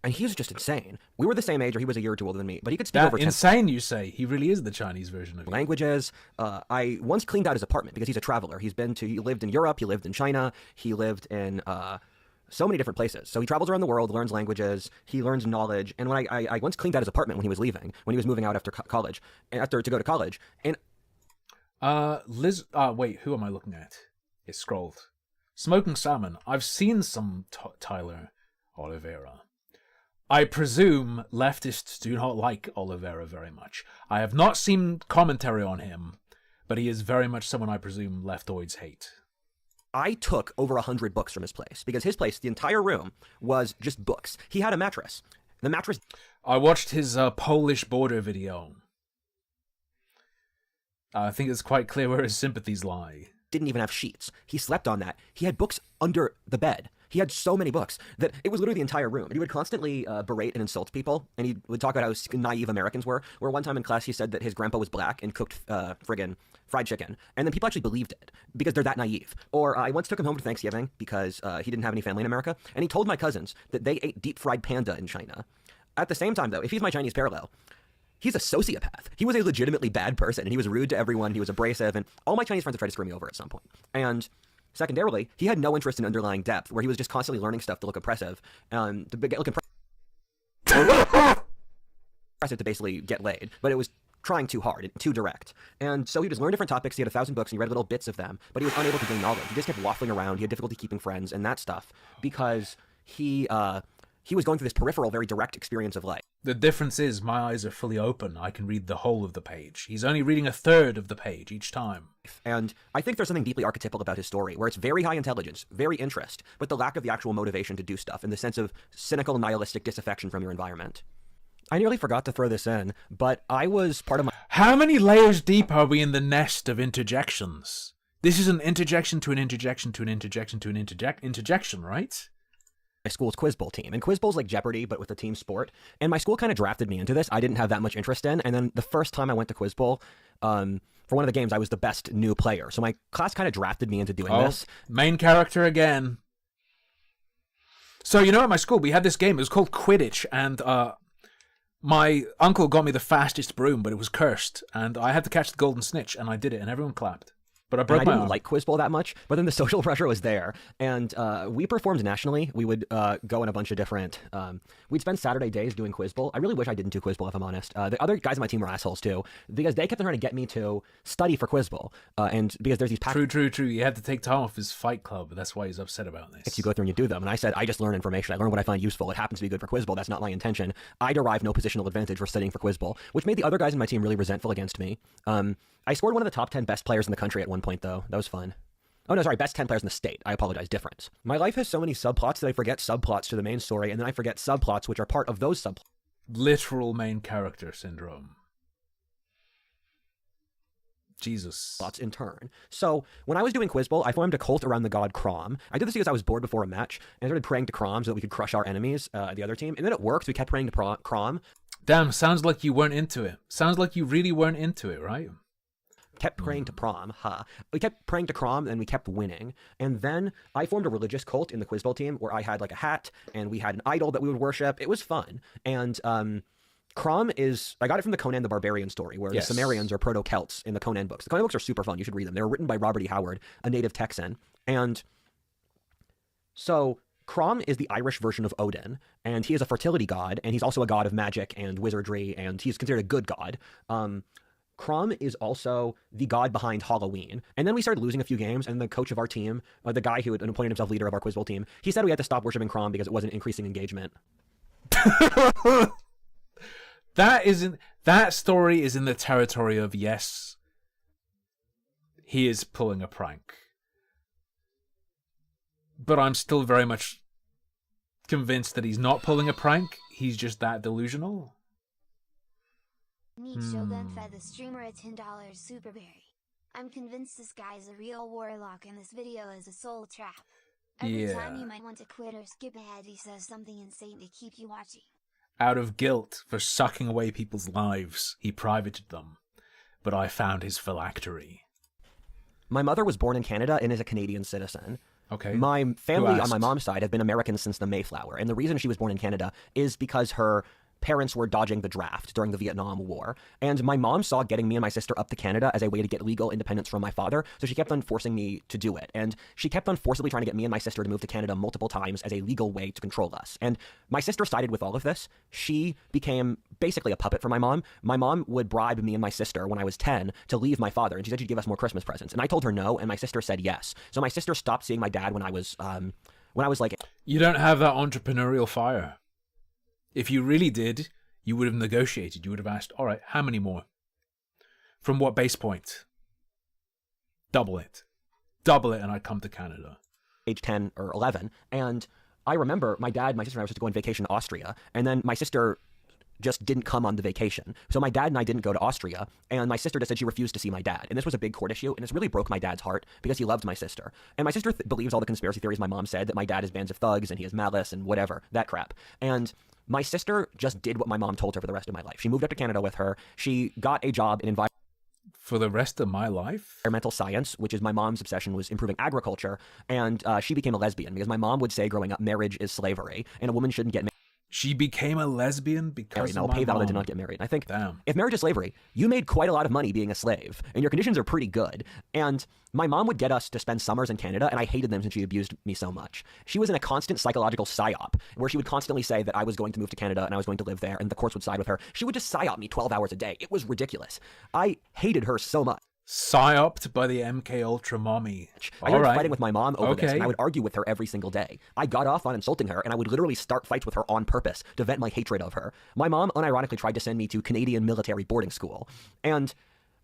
And he was just insane. We were the same age, or he was a year or two older than me, but he could speak over 10 insane, you say? He really is the Chinese version of you. languages. I once cleaned out his apartment because he's a traveler. He lived in Europe, he lived in China, he lived in so many different places. So he travels around the world, learns languages, he learns knowledge. And when I once cleaned out his apartment when he was leaving, when he was moving out after to go to college. And wait, who am I looking at? It scrolled. Smoking Salmon. I've seen some Tyler Oliveira. I presume leftists do not like Oliveira very much. I have not seen commentary on him, but he is very much someone I presume leftoids hate. I took over 100 books from his place, because his place, the entire room, was just books. He had a mattress. The mattress... I watched his Polish border video. I think it's quite clear where his sympathies lie. Didn't even have sheets. He slept on that. He had books under the bed. He had so many books that it was literally the entire room. And he would constantly berate and insult people, and he would talk about how naive Americans were. Where one time in class he said that his grandpa was black and cooked friggin' fried chicken, and then people actually believed it because they're that naive. Or I once took him home for Thanksgiving because he didn't have any family in America, and he told my cousins that they ate deep fried panda in China. At the same time, though, if he's my Chinese parallel, he's a sociopath. He was a legitimately bad person, and he was rude to everyone. He was abrasive, and all my Chinese friends have tried to screw me over at some point. And secondarily, he had no interest in underlying depth, where he was just constantly learning stuff to look oppressive, to look impressive to basically get laid. But it was trying too hard and too direct. And so he just learned different topics. He had 1,000 books, and he read little bits of them, but he was unable to gain knowledge. He just kept waffling around. He had difficulty keeping friends and that stuff because he was going through this peripheral, very direct experience of life. The difference is my eyes are fully open. I can read the whole of the page. He's only reading a third of the page each time. And I think there's something deeply archetypal about his story, where it's very high intelligence, very interest, but the lack of the actual motivation to do stuff, and the sense of cynical, nihilistic disaffection from your environment. I nearly forgot to throw this in, but I was part of my... How many layers deep are we in the nest of interjections? This is an interjection to an interjection to an interjection to an interjection, right? My school's Quiz Bowl team. And Quiz Bowl's like Jeopardy, but with a team sport. And my school kind of drafted me into this. I didn't have that much interest in. And then the first time I went to Quiz Bowl, for one of the games, I was the best new player. So my class kind of drafted me into doing this. Main character again. So, you know, at my school, we had this game. It was called Quidditch. And my uncle got me the fastest broom, but it was cursed. And I had to catch the golden snitch. And I did it. And everyone clapped. But I didn't like Quiz Bowl that much, but then the social pressure was there. And we performed nationally. We would go in a bunch of different... we'd spend Saturday days doing Quiz Bowl. I really wish I didn't do Quiz Bowl, if I'm honest. The other guys on my team were assholes, too, because they kept trying to get me to study for Quiz Bowl. And because there's these... True. You had to take time off his fight club. That's why he's upset about this. You go through and you do them. And I said, I just learn information. I learn what I find useful. It happens to be good for Quiz Bowl. That's not my intention. I derive no positional advantage for studying for Quiz Bowl, which made the other guys in my team really resentful against me. I scored one of the top 10 best players in the country at one point, though. That was fun. Oh, no, sorry, best 10 players in the state. I apologize, difference. My life has so many subplots that I forget subplots to the main story, and then I forget subplots which are part of those subplots. Literal main character syndrome. Jesus. Plots in turn. So, when I was doing Quiz Bowl, I formed a cult around the god Crom. I did this because I was bored before a match, and I started praying to Crom so that we could crush our enemies, the other team. And then it worked. We kept praying to Crom. Damn, sounds like you weren't into it. Sounds like you really weren't into it, right? Kept praying to Prom, We kept praying to Crom, and we kept winning. And then I formed a religious cult in the Quiz Bowl team where I had like a hat, and we had an idol that we would worship. It was fun. And Crom I got it from the Conan the Barbarian story, where the Sumerians are Proto-Celts in the Conan books. The Conan books are super fun. You should read them. They were written by Robert E. Howard, a native Texan. And so Crom is the Irish version of Odin, and he is a fertility god, and he's also a god of magic and wizardry, and he's considered a good god. Crom is also the god behind Halloween. And then we started losing a few games, and the coach of our team, the guy who had appointed himself leader of our Quiz Bowl team, he said we had to stop worshiping Crom because it wasn't increasing engagement. That story is in the territory of, yes, he is pulling a prank. But I'm still very much convinced that he's not pulling a prank. He's just that delusional. Meet Shogun fed the streamer a $10 super berry. I'm convinced this guy's a real warlock and this video is a soul trap. Every time you might want to quit or skip ahead, he says something insane to keep you watching. Out of guilt for sucking away people's lives, he privated them. But I found his phylactery. My mother was born in Canada and is a Canadian citizen. Okay. My family Who on my asked? mom's side have been Americans since the Mayflower. And the reason she was born in Canada is because her parents were dodging the draft during the Vietnam War. And my mom saw getting me and my sister up to Canada as a way to get legal independence from my father. So she kept on forcing me to do it. And she kept on forcibly trying to get me and my sister to move to Canada multiple times as a legal way to control us. And my sister sided with all of this. She became basically a puppet for my mom. My mom would bribe me and my sister when I was 10 to leave my father. And she said she'd give us more Christmas presents. And I told her no. And my sister said yes. So my sister stopped seeing my dad when I was like... You don't have that entrepreneurial fire. If you really did, you would have negotiated. You would have asked, all right, how many more? From what base point? Double it. Double it and I'd come to Canada. Age 10 or 11. And I remember my dad, my sister and I were supposed to go on vacation to Austria. And then my sister just didn't come on the vacation. So my dad and I didn't go to Austria. And my sister just said she refused to see my dad. And this was a big court issue. And this really broke my dad's heart because he loved my sister. And my sister believes all the conspiracy theories my mom said, that my dad is bands of thugs and he has malice and whatever, that crap. And my sister just did what my mom told her for the rest of my life. She moved up to Canada with her. She got a job in For the rest of my life? environmental science, which is my mom's obsession, was improving agriculture. And she became a lesbian because my mom would say growing up, marriage is slavery and a woman shouldn't get She became a lesbian because married. of No, my pay Valda mom. did not get married. I think Damn. if marriage is slavery, you made quite a lot of money being a slave, and your conditions are pretty good. And my mom would get us to spend summers in Canada, and I hated them since she abused me so much. She was in a constant psychological psyop, where she would constantly say that I was going to move to Canada and I was going to live there, and the courts would side with her. She would just psyop me 12 hours a day. It was ridiculous. I hated her so much. Psyoped by the MK Ultra mommy. I started fighting with my mom over this, Okay. and I would argue with her every single day. I got off on insulting her, and I would literally start fights with her on purpose to vent my hatred of her. My mom unironically tried to send me to Canadian military boarding school, and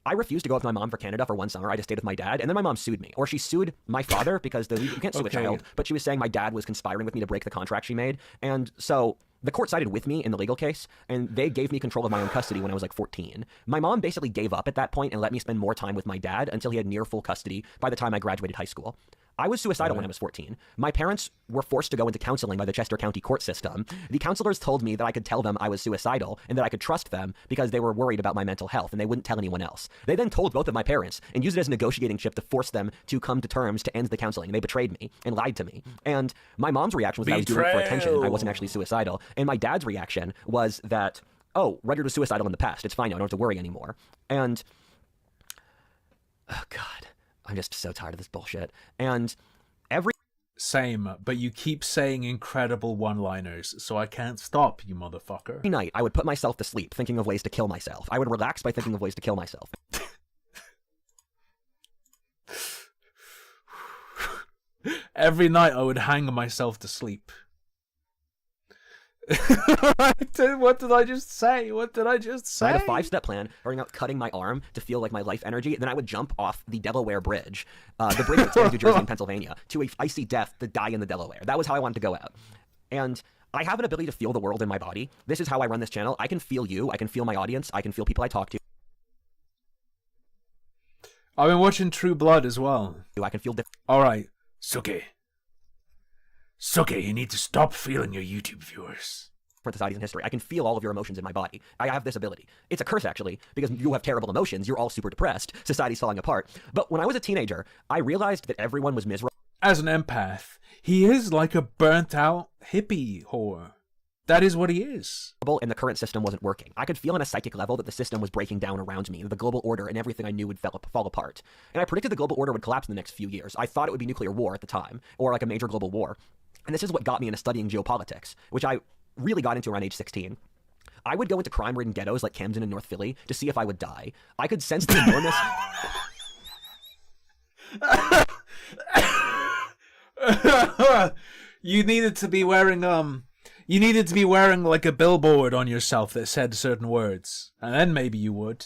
I refused to go with my mom for Canada for one summer. I just stayed with my dad, and then my mom sued me. Or she sued my father because you can't sue a Okay. child, but she was saying my dad was conspiring with me to break the contract she made. And so the court sided with me in the legal case, and they gave me control of my own custody when I was like 14. My mom basically gave up at that point and let me spend more time with my dad until he had near full custody by the time I graduated high school. I was suicidal when I was 14. My parents were forced to go into counseling by the Chester County court system. The counselors told me that I could tell them I was suicidal and that I could trust them because they were worried about my mental health and they wouldn't tell anyone else. They then told both of my parents and used it as a negotiating chip to force them to come to terms to end the counseling. They betrayed me and lied to me. And my mom's reaction was that I was doing it for attention and I wasn't actually suicidal. And my dad's reaction was that, oh, Rudyard was suicidal in the past. It's fine now. I don't have to worry anymore. And, oh God, I'm just so tired of this bullshit. And Same, but you keep saying incredible one-liners, so I can't stop, you motherfucker. every night I would put myself to sleep thinking of ways to kill myself. I would relax by thinking of ways to kill myself. Every night I would hang myself to sleep. What did I just say? What did I just say? I had a 5-step plan, starting out cutting my arm to feel like my life energy, and then I would jump off the Delaware Bridge, the bridge between New Jersey and Pennsylvania, to a icy death to die in the Delaware. That was how I wanted to go out. And I have an ability to feel the world in my body. This is how I run this channel. I can feel you. I can feel my audience. I can feel people I talk to. I've been watching True Blood as well. I can feel different Alright, Suki. Suki, you need to stop feeling your YouTube viewers. societies in history. I can feel all of your emotions in my body. I have this ability. It's a curse, actually, because you have terrible emotions. You're all super depressed. Society's falling apart. But when I was a teenager, I realized that everyone was miserable. As an empath, he is like a burnt-out hippie whore. That is what he is. And the current system wasn't working. I could feel on a psychic level that the system was breaking down around me, the global order and everything I knew would fall apart. And I predicted the global order would collapse in the next few years. I thought it would be nuclear war at the time, or like a major global war. And this is what got me into studying geopolitics, which I really got into around age 16. I would go into crime-ridden ghettos like Camden and North Philly to see if I would die. I could sense the enormous... You needed to be wearing like a billboard on yourself that said certain words, and then maybe you would.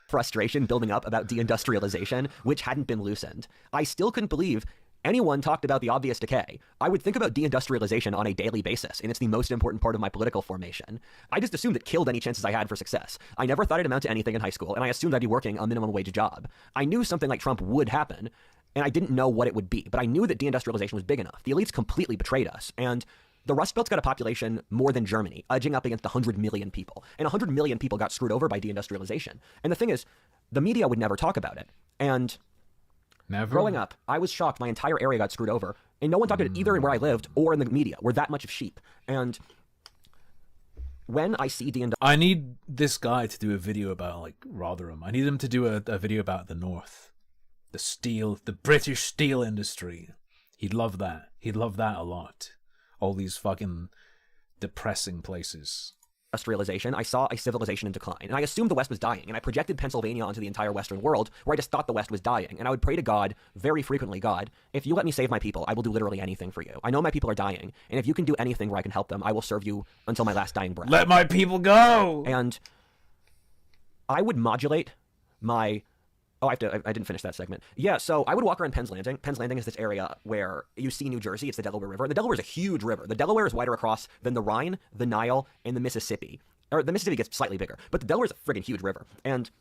frustration building up about deindustrialization, which hadn't been loosened. I still couldn't believe anyone talked about the obvious decay, I would think about deindustrialization on a daily basis, and it's the most important part of my political formation. I just assumed it killed any chances I had for success. I never thought it'd amount to anything in high school, and I assumed I'd be working a minimum wage job. I knew something like Trump would happen, and I didn't know what it would be, but I knew that deindustrialization was big enough. The elites completely betrayed us, and the Rust Belt's got a population more than Germany, edging up against 100 million people. And 100 million people got screwed over by deindustrialization. And the thing is, the media would never talk about it. And Never? growing up, I was shocked my entire area got screwed over. And no one talked about it either in where I lived or in the media. We're that much of sheep. And when I see I need this guy to do a video about, like, Rotherham. I need him to do a video about the North. The British steel industry. He'd love that. He'd love that a lot. All these fucking depressing places. industrialization, I saw a civilization in decline. And I assumed the West was dying. And I projected Pennsylvania onto the entire Western world, where I just thought the West was dying. And I would pray to God, very frequently, God, if you let me save my people, I will do literally anything for you. I know my people are dying. And if you can do anything where I can help them, I will serve you until my last dying breath. Let my people go! And I would modulate my... Oh, I didn't finish that segment. Yeah, so I would walk around Penn's Landing. Penn's Landing is this area where you see New Jersey. It's the Delaware River. The Delaware is a huge river. The Delaware is wider across than the Rhine, the Nile, and the Mississippi. Or the Mississippi gets slightly bigger, but the Delaware is a friggin' huge river. And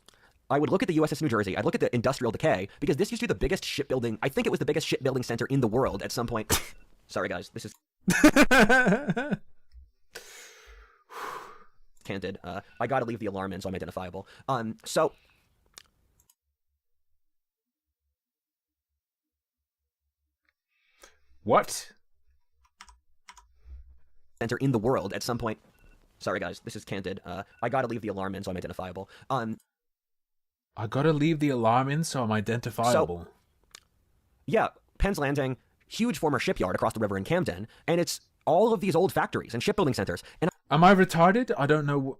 I would look at the USS New Jersey. I'd look at the industrial decay, because this used to be the biggest shipbuilding... I think it was the biggest shipbuilding center in the world at some point. Sorry, guys. This is... Candid. I gotta leave the alarm in so I'm identifiable. So... What? Center in the world at some point. Sorry, guys. This is Candid. I gotta leave the alarm in so I'm identifiable. I gotta leave the alarm in so I'm identifiable. So, yeah, Penn's Landing, huge former shipyard across the river in Camden, and it's all of these old factories and shipbuilding centers. And am I retarded? I don't know.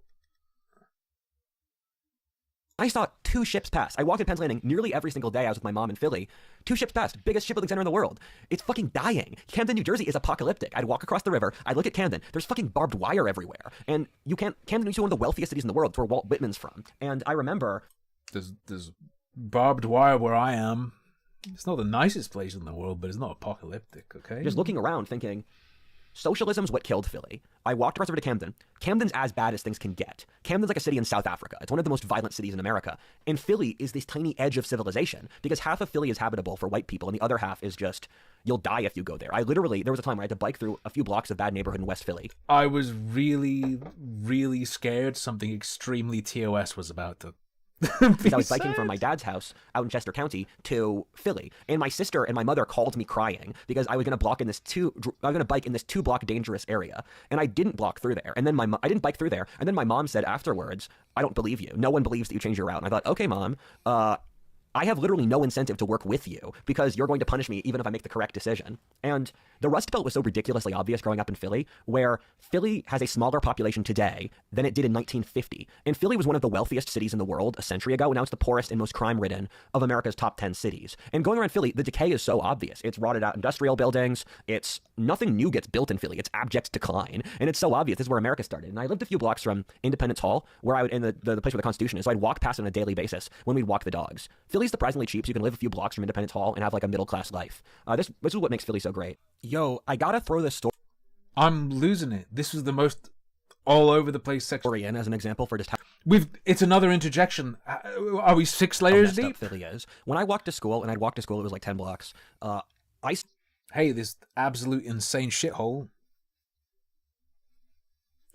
I saw 2 ships pass. I walked at Penn's Landing nearly every single day. I was with my mom in Philly. 2 ships passed. Biggest shipbuilding center in the world. It's fucking dying. Camden, New Jersey is apocalyptic. I'd walk across the river. I'd look at Camden. There's fucking barbed wire everywhere. And you can't... Camden used to be one of the wealthiest cities in the world. It's where Walt Whitman's from. And I remember... There's barbed wire where I am. It's not the nicest place in the world, but it's not apocalyptic, okay? Just looking around thinking... Socialism's what killed Philly. I walked across the river to Camden. Camden's as bad as things can get. Camden's like a city in South Africa. It's one of the most violent cities in America. And Philly is this tiny edge of civilization, because half of Philly is habitable for white people, and the other half is just, you'll die if you go there. There was a time where I had to bike through a few blocks of bad neighborhood in West Philly. I was really, really scared something extremely TOS was about to because I was biking from my dad's house out in Chester County to Philly, and my sister and my mother called me crying because I was going to bike in this 2-block dangerous area, and I didn't block through there. And then I didn't bike through there. And then my mom said afterwards, "I don't believe you. No one believes that you changed your route." And I thought, okay, Mom, I have literally no incentive to work with you because you're going to punish me even if I make the correct decision. And the Rust Belt was so ridiculously obvious growing up in Philly, where Philly has a smaller population today than it did in 1950. And Philly was one of the wealthiest cities in the world a century ago, and now it's the poorest and most crime-ridden of America's top 10 cities. And going around Philly, the decay is so obvious. It's rotted out industrial buildings. Nothing new gets built in Philly. It's abject decline. And it's so obvious. This is where America started. And I lived a few blocks from Independence Hall, where I would, in the place where the Constitution is, so I'd walk past it on a daily basis when we'd walk the dogs. Philly's surprisingly cheap, so you can live a few blocks from Independence Hall and have like a middle-class life. This is what makes Philly so great. Yo, I gotta throw this story. I'm losing it. This was the most all over the place section In as an example for just how it's another interjection. Are we 6 layers deep? Philly is. When I walked to school, and I'd walk to school, it was like 10 blocks. Hey, this absolute insane shithole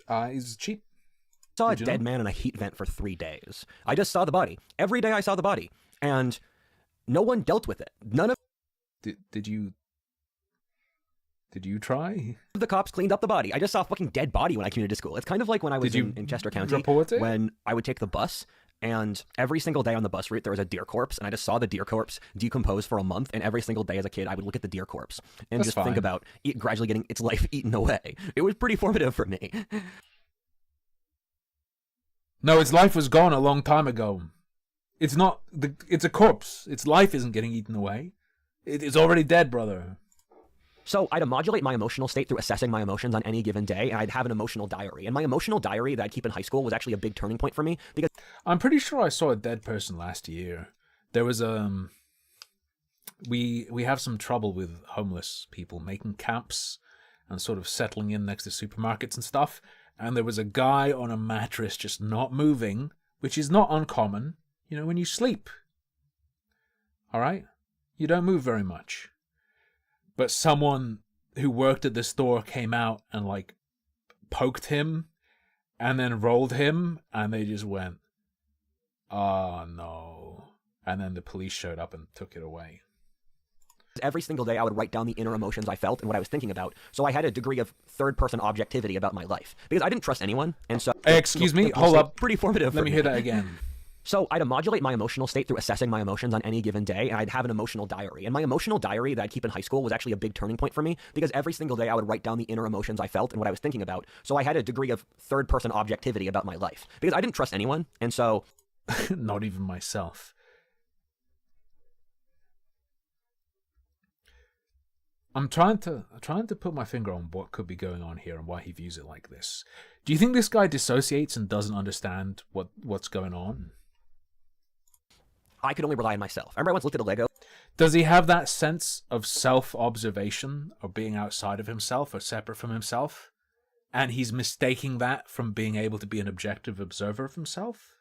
is cheap. Saw a dead man in a heat vent for 3 days. I just saw the body. Every day I saw the body, and no one dealt with it. None of Did you try? the cops cleaned up the body. I just saw a fucking dead body when I commuted to school. It's kind of like when I was in Chester County, report it? when I would take the bus, and every single day on the bus route there was a deer corpse, and I just saw the deer corpse decompose for a month, and every single day as a kid I would look at the deer corpse and That's just think fine. about it gradually getting its life eaten away. It was pretty formative for me. No, its life was gone a long time ago. It's not. It's a corpse. Its life isn't getting eaten away. It's already dead, brother. So I'd modulate my emotional state through assessing my emotions on any given day, and I'd have an emotional diary. And my emotional diary that I'd keep in high school was actually a big turning point for me, because I'm pretty sure I saw a dead person last year. There was we have some trouble with homeless people making camps and sort of settling in next to supermarkets and stuff. And there was a guy on a mattress just not moving, which is not uncommon, you know, when you sleep. All right? You don't move very much. But someone who worked at the store came out and, like, poked him and then rolled him, and they just went, oh, no. And then the police showed up and took it away. Every single day I would write down the inner emotions I felt and what I was thinking about, so I had a degree of third-person objectivity about my life. Because I didn't trust anyone, and so... Excuse me, hold up. Pretty formative Let for me hear that again. So I'd modulate my emotional state through assessing my emotions on any given day, and I'd have an emotional diary. And my emotional diary that I'd keep in high school was actually a big turning point for me, because every single day I would write down the inner emotions I felt and what I was thinking about, so I had a degree of third-person objectivity about my life. Because I didn't trust anyone, and so... Not even myself. I'm trying to put my finger on what could be going on here and why he views it like this. Do you think this guy dissociates and doesn't understand what's going on? I could only rely on myself. I remember I once looked at a Lego. Does he have that sense of self-observation, or being outside of himself or separate from himself? And he's mistaking that from being able to be an objective observer of himself?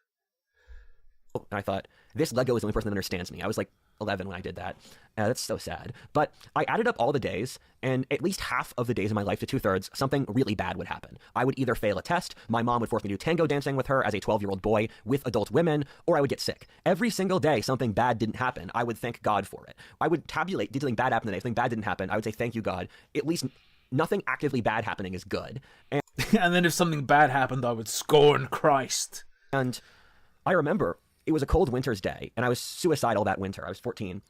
And I thought, this Lego is the only person that understands me. I was like 11 when I did that. That's so sad. But I added up all the days, and at least half of the days of my life to 2/3, something really bad would happen. I would either fail a test, my mom would force me to do tango dancing with her as a 12-year-old boy with adult women, or I would get sick. Every single day something bad didn't happen. I would thank God for it. I would tabulate, did something bad happen today? If something bad didn't happen, I would say, thank you, God. At least nothing actively bad happening is good. And then if something bad happened, I would scorn Christ. And I remember it was a cold winter's day, and I was suicidal that winter. I was 14,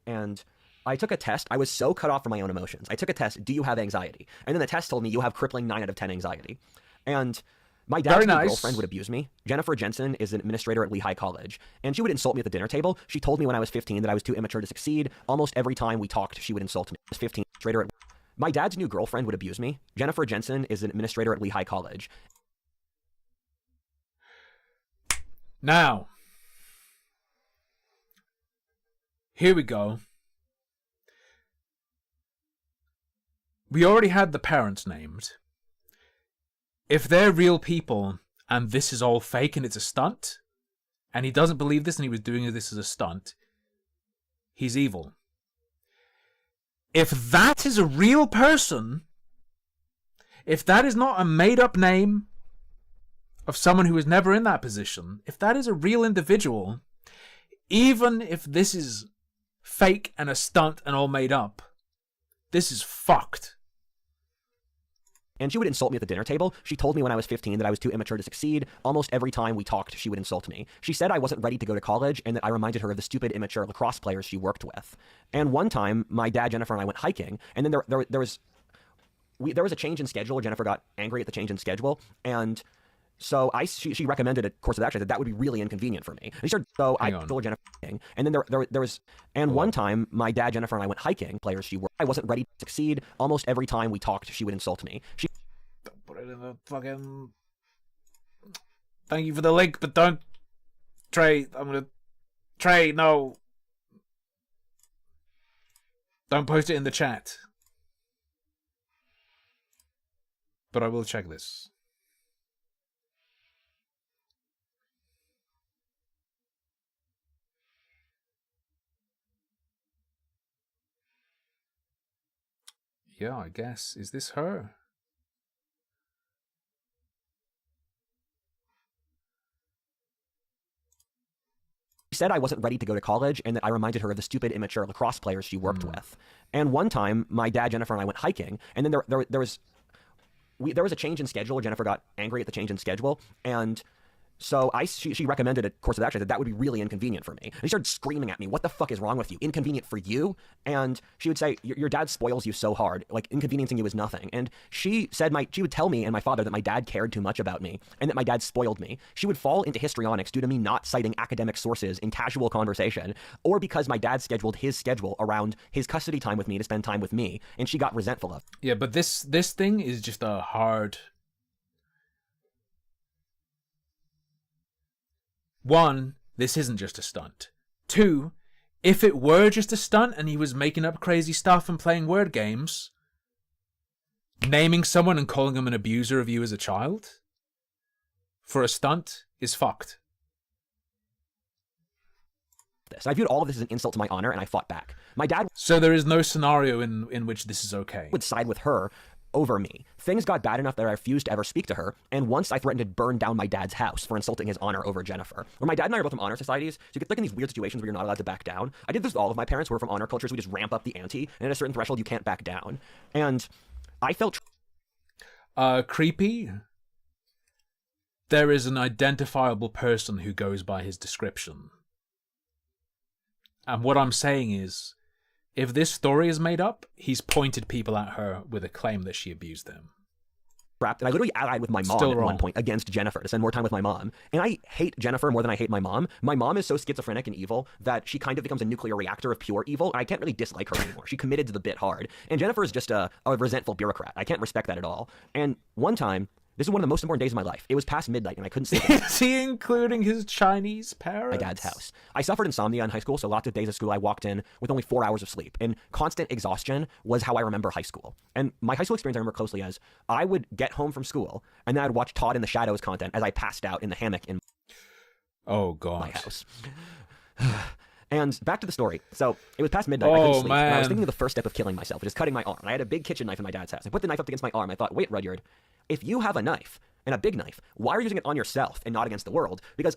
and I took a test. I was so cut off from my own emotions. I took a test, do you have anxiety? And then the test told me you have crippling 9 out of 10 anxiety. And my dad's new girlfriend would abuse me. Jennifer Jensen is an administrator at Lehigh College, and she would insult me at the dinner table. She told me when I was 15 that I was too immature to succeed. Almost every time we talked, she would insult me. I was 15, administrator at... My dad's new girlfriend would abuse me. Jennifer Jensen is an administrator at Lehigh College. Now, here we go. We already had the parents named. If they're real people and this is all fake and it's a stunt, and he doesn't believe this and he was doing this as a stunt, he's evil. If that is a real person, if that is not a made-up name of someone who was never in that position, if that is a real individual, even if this is fake and a stunt and all made up, this is fucked. And she would insult me at the dinner table. She told me when I was 15 that I was too immature to succeed. Almost every time we talked, she would insult me. She said I wasn't ready to go to college and that I reminded her of the stupid, immature lacrosse players she worked with. And one time, my dad, Jennifer, and I went hiking, and then there was a change in schedule. Jennifer got angry at the change in schedule, and so she recommended a course of action that would be really inconvenient for me. And she started, so I told Jennifer, and then there was, and one time, my dad, Jennifer, and I went hiking. Players she worked, I wasn't ready to succeed. Almost every time we talked, she would insult me. Don't put it in the fucking... Thank you for the link, but don't... Trey, Trey, no. Don't post it in the chat. But I will check this. Yeah, I guess. Is this her? She said I wasn't ready to go to college and that I reminded her of the stupid, immature lacrosse players she worked with. And one time, my dad, Jennifer, and I went hiking, and then there was a change in schedule. Jennifer got angry at the change in schedule, and so she recommended a course of action that would be really inconvenient for me. And she started screaming at me, what the fuck is wrong with you? Inconvenient for you? And she would say, your dad spoils you so hard. Like, inconveniencing you is nothing. And she would tell me and my father that my dad cared too much about me and that my dad spoiled me. She would fall into histrionics due to me not citing academic sources in casual conversation, or because my dad scheduled his schedule around his custody time with me to spend time with me, and she got resentful of. Yeah, but this thing is just a hard... One, this isn't just a stunt. Two, if it were just a stunt and he was making up crazy stuff and playing word games, naming someone and calling him an abuser of you as a child for a stunt is fucked. I viewed all of this as an insult to my honor, and I fought back. My dad... So there is no scenario in which this is okay. ...would side with her over me. Things got bad enough that I refused to ever speak to her, and once I threatened to burn down my dad's house for insulting his honor over Jennifer. Or my dad and I are both from honor societies, so you get like in these weird situations where you're not allowed to back down. I did this with all of my parents who were from honor cultures. We just ramp up the ante, and at a certain threshold, you can't back down. And I felt... creepy? There is an identifiable person who goes by his description. And what I'm saying is, if this story is made up, he's pointed people at her with a claim that she abused them. And I literally allied with my mom at one point against Jennifer to spend more time with my mom. And I hate Jennifer more than I hate my mom. My mom is so schizophrenic and evil that she kind of becomes a nuclear reactor of pure evil. And I can't really dislike her anymore. She committed to the bit hard. And Jennifer is just a resentful bureaucrat. I can't respect that at all. And one time, this is one of the most important days of my life. It was past midnight and I couldn't sleep. Is he including his Chinese parents? My dad's house. I suffered insomnia in high school, so lots of days of school I walked in with only 4 hours of sleep. And constant exhaustion was how I remember high school. And my high school experience I remember closely as I would get home from school and then I'd watch Todd in the Shadows content as I passed out in the hammock in my house. And back to the story. So it was past midnight. I couldn't sleep. And I was thinking of the first step of killing myself, which is cutting my arm. I had a big kitchen knife in my dad's house. I put the knife up against my arm. I thought, wait, Rudyard, if you have a knife, and a big knife, why are you using it on yourself and not against the world? Because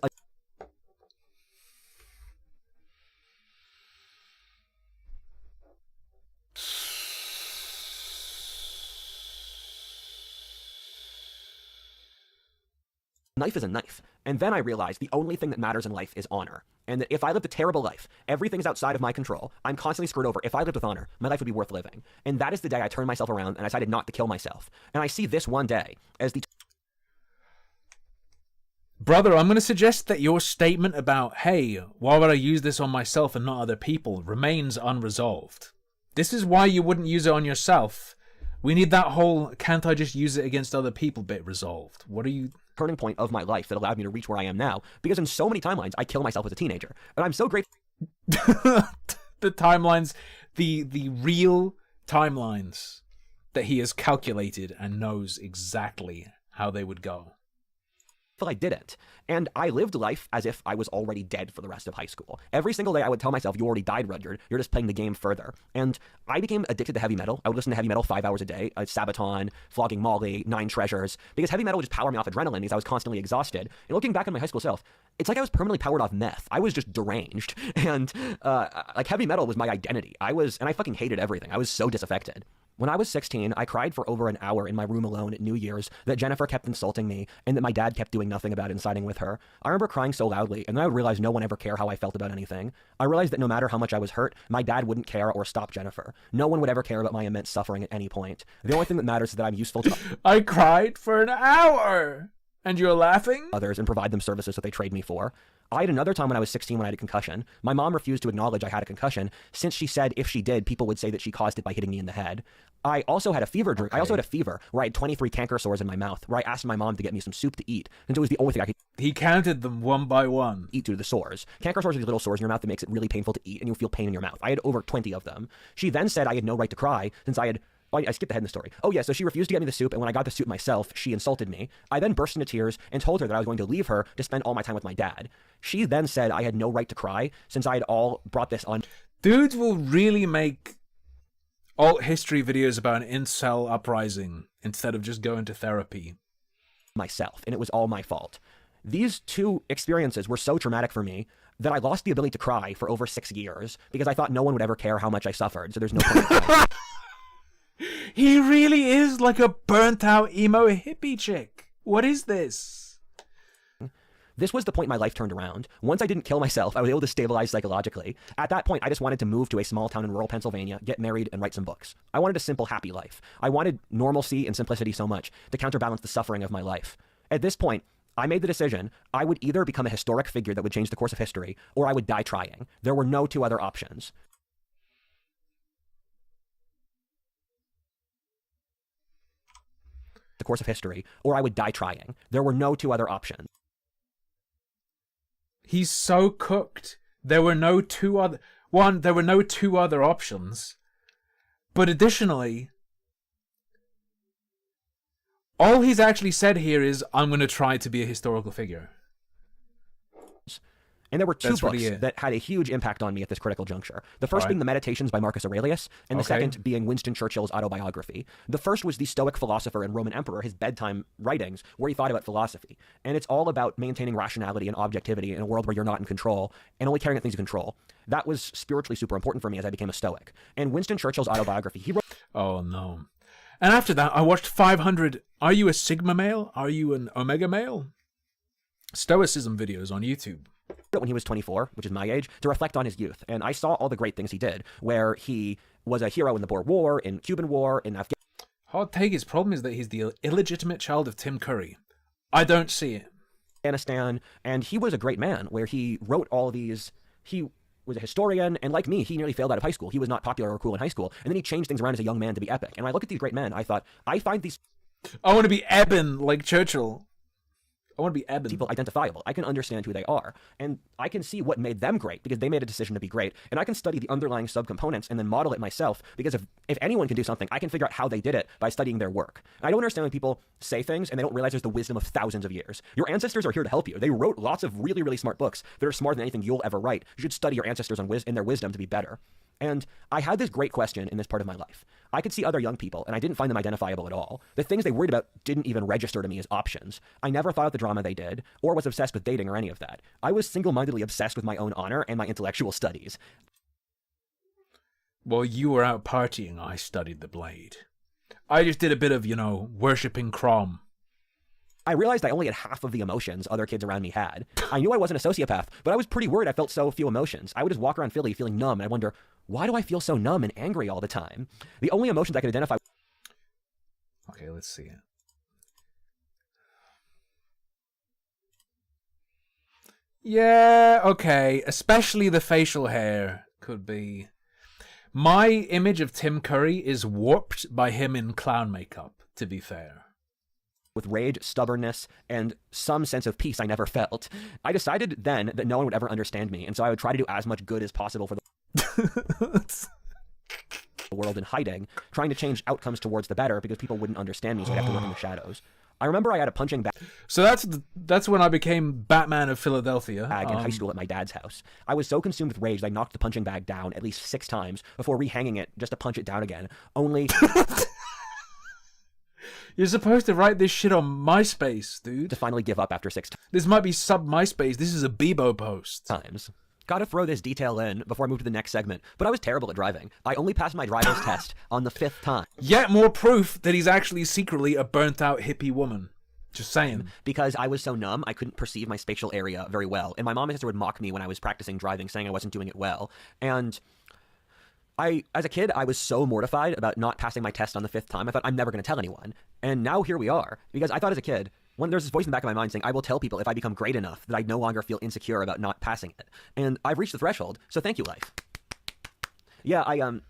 knife is a knife. And then I realized the only thing that matters in life is honor. And that if I lived a terrible life, everything's outside of my control, I'm constantly screwed over. If I lived with honor, my life would be worth living. And that is the day I turned myself around and I decided not to kill myself. And I see this one day as the... Brother, I'm going to suggest that your statement about, hey, why would I use this on myself and not other people, remains unresolved. This is why you wouldn't use it on yourself. We need that whole, can't I just use it against other people bit resolved. What are you... turning point of my life that allowed me to reach where I am now, because in so many timelines, I kill myself as a teenager. And I'm so grateful... The timelines, the real timelines that he has calculated and knows exactly how they would go. I didn't. And I lived life as if I was already dead for the rest of high school. Every single day I would tell myself, you already died, Rudyard. You're just playing the game further. And I became addicted to heavy metal. I would listen to heavy metal 5 hours a day. Sabaton, Flogging Molly, Nine Treasures. Because heavy metal would just power me off adrenaline because I was constantly exhausted. And looking back on my high school self, it's like I was permanently powered off meth. I was just deranged. And like heavy metal was my identity. And I fucking hated everything. I was so disaffected. When I was 16, I cried for over an hour in my room alone at New Year's that Jennifer kept insulting me and that my dad kept doing nothing about it and siding with her. I remember crying so loudly, and then I would realize no one ever cared how I felt about anything. I realized that no matter how much I was hurt, my dad wouldn't care or stop Jennifer. No one would ever care about my immense suffering at any point. The only thing that matters is that I'm useful to I cried for an hour! And you're laughing? Others and provide them services that they trade me for. I had another time when I was 16 when I had a concussion. My mom refused to acknowledge I had a concussion since she said if she did, people would say that she caused it by hitting me in the head. I also had a fever. I also had a fever where I had 23 canker sores in my mouth, where I asked my mom to get me some soup to eat, and it was the only thing I could He counted them one by one. eat due to the sores. Canker sores are these little sores in your mouth that makes it really painful to eat, and you feel pain in your mouth. I had over 20 of them. She then said I had no right to cry since I skipped ahead in the story. Oh yeah, so she refused to get me the soup, and when I got the soup myself, she insulted me. I then burst into tears and told her that I was going to leave her to spend all my time with my dad. She then said I had no right to cry since I had all brought this on. Dudes will really make alt history videos about an incel uprising instead of just going to therapy. Myself, and it was all my fault. These two experiences were so traumatic for me that I lost the ability to cry for over 6 years because I thought no one would ever care how much I suffered, so there's no point in crying. He really is like a burnt out emo hippie chick. What is this? This was the point my life turned around. Once I didn't kill myself, I was able to stabilize psychologically. At that point, I just wanted to move to a small town in rural Pennsylvania, get married, and write some books. I wanted a simple, happy life. I wanted normalcy and simplicity so much to counterbalance the suffering of my life. At this point, I made the decision I would either become a historic figure that would change the course of history, or I would die trying. There were no two other options. The course of history, or I would die trying. There were no two other options. He's so cooked. There were no two other... one, there were no two other options. But additionally, all he's actually said here is, I'm going to try to be a historical figure. And there were two books that had a huge impact on me at this critical juncture. The first being the Meditations by Marcus Aurelius, and the second being Winston Churchill's autobiography. The first was the Stoic philosopher and Roman emperor, his bedtime writings, where he thought about philosophy. And it's all about maintaining rationality and objectivity in a world where you're not in control and only caring about things you control. That was spiritually super important for me as I became a Stoic. And Winston Churchill's autobiography, he wrote... Oh, no. And after that, I watched 500... Are you a Sigma male? Are you an Omega male? Stoicism videos on YouTube. When he was 24, which is my age, to reflect on his youth. And I saw all the great things he did, where he was a hero in the Boer War, in Cuban War, in Afghanistan. Hot take, his problem is that he's the illegitimate child of Tim Curry. I don't see it. And he was a great man, where he wrote all these... He was a historian, and like me, he nearly failed out of high school. He was not popular or cool in high school, and then he changed things around as a young man to be epic. And when I look at these great men, I thought, I find these... I want to be Eben, like Churchill. I want to be Eben. People identifiable. I can understand who they are. And I can see what made them great because they made a decision to be great. And I can study the underlying subcomponents and then model it myself because if anyone can do something, I can figure out how they did it by studying their work. And I don't understand when people say things and they don't realize there's the wisdom of thousands of years. Your ancestors are here to help you. They wrote lots of really, really smart books that are smarter than anything you'll ever write. You should study your ancestors in their wisdom to be better. And I had this great question in this part of my life. I could see other young people, and I didn't find them identifiable at all. The things they worried about didn't even register to me as options. I never thought of the drama they did, or was obsessed with dating or any of that. I was single-mindedly obsessed with my own honor and my intellectual studies. While you were out partying, I studied the blade. I just did a bit of, worshipping Crom. I realized I only had half of the emotions other kids around me had. I knew I wasn't a sociopath, but I was pretty worried I felt so few emotions. I would just walk around Philly feeling numb, and I wonder, why do I feel so numb and angry all the time? The only emotions I could identify... Okay, let's see it. Yeah, okay. Especially the facial hair could be... My image of Tim Curry is warped by him in clown makeup, to be fair. With rage, stubbornness, and some sense of peace I never felt. I decided then that no one would ever understand me, and so I would try to do as much good as possible for the world in hiding, trying to change outcomes towards the better because people wouldn't understand me, so I'd have to work in the shadows. I remember I had a punching bag. So that's when I became Batman of Philadelphia. In high school at my dad's house. I was so consumed with rage that I knocked the punching bag down at least 6 times before rehanging it just to punch it down again. Only... You're supposed to write this shit on MySpace, dude. To finally give up after 6 times. This might be sub-MySpace. This is a Bebo post. Gotta throw this detail in before I move to the next segment, but I was terrible at driving. I only passed my driver's test on the 5th time. Yet more proof that he's actually secretly a burnt-out hippie woman. Just saying. Because I was so numb, I couldn't perceive my spatial area very well. And my mom and sister would mock me when I was practicing driving, saying I wasn't doing it well. And... as a kid, I was so mortified about not passing my test on the 5th time. I thought, I'm never going to tell anyone. And now here we are. Because I thought as a kid, when there's this voice in the back of my mind saying, I will tell people if I become great enough that I no longer feel insecure about not passing it. And I've reached the threshold, so thank you, life. Yeah, I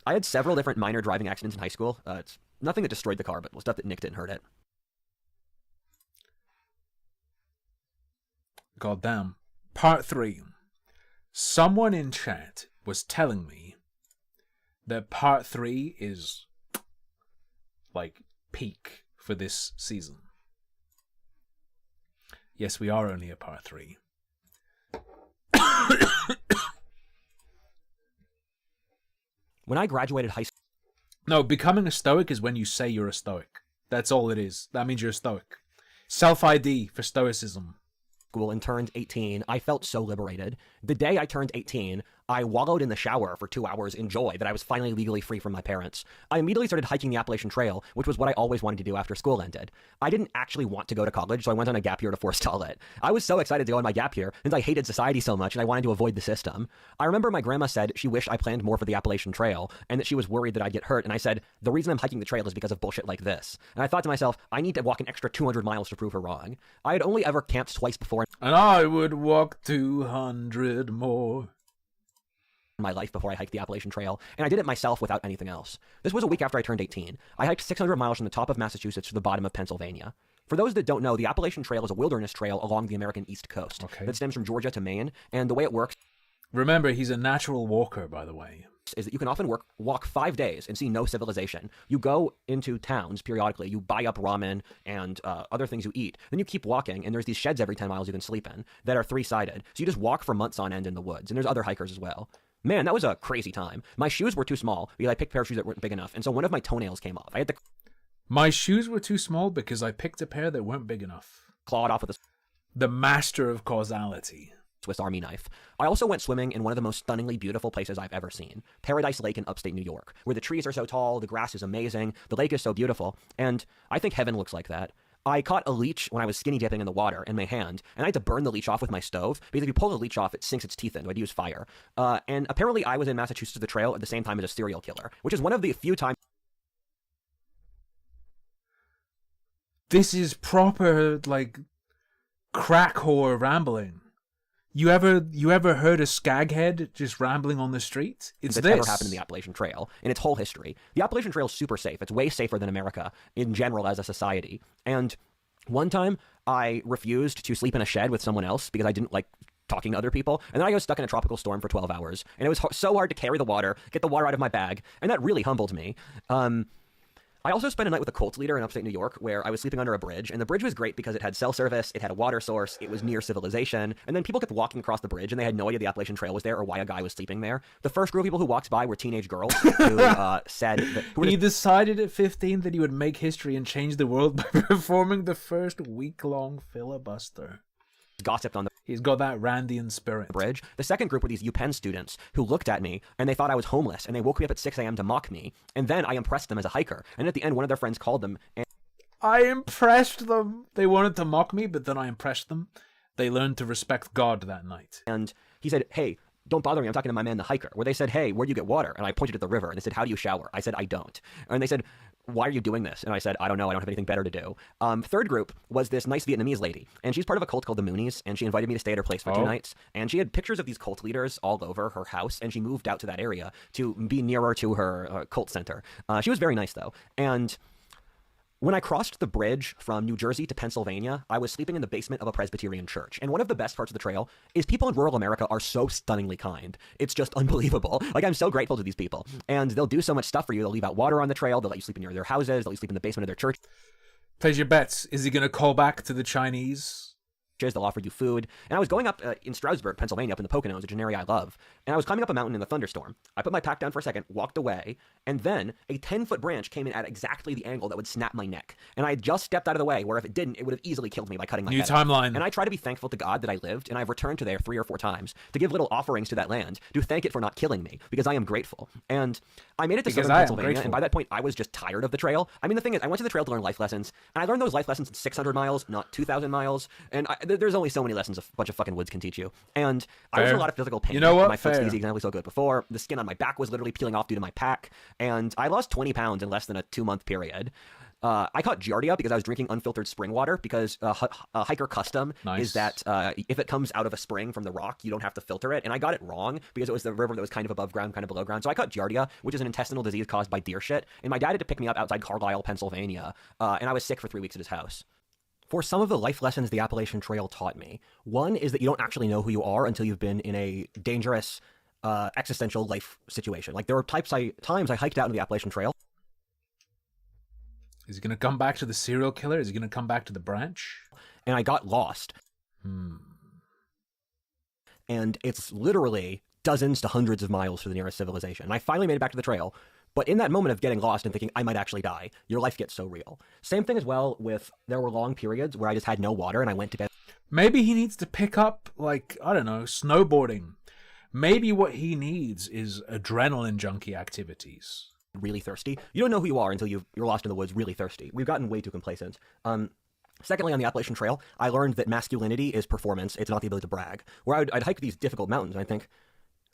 had several different minor driving accidents in high school. It's nothing that destroyed the car, but stuff that nicked it and hurt it. Goddamn. Part 3. Someone in chat was telling me that part 3 is like peak for this season. Yes, we are only at part 3. When I graduated high school... No, becoming a Stoic is when you say you're a Stoic. That's all it is. That means you're a Stoic. Self-ID for Stoicism. And turned 18, I felt so liberated. The day I turned 18, I wallowed in the shower for 2 hours in joy that I was finally legally free from my parents. I immediately started hiking the Appalachian Trail, which was what I always wanted to do after school ended. I didn't actually want to go to college, so I went on a gap year to forestall it. I was so excited to go on my gap year, since I hated society so much and I wanted to avoid the system. I remember my grandma said she wished I planned more for the Appalachian Trail, and that she was worried that I'd get hurt, and I said, the reason I'm hiking the trail is because of bullshit like this. And I thought to myself, I need to walk an extra 200 miles to prove her wrong. I had only ever camped twice before. And I would walk 200 more. My life before I hiked the Appalachian Trail, and I did it myself without anything else. This was a week after I turned 18. I hiked 600 miles from the top of Massachusetts to the bottom of Pennsylvania. For those that don't know, the Appalachian Trail is a wilderness trail along the American East Coast that stems from Georgia to Maine, and the way it works... Remember, he's a natural walker, by the way. Is that you can often walk 5 days and see no civilization. You go into towns periodically, you buy up ramen and other things you eat, then you keep walking, and there's these sheds every 10 miles you can sleep in that are 3-sided. So you just walk for months on end in the woods, and there's other hikers as well. Man, that was a crazy time. My shoes were too small because I picked a pair of shoes that weren't big enough, and so one of my toenails came off. I had to My shoes were too small because I picked a pair that weren't big enough. claw it off with a The master of causality. Swiss Army knife. I also went swimming in one of the most stunningly beautiful places I've ever seen, Paradise Lake in upstate New York, where the trees are so tall, the grass is amazing, the lake is so beautiful, and I think heaven looks like that. I caught a leech when I was skinny dipping in the water in my hand, and I had to burn the leech off with my stove, because if you pull the leech off, it sinks its teeth in, so I had to use fire. And apparently I was in Massachusetts the trail at the same time as a serial killer, which is one of the few times... This is proper, like, crack whore rambling. You ever heard a skaghead just rambling on the street? It's that's this. ever happened in the Appalachian Trail in its whole history. The Appalachian Trail is super safe. It's way safer than America in general as a society. And one time I refused to sleep in a shed with someone else because I didn't like talking to other people. And then I got stuck in a tropical storm for 12 hours. And it was so hard to carry the water, get the water out of my bag. And that really humbled me. I also spent a night with a cult leader in upstate New York where I was sleeping under a bridge, and the bridge was great because it had cell service, it had a water source, it was near civilization, and then people kept walking across the bridge, and they had no idea the Appalachian Trail was there or why a guy was sleeping there. The first group of people who walked by were teenage girls who said that... He decided at 15 that he would make history and change the world by performing the first week-long filibuster. Gossiped on the He's got that Randian spirit. bridge. The second group were these UPenn students who looked at me and they thought I was homeless, and they woke me up at 6 a.m. to mock me, and then I impressed them as a hiker, and at the end one of their friends called them and I impressed them. They wanted to mock me, but then I impressed them. They learned to respect God that night. and he said, "Hey, don't bother me, I'm talking to my man the hiker." Where they said, "Hey, where do you get water?" And I pointed at the river, and they said, "How do you shower?" I said, "I don't." And they said, "Why are you doing this?" And I said, "I don't know, I don't have anything better to do." Third group was this nice Vietnamese lady, and she's part of a cult called the Moonies, and she invited me to stay at her place for 2 nights, and she had pictures of these cult leaders all over her house, and she moved out to that area to be nearer to her cult center. She was very nice, though, and when I crossed the bridge from New Jersey to Pennsylvania, I was sleeping in the basement of a Presbyterian church. And one of the best parts of the trail is people in rural America are so stunningly kind. It's just unbelievable. Like, I'm so grateful to these people. And they'll do so much stuff for you. They'll leave out water on the trail. They'll let you sleep in their houses. They'll let you sleep in the basement of their church. Place your bets. Is he going to call back to the Chinese? They'll offer you food. And I was going up in Stroudsburg, Pennsylvania, up in the Poconos, which is an area I love. And I was climbing up a mountain in the thunderstorm. I put my pack down for a second, walked away, and then a 10-foot branch came in at exactly the angle that would snap my neck. And I had just stepped out of the way, where if it didn't, it would have easily killed me by cutting my New head off. timeline. And I try to be thankful to God that I lived, and I've returned to there 3 or 4 times to give little offerings to that land, to thank it for not killing me, because I am grateful. And I made it to Because southern I am Pennsylvania, grateful. and by that point, I was just tired of the trail. I mean, the thing is, I went to the trail to learn life lessons, and I learned those life lessons in 600 miles, not 2,000 miles. And there's only so many lessons a bunch of fucking woods can teach you. And I was in Fair. a lot of physical pain. You know what? My foot's Fair. easy example so good before. The skin on my back was literally peeling off due to my pack. And I lost 20 pounds in less than a 2-month period. I caught giardia because I was drinking unfiltered spring water, because a hiker custom Nice. is that if it comes out of a spring from the rock, you don't have to filter it. And I got it wrong because it was the river that was kind of above ground, kind of below ground. So I caught giardia, which is an intestinal disease caused by deer shit. And my dad had to pick me up outside Carlisle, Pennsylvania. And I was sick for 3 weeks at his house. For some of the life lessons the Appalachian Trail taught me, one is that you don't actually know who you are until you've been in a dangerous existential life situation. Like, there were times I hiked out into the Appalachian Trail. Is he going to come back to the serial killer? Is he going to come back to the branch? And I got lost. And it's literally dozens to hundreds of miles to the nearest civilization. And I finally made it back to the trail. But in that moment of getting lost and thinking I might actually die, your life gets so real. Same thing as well with, there were long periods where I just had no water and I went to bed. Maybe he needs to pick up, like, I don't know, snowboarding. Maybe what he needs is adrenaline junkie activities. Really thirsty. You don't know who you are until you're lost in the woods really thirsty. We've gotten way too complacent. Secondly, on the Appalachian Trail, I learned that masculinity is performance. It's not the ability to brag. Where I'd hike these difficult mountains, and I think,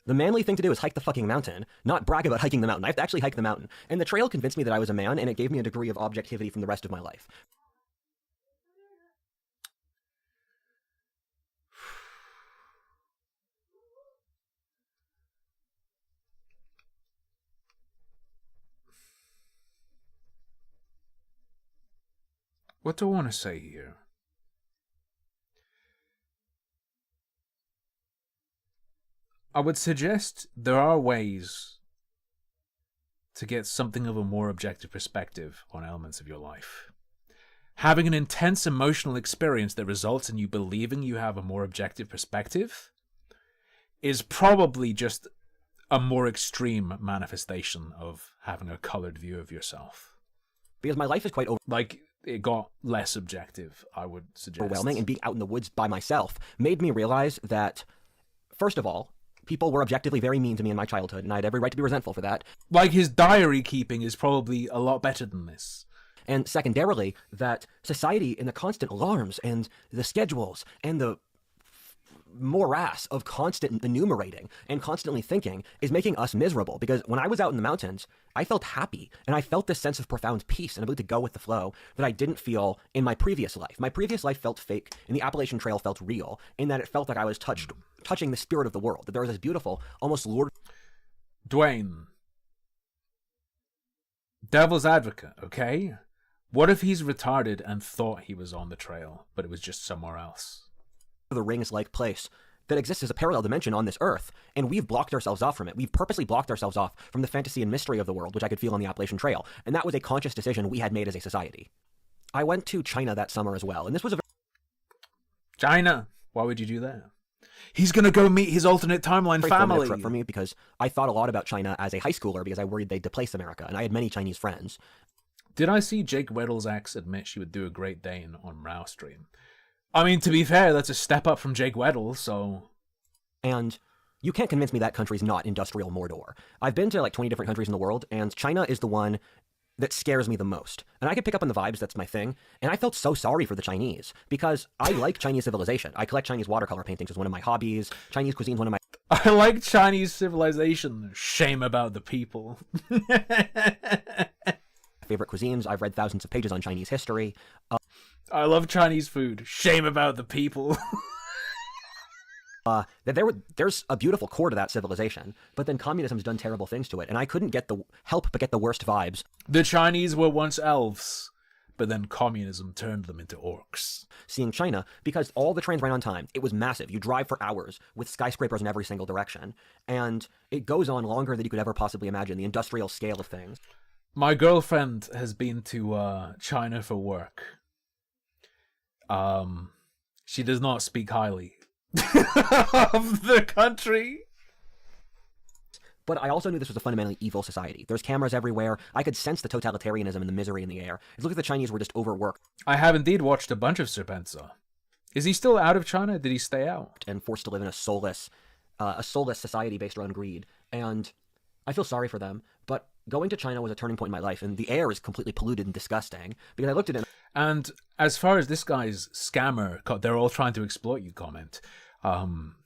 the manly thing to do is hike the fucking mountain, not brag about hiking the mountain. I have to actually hike the mountain. And the trail convinced me that I was a man, and it gave me a degree of objectivity from the rest of my life. What do I want to say here? I would suggest there are ways to get something of a more objective perspective on elements of your life. Having an intense emotional experience that results in you believing you have a more objective perspective is probably just a more extreme manifestation of having a colored view of yourself. Because my life is quite Like, it got less objective, I would suggest. overwhelming, and being out in the woods by myself made me realize that, first of all, people were objectively very mean to me in my childhood, and I had every right to be resentful for that. Like, his diary keeping is probably a lot better than this. And secondarily, that society and the constant alarms and the schedules and the morass of constant enumerating and constantly thinking is making us miserable. Because when I was out in the mountains, I felt happy, and I felt this sense of profound peace and ability to go with the flow that I didn't feel in my previous life. My previous life felt fake, and the Appalachian Trail felt real, in that it felt like I was touching the spirit of the world, that there was this beautiful, almost Lord... Dwayne. Devil's advocate, okay? What if he's retarded and thought he was on the trail, but it was just somewhere else? the Rings-like place that exists as a parallel dimension on this earth, and we've blocked ourselves off from it. We've purposely blocked ourselves off from the fantasy and mystery of the world, which I could feel on the Appalachian Trail, and that was a conscious decision we had made as a society. I went to China that summer as well, and this was a China? Why would you do that? He's gonna go meet his alternate timeline very family. formative trip for me, because I thought a lot about China as a high schooler because I worried they'd displace America, and I had many Chinese friends. Did I see Jake Weddle's ex admit she would do a Great Dane on Rao stream? I mean, to be fair, that's a step up from Jake Weddle, so... And you can't convince me that country's not industrial Mordor. I've been to like 20 different countries in the world, and China is the one that scares me the most. And I could pick up on the vibes, that's my thing. And I felt so sorry for the Chinese, because I like Chinese civilization. I collect Chinese watercolor paintings as one of my hobbies. Chinese cuisine's one of my... I like Chinese civilization. Shame about the people. favorite cuisines. I've read thousands of pages on Chinese history. I love Chinese food. Shame about the people. There's a beautiful core to that civilization, but then communism's done terrible things to it, and I couldn't get the worst vibes. The Chinese were once elves, but then communism turned them into orcs. Seeing China, because all the trains ran on time. It was massive. You drive for hours with skyscrapers in every single direction, and it goes on longer than you could ever possibly imagine, the industrial scale of things. My girlfriend has been to China for work. She does not speak highly of the country. But I also knew this was a fundamentally evil society. There's cameras everywhere. I could sense the totalitarianism and the misery in the air. It looked like the Chinese were just overworked. I have indeed watched a bunch of Serpensa. Is he still out of China? Did he stay out? And forced to live in a soulless society based around greed. And I feel sorry for them. But going to China was a turning point in my life, and the air is completely polluted and disgusting. Because I looked at it. And as far as this guy's scammer, they're all trying to exploit you comment,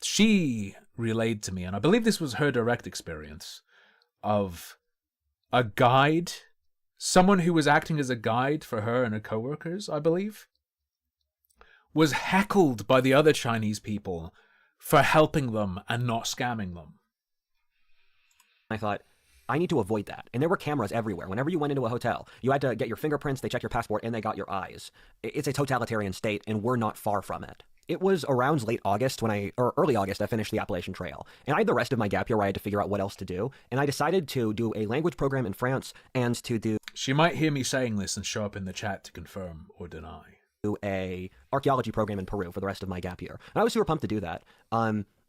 she relayed to me, and I believe this was her direct experience, of a guide, someone who was acting as a guide for her and her coworkers, I believe, was heckled by the other Chinese people for helping them and not scamming them. I thought, I need to avoid that. And there were cameras everywhere. Whenever you went into a hotel, you had to get your fingerprints, they checked your passport, and they got your eyes. It's a totalitarian state, and we're not far from it. It was around late August or early August, I finished the Appalachian Trail. And I had the rest of my gap year where I had to figure out what else to do. And I decided to do a language program in France and to do... She might hear me saying this and show up in the chat to confirm or deny. ...a archaeology program in Peru for the rest of my gap year. And I was super pumped to do that.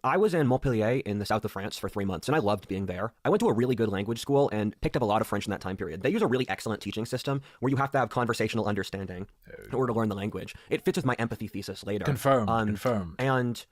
I was in Montpellier in the south of France for 3 months, and I loved being there. I went to a really good language school and picked up a lot of French in that time period. They use a really excellent teaching system where you have to have conversational understanding in order to learn the language. It fits with my empathy thesis later. Confirm. And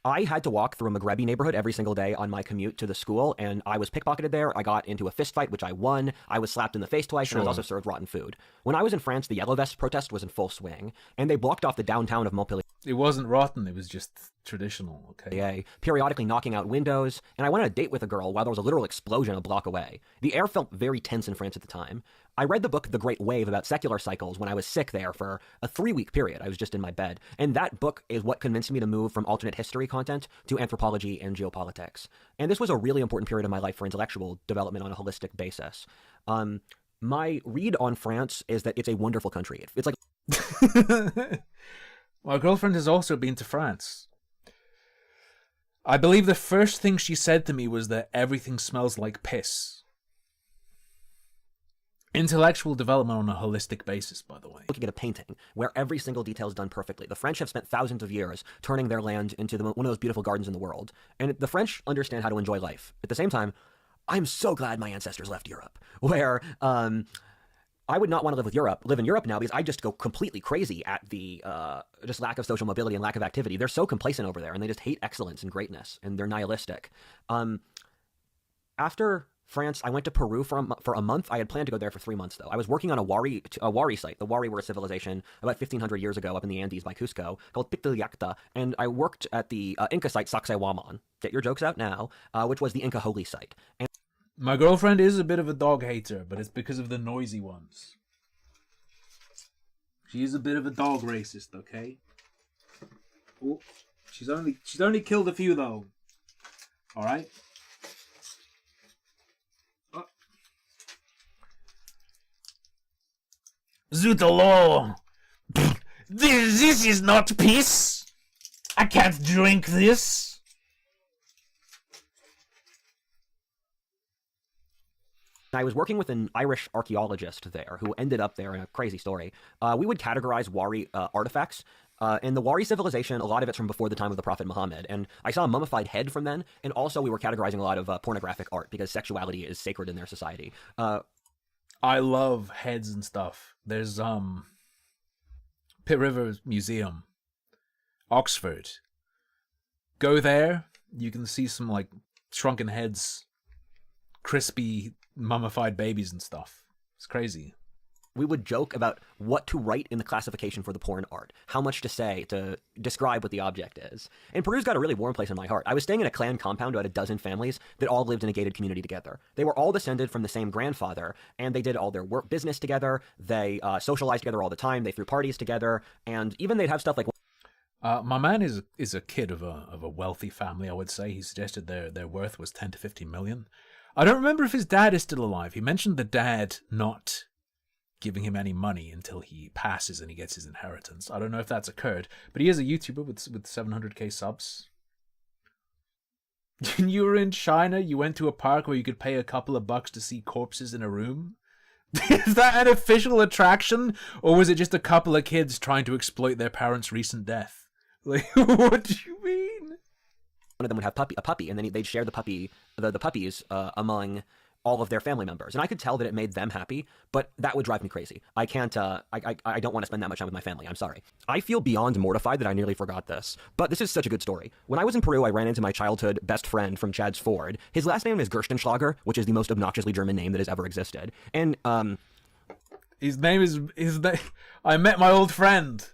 I had to walk through a Maghrebi neighborhood every single day on my commute to the school, and I was pickpocketed there. I got into a fist fight, which I won. I was slapped in the face twice, and I was also served rotten food. When I was in France, the Yellow Vest protest was in full swing, and they blocked off the downtown of Montpellier. It wasn't rotten, it was just traditional, okay? Periodically knocking out windows, and I went on a date with a girl while there was a literal explosion a block away. The air felt very tense in France at the time. I read the book The Great Wave about secular cycles when I was sick there for a 3-week period. I was just in my bed. And that book is what convinced me to move from alternate history content to anthropology and geopolitics. And this was a really important period of my life for intellectual development on a holistic basis. My read on France is that it's a wonderful country. It's like... My girlfriend has also been to France. I believe the first thing she said to me was that everything smells like piss. Intellectual development on a holistic basis, by the way. Looking at a painting where every single detail is done perfectly. The French have spent thousands of years turning their land into one of those beautiful gardens in the world. And the French understand how to enjoy life. At the same time, I'm so glad my ancestors left Europe, where I would not want to live in Europe now, because I just go completely crazy at the just lack of social mobility and lack of activity. They're so complacent over there, and they just hate excellence and greatness, and they're nihilistic. After France, I went to Peru for a month. I had planned to go there for 3 months, though. I was working on a Wari site. The Wari were a civilization about 1,500 years ago up in the Andes by Cusco called Pictiliacta, and I worked at the Inca site Sacsayhuaman. Get your jokes out now, which was the Inca holy site. And My girlfriend is a bit of a dog hater, but it's because of the noisy ones. She is a bit of a dog racist, okay? Oh, she's only killed a few though. All right. Zootalo! This is not piss! I can't drink this! I was working with an Irish archaeologist there who ended up there in a crazy story. We would categorize Wari artifacts. In the Wari civilization, a lot of it's from before the time of the Prophet Muhammad. And I saw a mummified head from then. And also we were categorizing a lot of pornographic art because sexuality is sacred in their society. I love heads and stuff. There's Pitt River Museum, Oxford. Go there, you can see some like shrunken heads, crispy mummified babies and stuff. It's crazy. We would joke about what to write in the classification for the porn art, how much to say to describe what the object is. And Peru's got a really warm place in my heart. I was staying in a clan compound about a dozen families that all lived in a gated community together. They were all descended from the same grandfather, and they did all their work business together. They socialized together all the time. They threw parties together, and even they'd have stuff like... My man is a kid of a wealthy family, I would say. He suggested their worth was 10 to 50 million. I don't remember if his dad is still alive. He mentioned the dad not giving him any money until he passes and he gets his inheritance. I don't know if that's occurred, but he is a YouTuber with 700k subs. When you were in China, you went to a park where you could pay a couple of bucks to see corpses in a room? Is that an official attraction, or was it just a couple of kids trying to exploit their parents' recent death? Like, what do you mean? One of them would have a puppy, and then they'd share the puppies among all of their family members. And I could tell that it made them happy, but that would drive me crazy. I can't, I don't want to spend that much time with my family. I'm sorry. I feel beyond mortified that I nearly forgot this, but this is such a good story. When I was in Peru, I ran into my childhood best friend from Chad's Ford. His last name is Gerstenschlager, which is the most obnoxiously German name that has ever existed. And, his name. I met my old friend,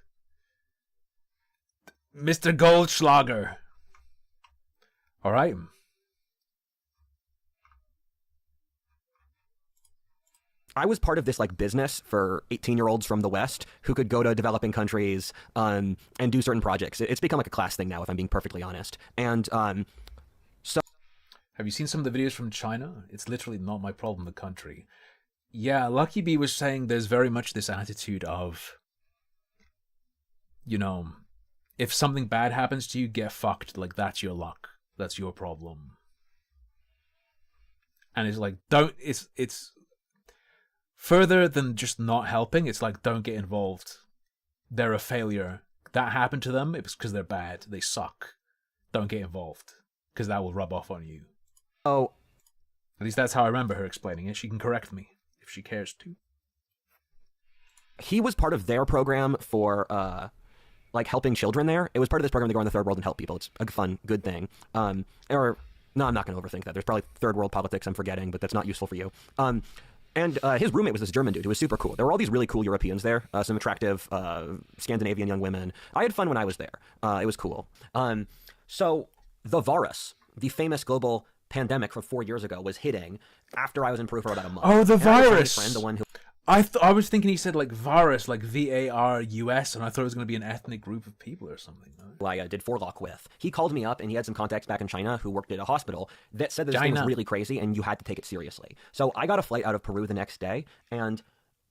Mr. Goldschlager. All right. I was part of this like business for 18-year-olds from the West who could go to developing countries and do certain projects. It's become like a class thing now, if I'm being perfectly honest. And so, have you seen some of the videos from China? It's literally not my problem, the country. Yeah, Lucky Bee was saying there's very much this attitude of, you know, if something bad happens to you, get fucked. Like, that's your luck. That's your problem. And it's like, it's further than just not helping. It's like, don't get involved. They're a failure. That happened to them. It was because they're bad. They suck. Don't get involved, because that will rub off on you. Oh, at least that's how I remember her explaining it. She can correct me if she cares to. He was part of their program for like helping children there. It was part of this program to go in the third world and help people. It's a fun, good thing. Or no, I'm not going to overthink that. There's probably third world politics I'm forgetting, but that's not useful for you. And his roommate was this German dude who was super cool. There were all these really cool Europeans there, some attractive Scandinavian young women. I had fun when I was there. It was cool. So the virus, the famous global pandemic from 4 years ago, was hitting after I was in Peru for about a month. Oh, the and I had a virus! friend, the one who... I was thinking he said like virus, like VARUS, and I thought it was going to be an ethnic group of people or something. Who I did forelock with. He called me up, and he had some contacts back in China who worked at a hospital that said that this thing was really crazy, and you had to take it seriously. So I got a flight out of Peru the next day, and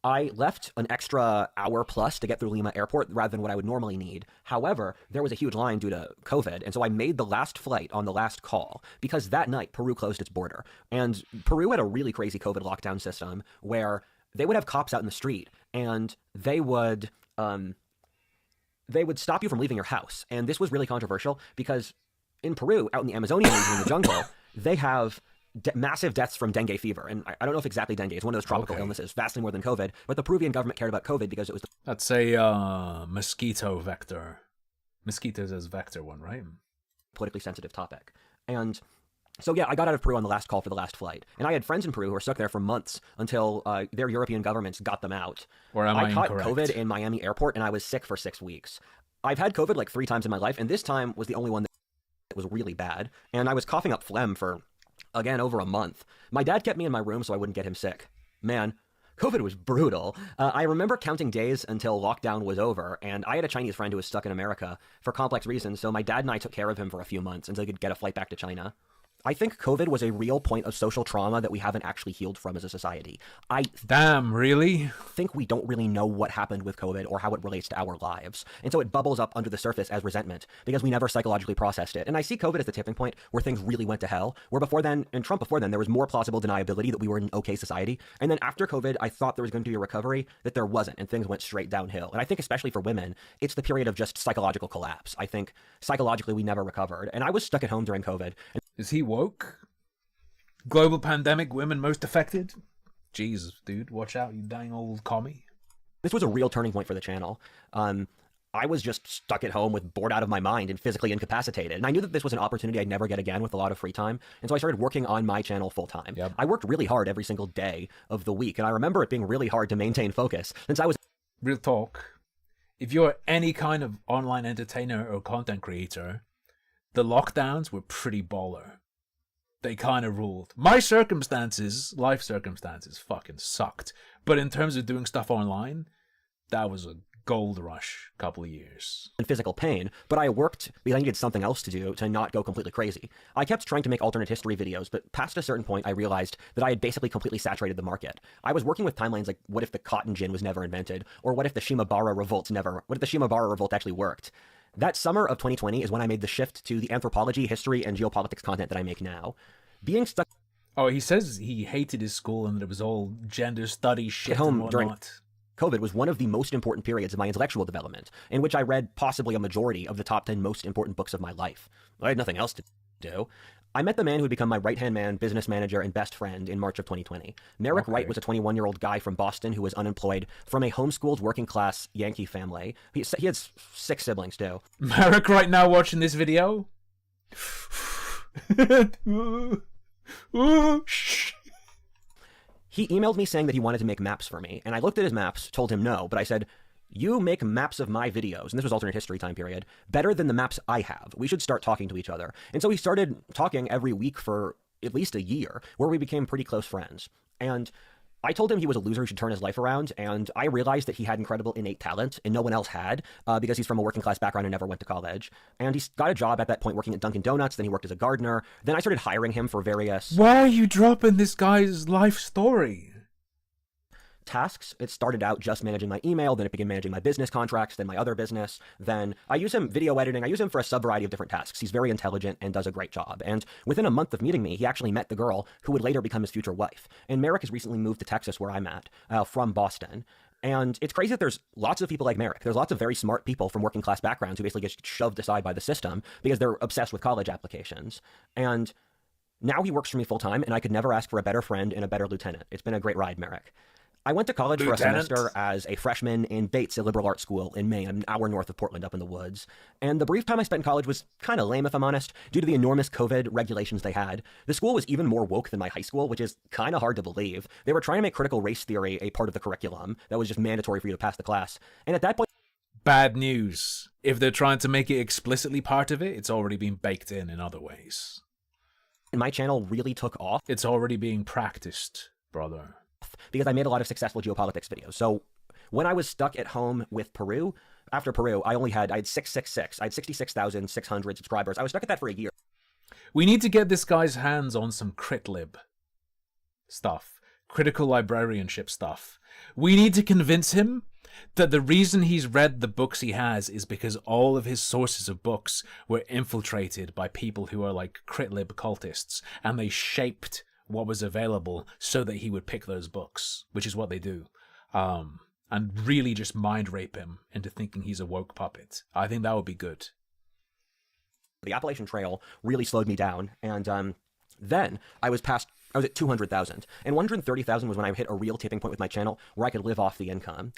I left an extra hour plus to get through Lima Airport rather than what I would normally need. However, there was a huge line due to COVID, and so I made the last flight on the last call because that night Peru closed its border. And Peru had a really crazy COVID lockdown system where they would have cops out in the street and they would stop you from leaving your house. And this was really controversial because in Peru, out in the Amazonian region in the jungle, they have massive deaths from dengue fever. And I don't know if exactly dengue is one of those tropical illnesses, vastly more than COVID, but the Peruvian government cared about COVID because it was That's a mosquito vector. Mosquitoes as vector one, right? politically sensitive topic. And so, yeah, I got out of Peru on the last call for the last flight. And I had friends in Peru who were stuck there for months until their European governments got them out. Or am I caught incorrect? COVID in Miami airport, and I was sick for 6 weeks. I've had COVID like 3 times in my life, and this time was the only one that was really bad. And I was coughing up phlegm for, again, over a month. My dad kept me in my room so I wouldn't get him sick. Man, COVID was brutal. I remember counting days until lockdown was over, and I had a Chinese friend who was stuck in America for complex reasons, so my dad and I took care of him for a few months until he could get a flight back to China. I think COVID was a real point of social trauma that we haven't actually healed from as a society. Damn, really? think we don't really know what happened with COVID or how it relates to our lives. And so it bubbles up under the surface as resentment because we never psychologically processed it. And I see COVID as the tipping point where things really went to hell, where before then, and Trump before then, there was more plausible deniability that we were in an okay society. And then after COVID, I thought there was going to be a recovery that there wasn't, and things went straight downhill. And I think especially for women, it's the period of just psychological collapse. I think psychologically we never recovered. And I was stuck at home during COVID. Is he woke? Global pandemic, women most affected? Jesus, dude, watch out, you dang old commie. This was a real turning point for the channel. I was just stuck at home with bored out of my mind and physically incapacitated. And I knew that this was an opportunity I'd never get again with a lot of free time. And so I started working on my channel full time. Yep. I worked really hard every single day of the week. And I remember it being really hard to maintain focus since I was Real talk. If you're any kind of online entertainer or content creator, the lockdowns were pretty baller. They kind of ruled. My circumstances, life circumstances, fucking sucked. But in terms of doing stuff online, that was a gold rush couple of years. in physical pain, but I worked because I needed something else to do to not go completely crazy. I kept trying to make alternate history videos, but past a certain point, I realized that I had basically completely saturated the market. I was working with timelines like, what if the cotton gin was never invented? Or what if the Shimabara revolt actually worked? That summer of 2020 is when I made the shift to the anthropology, history, and geopolitics content that I make now. Being stuck Oh, he says he hated his school and that it was all gender studies shit at home and during whatnot. COVID was one of the most important periods of my intellectual development, in which I read possibly a majority of the top 10 most important books of my life. I had nothing else to do. I met the man who would become my right-hand man, business manager, and best friend in March of 2020. Merrick Wright was a 21-year-old guy from Boston who was unemployed from a homeschooled working-class Yankee family. He had 6 siblings, too. Merrick right now watching this video? He emailed me saying that he wanted to make maps for me, and I looked at his maps, told him no, but I said, you make maps of my videos, and this was alternate history time period, better than the maps I have. We should start talking to each other. And so we started talking every week for at least a year, where we became pretty close friends. And I told him he was a loser who should turn his life around, and I realized that he had incredible innate talent, and no one else had, because he's from a working class background and never went to college. And he got a job at that point working at Dunkin' Donuts, then he worked as a gardener. Then I started hiring him for various Why are you dropping this guy's life story? tasks. It started out just managing my email, then it began managing my business contracts, then my other business. Then I use him video editing. I use him for a sub-variety of different tasks. He's very intelligent and does a great job. And within a month of meeting me, he actually met the girl who would later become his future wife. And Merrick has recently moved to Texas, where I'm at, from Boston. And it's crazy that there's lots of people like Merrick. There's lots of very smart people from working class backgrounds who basically get shoved aside by the system because they're obsessed with college applications. And now he works for me full time, and I could never ask for a better friend and a better lieutenant. It's been a great ride, Merrick. I went to college for a semester as a freshman in Bates, a liberal arts school in Maine, an hour north of Portland up in the woods. And the brief time I spent in college was kind of lame, if I'm honest, due to the enormous COVID regulations they had. The school was even more woke than my high school, which is kind of hard to believe. They were trying to make critical race theory a part of the curriculum that was just mandatory for you to pass the class. And at that point, Bad news. If they're trying to make it explicitly part of it, it's already been baked in other ways. my channel really took off It's already being practiced, brother. because I made a lot of successful geopolitics videos. So when I was stuck at home with Peru, after Peru, I had 666. I had 66,600 subscribers. I was stuck at that for a year. We need to get this guy's hands on some critlib stuff. critical librarianship stuff. We need to convince him that the reason he's read the books he has is because all of his sources of books were infiltrated by people who are like critlib cultists, and they shaped what was available so that he would pick those books, which is what they do. And really just mind rape him into thinking he's a woke puppet. I think that would be good. The Appalachian Trail really slowed me down, and then I was at 200,000, and 130,000 was when I hit a real tipping point with my channel where I could live off the income.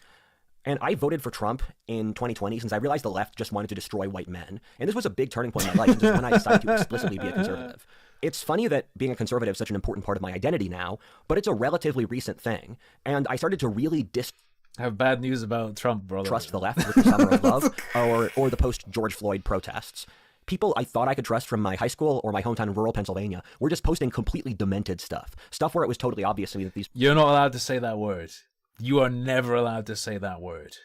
And I voted for Trump in 2020 since I realized the left just wanted to destroy white men. And this was a big turning point in my life, and just when I decided to explicitly be a conservative. It's funny that being a conservative is such an important part of my identity now, but it's a relatively recent thing. And I started to really I have bad news about Trump, brother. Trust the left with the Summer of Love or the post-George Floyd protests. People I thought I could trust from my high school or my hometown in rural Pennsylvania were just posting completely demented stuff. Stuff where it was totally obvious to me that these... You're not allowed to say that word. You are never allowed to say that word.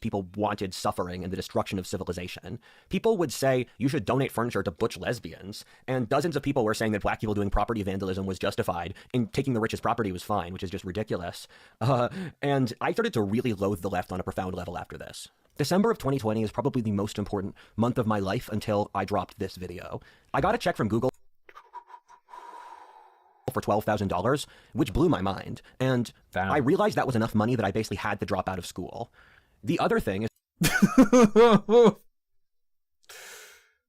People wanted suffering and the destruction of civilization. People would say, you should donate furniture to butch lesbians. And dozens of people were saying that black people doing property vandalism was justified and taking the richest property was fine, which is just ridiculous. And I started to really loathe the left on a profound level after this. December of 2020 is probably the most important month of my life until I dropped this video. I got a check from Google for $12,000, which blew my mind. And I realized that was enough money that I basically had to drop out of school. The other thing is...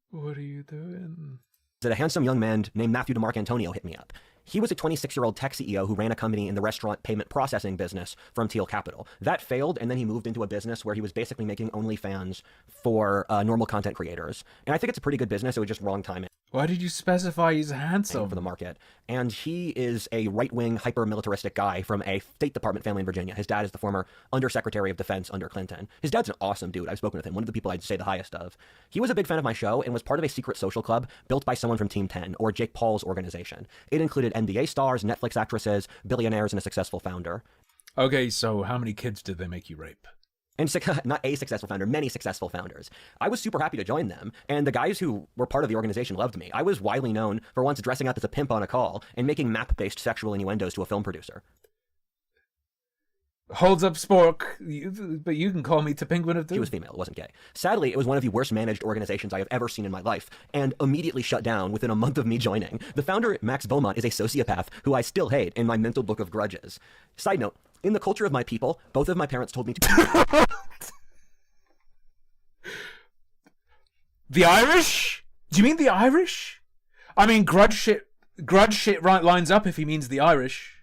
What are you doing? That a handsome young man named Matthew DeMarc Antonio hit me up. He was a 26-year-old tech CEO who ran a company in the restaurant payment processing business from Teal Capital. That failed, and then he moved into a business where he was basically making OnlyFans for normal content creators. And I think it's a pretty good business. It was just wrong timing. Why did you specify he's handsome? For the market. And he is a right-wing, hyper-militaristic guy from a State Department family in Virginia. His dad is the former Undersecretary of Defense under Clinton. His dad's an awesome dude. I've spoken with him. One of the people I'd say the highest of. He was a big fan of my show and was part of a secret social club built by someone from Team 10, or Jake Paul's organization. It included NBA stars, Netflix actresses, billionaires, and a successful founder. Okay, so how many kids did they make you rape? And not a successful founder, many successful founders. I was super happy to join them, and the guys who were part of the organization loved me. I was widely known for once dressing up as a pimp on a call and making map-based sexual innuendos to a film producer. Holds up spork, but you can call me to Penguin of Doom. She was female, it wasn't gay. Sadly, it was one of the worst managed organizations I have ever seen in my life, and immediately shut down within a month of me joining. The founder, Max Beaumont, is a sociopath who I still hate in my mental book of grudges. Side note, in the culture of my people, both of my parents told me to... The Irish? Do you mean the Irish? I mean, grudge shit right lines up if he means the Irish.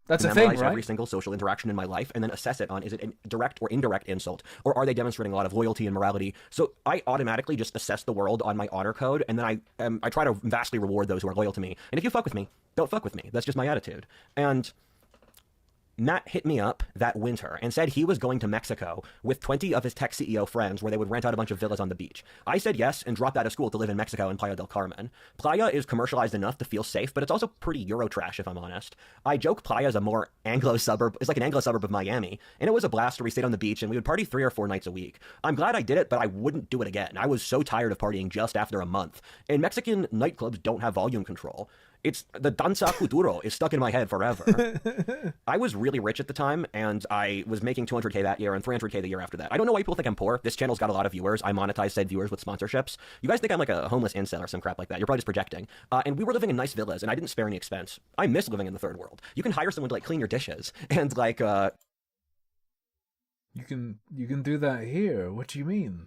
That's a thing, right? Every single social interaction in my life and then assess it on, is it a direct or indirect insult? Or are they demonstrating a lot of loyalty and morality? So I automatically just assess the world on my honor code, and then I try to vastly reward those who are loyal to me. And if you fuck with me, don't fuck with me. That's just my attitude. And Matt hit me up that winter and said he was going to Mexico with 20 of his tech CEO friends where they would rent out a bunch of villas on the beach. I said yes and dropped out of school to live in Mexico in Playa del Carmen. Playa is commercialized enough to feel safe, but it's also pretty Eurotrash if I'm honest. I joke Playa is a more Anglo suburb, it's like an Anglo suburb of Miami, and it was a blast where we stayed on the beach and we would party 3 or 4 nights a week. I'm glad I did it, but I wouldn't do it again. I was so tired of partying just after a month. And Mexican nightclubs don't have volume control. It's the danza futuro is stuck in my head forever. I was really rich at the time, and I was making $200K that year and $300K the year after that. I don't know why people think I'm poor. This channel's got a lot of viewers. I monetize said viewers with sponsorships. You guys think I'm like a homeless incel or some crap like that. You're probably just projecting. And we were living in nice villas, and I didn't spare any expense. I miss living in the third world. You can hire someone to like clean your dishes, and like You can do that here. What do you mean?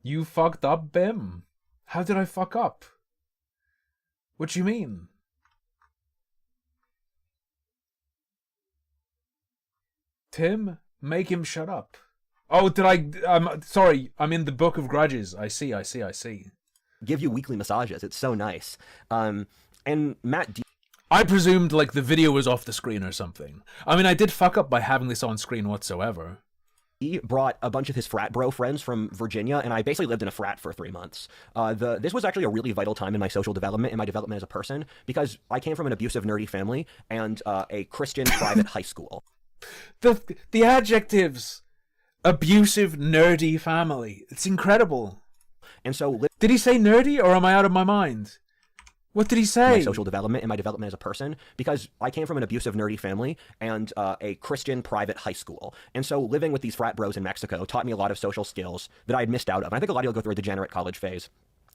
You fucked up, Bim. How did I fuck up? What do you mean? Tim, make him shut up. Oh, did I... sorry, I'm in the book of grudges. I see. Give you weekly massages. It's so nice. And Matt... I presumed, like, the video was off the screen or something. I mean, I did fuck up by having this on screen whatsoever. He brought a bunch of his frat bro friends from Virginia, and I basically lived in a frat for 3 months. This was actually a really vital time in my social development and my development as a person, because I came from an abusive, nerdy family and a Christian private high school. The adjectives. Abusive, nerdy family. It's incredible. And so... Did he say nerdy, or am I out of my mind? What did he say? My social development and my development as a person, because I came from an abusive, nerdy family and a Christian private high school. And so living with these frat bros in Mexico taught me a lot of social skills that I had missed out of. And I think a lot of people go through a degenerate college phase.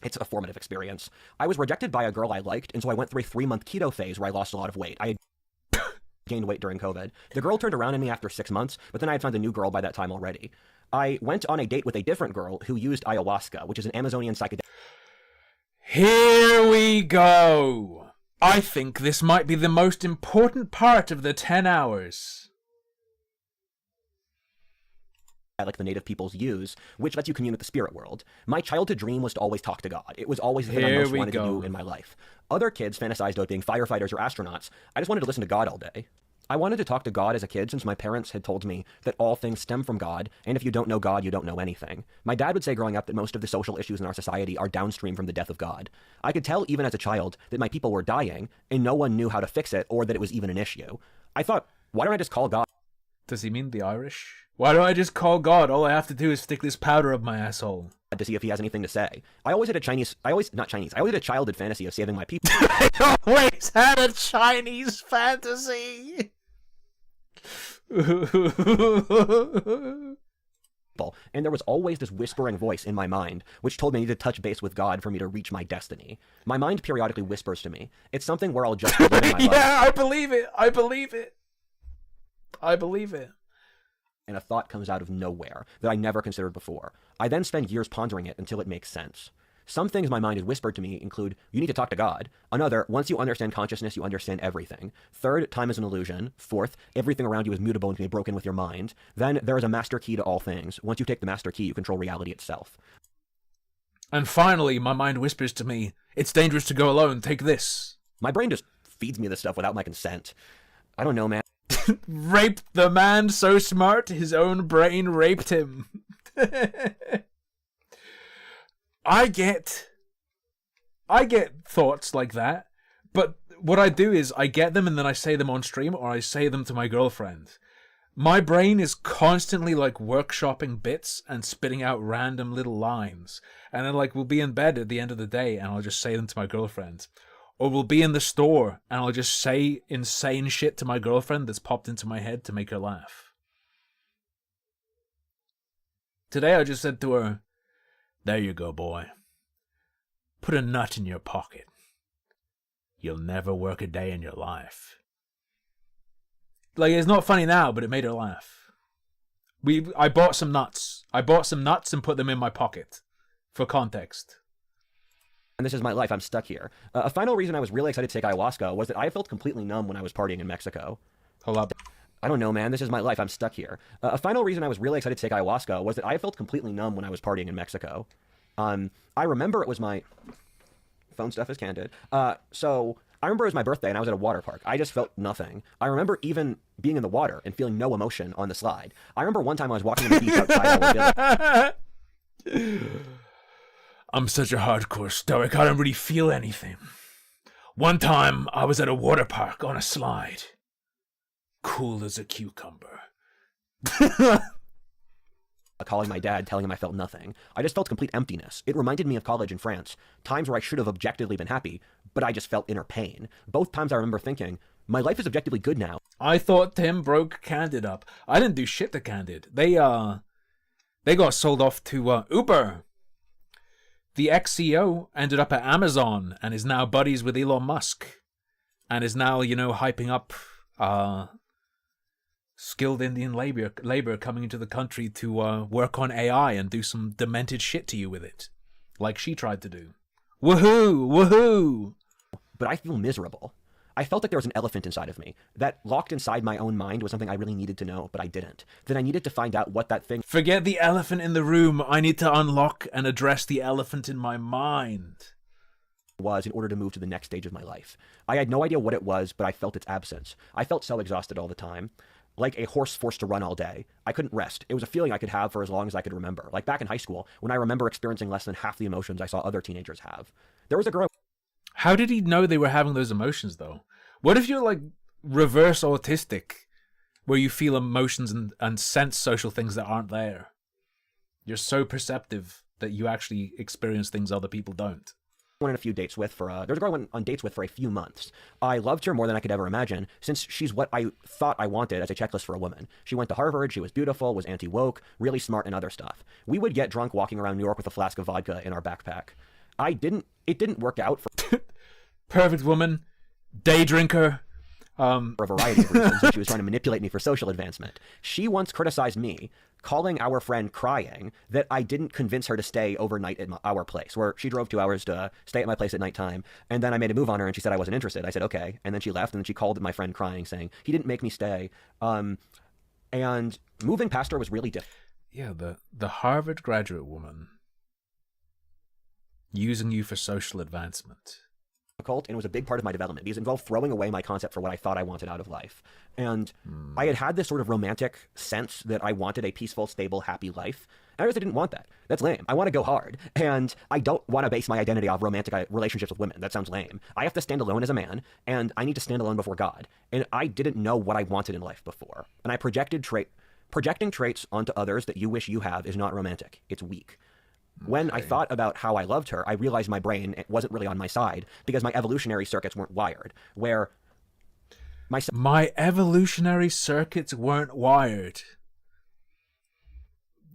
It's a formative experience. I was rejected by a girl I liked, and so I went through a 3-month keto phase where I lost a lot of weight. I had gained weight during COVID. The girl turned around on me after 6 months, but then I had found a new girl by that time already. I went on a date with a different girl who used ayahuasca, which is an Amazonian psychedelic. Here we go. I think this might be the most important part of the 10 hours. Like the native peoples use, which lets you commune with the spirit world. My childhood dream was to always talk to God. It was always the thing I most wanted to do in my life. Other kids fantasized about being firefighters or astronauts. I just wanted to listen to God all day. I wanted to talk to God as a kid since my parents had told me that all things stem from God, and if you don't know God, you don't know anything. My dad would say growing up that most of the social issues in our society are downstream from the death of God. I could tell even as a child that my people were dying, and no one knew how to fix it or that it was even an issue. I thought, why don't I just call God? Does he mean the Irish? Why don't I just call God? All I have to do is stick this powder up my asshole. To see if he has anything to say. I always had a childhood fantasy of saving my people. I always had a Chinese fantasy. And there was always this whispering voice in my mind, which told me I needed to touch base with God for me to reach my destiny. My mind periodically whispers to me. It's something where I'll just live my life. Yeah, I believe it. I believe it. I believe it. And a thought comes out of nowhere that I never considered before. I then spend years pondering it until it makes sense. Some things my mind has whispered to me include, you need to talk to God. Another, once you understand consciousness, you understand everything. Third, time is an illusion. Fourth, everything around you is mutable and can be broken with your mind. Then, there is a master key to all things. Once you take the master key, you control reality itself. And finally, my mind whispers to me, it's dangerous to go alone, take this. My brain just feeds me this stuff without my consent. I don't know, man. Raped the man so smart, his own brain raped him. I get thoughts like that, but what I do is I get them and then I say them on stream or I say them to my girlfriend. My brain is constantly like workshopping bits and spitting out random little lines. And then like we'll be in bed at the end of the day and I'll just say them to my girlfriend. Or we'll be in the store and I'll just say insane shit to my girlfriend that's popped into my head to make her laugh. Today I just said to her, there you go, boy. Put a nut in your pocket. You'll never work a day in your life. Like, it's not funny now, but it made her laugh. I bought some nuts. I bought some nuts and put them in my pocket. For context. And this is my life. I'm stuck here. A final reason I was really excited to take ayahuasca was that I felt completely numb when I was partying in Mexico. Hold up. I don't know, man. This is my life. I'm stuck here. A final reason I was really excited to take ayahuasca was that I felt completely numb when I was partying in Mexico. I remember it was my... Phone stuff is candid. So I remember it was my birthday and I was at a water park. I just felt nothing. I remember even being in the water and feeling no emotion on the slide. I remember one time I was walking on the beach outside. I'm such a hardcore stoic. I don't really feel anything. One time I was at a water park on a slide. Cool as a cucumber. Calling my dad, telling him I felt nothing. I just felt complete emptiness. It reminded me of college in France, times where I should have objectively been happy, but I just felt inner pain. Both times I remember thinking, my life is objectively good now. I thought Tim broke Candid up. I didn't do shit to Candid. They got sold off to Uber. The ex-CEO ended up at Amazon and is now buddies with Elon Musk. And is now, hyping up skilled Indian labor coming into the country to work on AI and do some demented shit to you with it. Like she tried to do. Woohoo! Woohoo! But I feel miserable. I felt like there was an elephant inside of me. That locked inside my own mind was something I really needed to know, but I didn't. Then I needed to find out what that thing... Forget the elephant in the room. I need to unlock and address the elephant in my mind. ...was in order to move to the next stage of my life. I had no idea what it was, but I felt its absence. I felt so exhausted all the time. Like a horse forced to run all day. I couldn't rest. It was a feeling I could have for as long as I could remember. Like back in high school, when I remember experiencing less than half the emotions I saw other teenagers have. There was a girl... How did he know they were having those emotions, though? What if you're, like, reverse autistic, where you feel emotions and sense social things that aren't there? You're so perceptive that you actually experience things other people don't. went on a few dates with for there's a girl I went on dates with for a few months. I loved her more than I could ever imagine, since she's what I thought I wanted as a checklist for a woman. She went to Harvard, she was beautiful, was anti-woke, really smart, and other stuff. We would get drunk walking around New York with a flask of vodka in our backpack. It didn't work out for Perfect woman, day drinker. for a variety of reasons, and she was trying to manipulate me for social advancement. She once criticized me, calling our friend crying, that I didn't convince her to stay overnight at our place, where she drove 2 hours to stay at my place at nighttime, and then I made a move on her, and she said I wasn't interested. I said, okay, and then she left, and then she called my friend crying, saying he didn't make me stay, and moving past her was really difficult. Yeah, the Harvard graduate woman using you for social advancement. And it was a big part of my development because it involved throwing away my concept for what I thought I wanted out of life. And I had this sort of romantic sense that I wanted a peaceful, stable, happy life. And I really didn't want that. That's lame. I want to go hard. And I don't want to base my identity off romantic relationships with women. That sounds lame. I have to stand alone as a man, and I need to stand alone before God. And I didn't know what I wanted in life before. And I projecting traits onto others that you wish you have is not romantic. It's weak. When I thought about how I loved her, I realized my brain wasn't really on my side because my evolutionary circuits weren't wired. Where my evolutionary circuits weren't wired.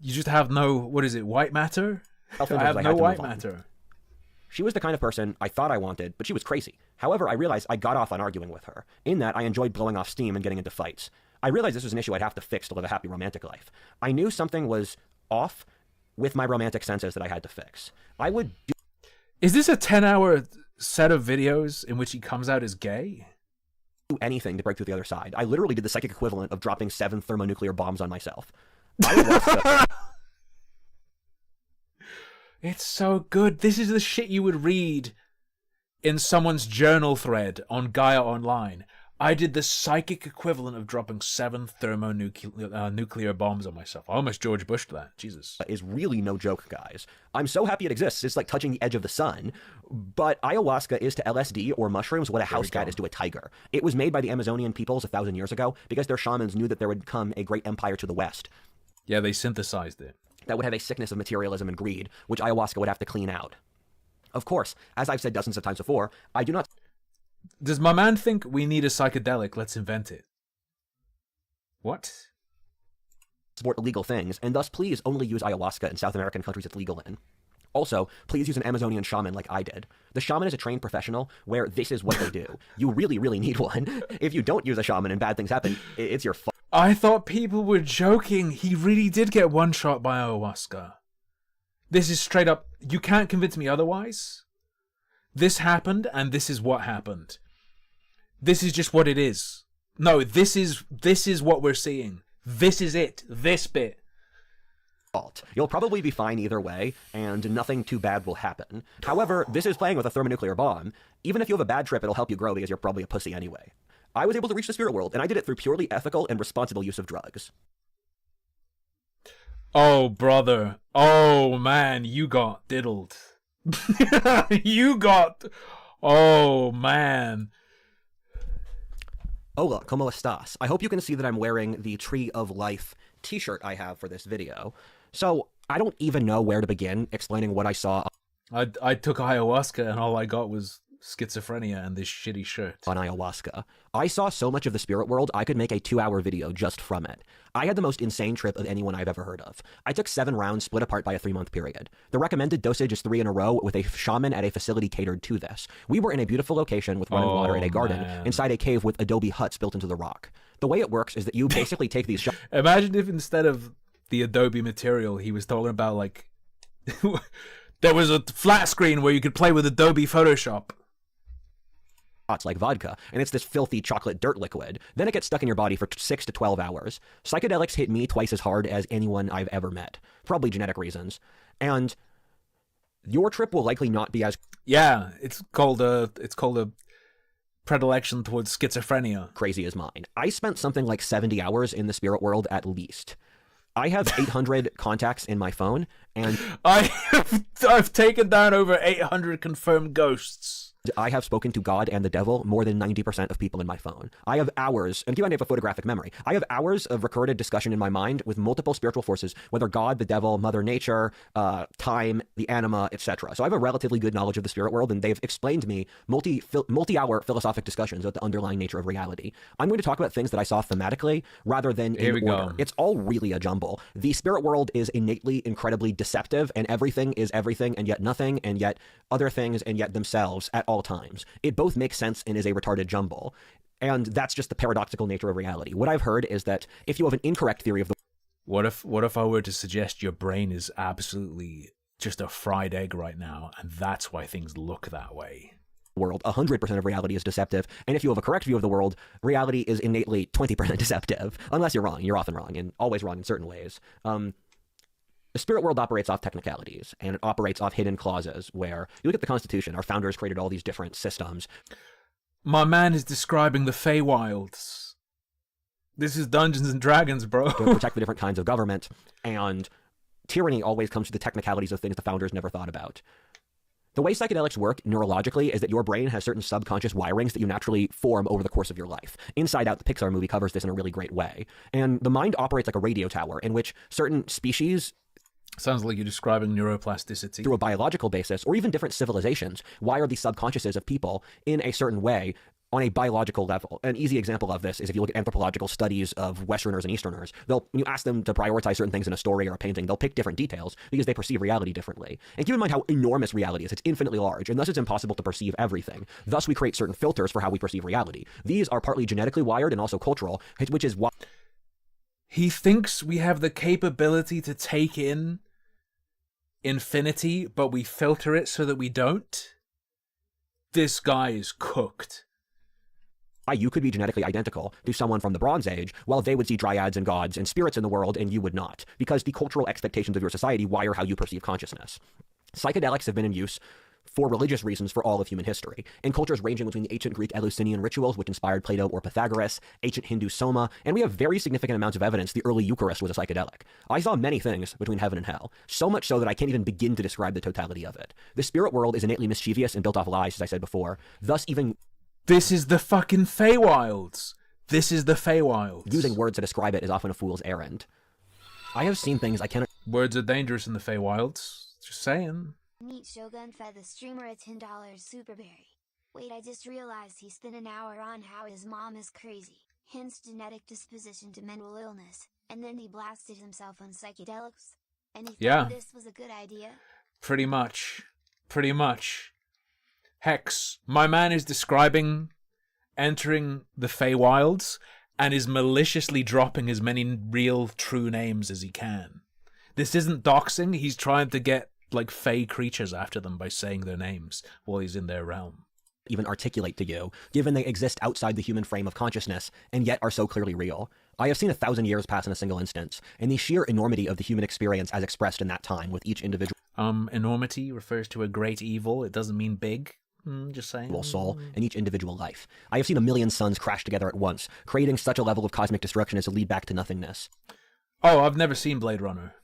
You just have no, what is it, white matter? I have no white matter. She was the kind of person I thought I wanted, but she was crazy. However, I realized I got off on arguing with her. In that, I enjoyed blowing off steam and getting into fights. I realized this was an issue I'd have to fix to live a happy romantic life. I knew something was off with my romantic senses that I had to fix. Is this a 10-hour set of videos in which he comes out as gay? Do anything to break through the other side. I literally did the psychic equivalent of dropping 7 thermonuclear bombs on myself. It's so good. This is the shit you would read in someone's journal thread on Gaia Online. I did the psychic equivalent of dropping 7 thermonuclear bombs on myself. I almost George Bushed that. Jesus. Is really no joke, guys. I'm so happy it exists. It's like touching the edge of the sun. But ayahuasca is to LSD or mushrooms what a house cat is to a tiger. It was made by the Amazonian peoples 1,000 years ago because their shamans knew that there would come a great empire to the west. Yeah, they synthesized it. That would have a sickness of materialism and greed, which ayahuasca would have to clean out. Of course, as I've said dozens of times before, I do not... Does my man think we need a psychedelic? Let's invent it. What? Support illegal things, and thus please only use ayahuasca in South American countries it's legal in. Also, please use an Amazonian shaman like I did. The shaman is a trained professional where this is what they do. You really, really need one. If you don't use a shaman and bad things happen, it's your fault. I thought people were joking. He really did get one shot by ayahuasca. This is straight up. You can't convince me otherwise. This happened, and this is what happened. This is just what it is. No, this is what we're seeing. This is it. This bit. You'll probably be fine either way, and nothing too bad will happen. However, this is playing with a thermonuclear bomb. Even if you have a bad trip, it'll help you grow because you're probably a pussy anyway. I was able to reach the spirit world, and I did it through purely ethical and responsible use of drugs. Oh, brother. Oh, man, you got diddled. You got... Oh, man. Hola, ¿cómo estás? I hope you can see that I'm wearing the Tree of Life t-shirt I have for this video. So, I don't even know where to begin explaining what I saw. I took ayahuasca and all I got was schizophrenia and this shitty shirt. On ayahuasca. I saw so much of the spirit world, I could make a 2-hour video just from it. I had the most insane trip of anyone I've ever heard of. I took 7 rounds split apart by a 3-month period. The recommended dosage is 3 in a row with a shaman at a facility catered to this. We were in a beautiful location with running water in a garden inside a cave with adobe huts built into the rock. The way it works is that you basically take these shots. Imagine if instead of the adobe material, he was talking about like... there was a flat screen where you could play with Adobe Photoshop. Like vodka, and it's this filthy chocolate dirt liquid. Then it gets stuck in your body for 6 to 12 hours. Psychedelics hit me twice as hard as anyone I've ever met. Probably genetic reasons. And your trip will likely not be as... Yeah, it's called a predilection towards schizophrenia. Crazy as mine. I spent something like 70 hours in the spirit world at least. I have 800 contacts in my phone, and... I've taken down over 800 confirmed ghosts. I have spoken to God and the devil more than 90% of people in my phone. I have hours, and keep in mind I have a photographic memory. I have hours of recorded discussion in my mind with multiple spiritual forces, whether God, the devil, Mother Nature, time, the anima, etc. So I have a relatively good knowledge of the spirit world, and they've explained to me multi-hour philosophic discussions about the underlying nature of reality. I'm going to talk about things that I saw thematically rather than in order. It's all really a jumble. The spirit world is innately incredibly deceptive, and everything is everything and yet nothing, and yet other things and yet themselves at all times. It both makes sense and is a retarded jumble. And that's just the paradoxical nature of reality. What I've heard is that if you have an incorrect theory of the What if I were to suggest your brain is absolutely just a fried egg right now, and that's why things look that way? world, 100% of reality is deceptive. And if you have a correct view of the world, reality is innately 20% deceptive. Unless you're wrong. You're often wrong, and always wrong in certain ways. The spirit world operates off technicalities, and it operates off hidden clauses where you look at the Constitution, our founders created all these different systems. My man is describing the Feywilds. This is Dungeons and Dragons, bro. To protect the different kinds of government, and tyranny always comes to the technicalities of things the founders never thought about. The way psychedelics work neurologically is that your brain has certain subconscious wirings that you naturally form over the course of your life. Inside Out, the Pixar movie, covers this in a really great way. And the mind operates like a radio tower in which certain species... Sounds like you're describing neuroplasticity. Through a biological basis, or even different civilizations, wire the subconsciouses of people in a certain way on a biological level. An easy example of this is if you look at anthropological studies of Westerners and Easterners, when you ask them to prioritize certain things in a story or a painting, they'll pick different details because they perceive reality differently. And keep in mind how enormous reality is. It's infinitely large, and thus it's impossible to perceive everything. Thus we create certain filters for how we perceive reality. These are partly genetically wired and also cultural, which is why... He thinks we have the capability to take in infinity, but we filter it so that we don't? This guy is cooked. You could be genetically identical to someone from the Bronze Age, while they would see dryads and gods and spirits in the world, and you would not, because the cultural expectations of your society wire how you perceive consciousness. Psychedelics have been in use for religious reasons for all of human history, in cultures ranging between the ancient Greek Eleusinian rituals, which inspired Plato or Pythagoras, ancient Hindu Soma, and we have very significant amounts of evidence the early Eucharist was a psychedelic. I saw many things between heaven and hell, so much so that I can't even begin to describe the totality of it. The spirit world is innately mischievous and built off lies, as I said before, thus even... This is the fucking Feywilds. This is the Feywilds. Using words to describe it is often a fool's errand. I have seen things I cannot... Words are dangerous in the Feywilds. Just saying. Neat Shogun fed the streamer a $10 superberry. Wait, I just realized he spent an hour on how his mom is crazy, hence genetic disposition to mental illness, and then he blasted himself on psychedelics. And he thought this was a good idea? Pretty much. Pretty much. Hex, my man is describing entering the Feywilds and is maliciously dropping as many real, true names as he can. This isn't doxing, he's trying to get, like, fey creatures after them by saying their names while he's in their realm. Even articulate to you, given they exist outside the human frame of consciousness, and yet are so clearly real. I have seen 1,000 years pass in a single instance, and the sheer enormity of the human experience as expressed in that time with each individual... Enormity refers to a great evil, it doesn't mean big. Just saying. Soul and each individual life. I have seen 1 million suns crash together at once, creating such a level of cosmic destruction as to lead back to nothingness. Oh, I've never seen Blade Runner.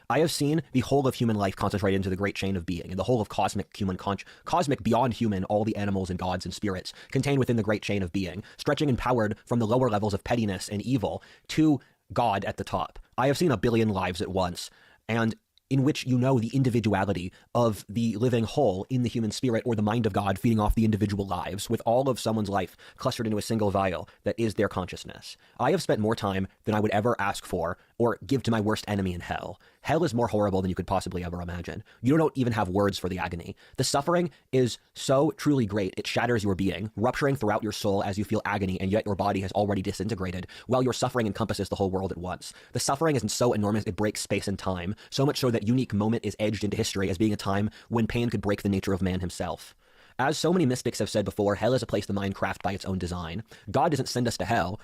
I have seen the whole of human life concentrated into the great chain of being, and the whole of cosmic beyond human, all the animals and gods and spirits contained within the great chain of being, stretching and powered from the lower levels of pettiness and evil to God at the top. I have seen 1 billion lives at once, and in which you know the individuality of the living whole in the human spirit or the mind of God feeding off the individual lives, with all of someone's life clustered into a single vial that is their consciousness. I have spent more time than I would ever ask for or give to my worst enemy in hell. Hell is more horrible than you could possibly ever imagine. You don't even have words for the agony. The suffering is so truly great, it shatters your being, rupturing throughout your soul as you feel agony, and yet your body has already disintegrated, while your suffering encompasses the whole world at once. The suffering is so enormous it breaks space and time, so much so that unique moment is edged into history as being a time when pain could break the nature of man himself. As so many mystics have said before, hell is a place the mind crafts by its own design. God doesn't send us to hell.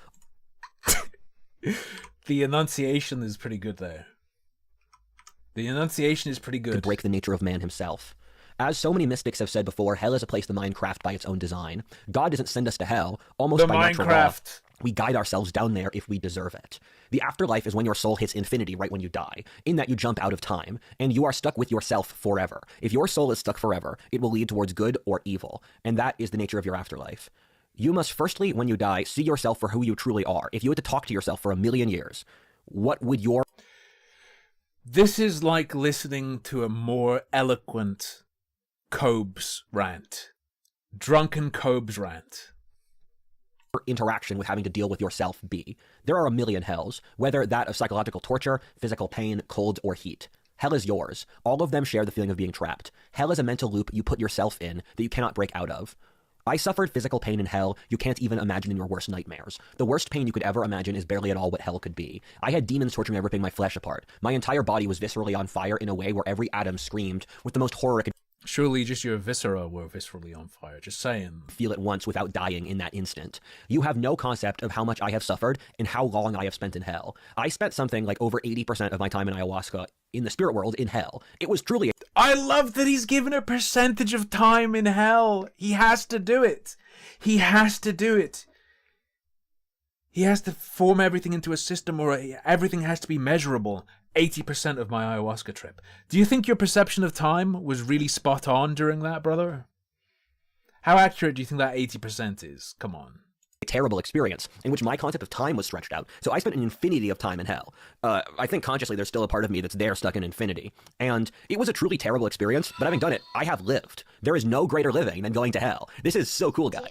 The enunciation is pretty good there. The enunciation is pretty good. To break the nature of man himself. As so many mystics have said before, hell is a place the mind crafts by its own design. God doesn't send us to hell, almost by natural law. We guide ourselves down there if we deserve it. The afterlife is when your soul hits infinity right when you die, in that you jump out of time, and you are stuck with yourself forever. If your soul is stuck forever, it will lead towards good or evil, and that is the nature of your afterlife. You must firstly, when you die, see yourself for who you truly are. If you had to talk to yourself for 1,000,000 years, what would your... This is like listening to a more eloquent Cobes rant. Drunken Cobes rant. interaction with having to deal with yourself be? There are 1,000,000 hells, whether that of psychological torture, physical pain, cold, or heat. Hell is yours. All of them share the feeling of being trapped. Hell is a mental loop you put yourself in that you cannot break out of. I suffered physical pain in hell you can't even imagine in your worst nightmares. The worst pain you could ever imagine is barely at all what hell could be. I had demons torturing me, ripping my flesh apart. My entire body was viscerally on fire in a way where every atom screamed with the most horror it could Surely just your viscera were viscerally on fire. Just saying. feel at once without dying in that instant. You have no concept of how much I have suffered and how long I have spent in hell. I spent something like over 80% of my time in ayahuasca in the spirit world in hell. It was truly I love that he's given a percentage of time in hell. He has to do it. He has to do it. He has to form everything into a system, or everything has to be measurable. 80% of my ayahuasca trip. Do you think your perception of time was really spot on during that, brother? How accurate do you think that 80% is? Come on. a terrible experience in which my concept of time was stretched out. So I spent an infinity of time in hell. I think consciously there's still a part of me that's there stuck in infinity. And it was a truly terrible experience, but having done it, I have lived. There is no greater living than going to hell. This is so cool, guys.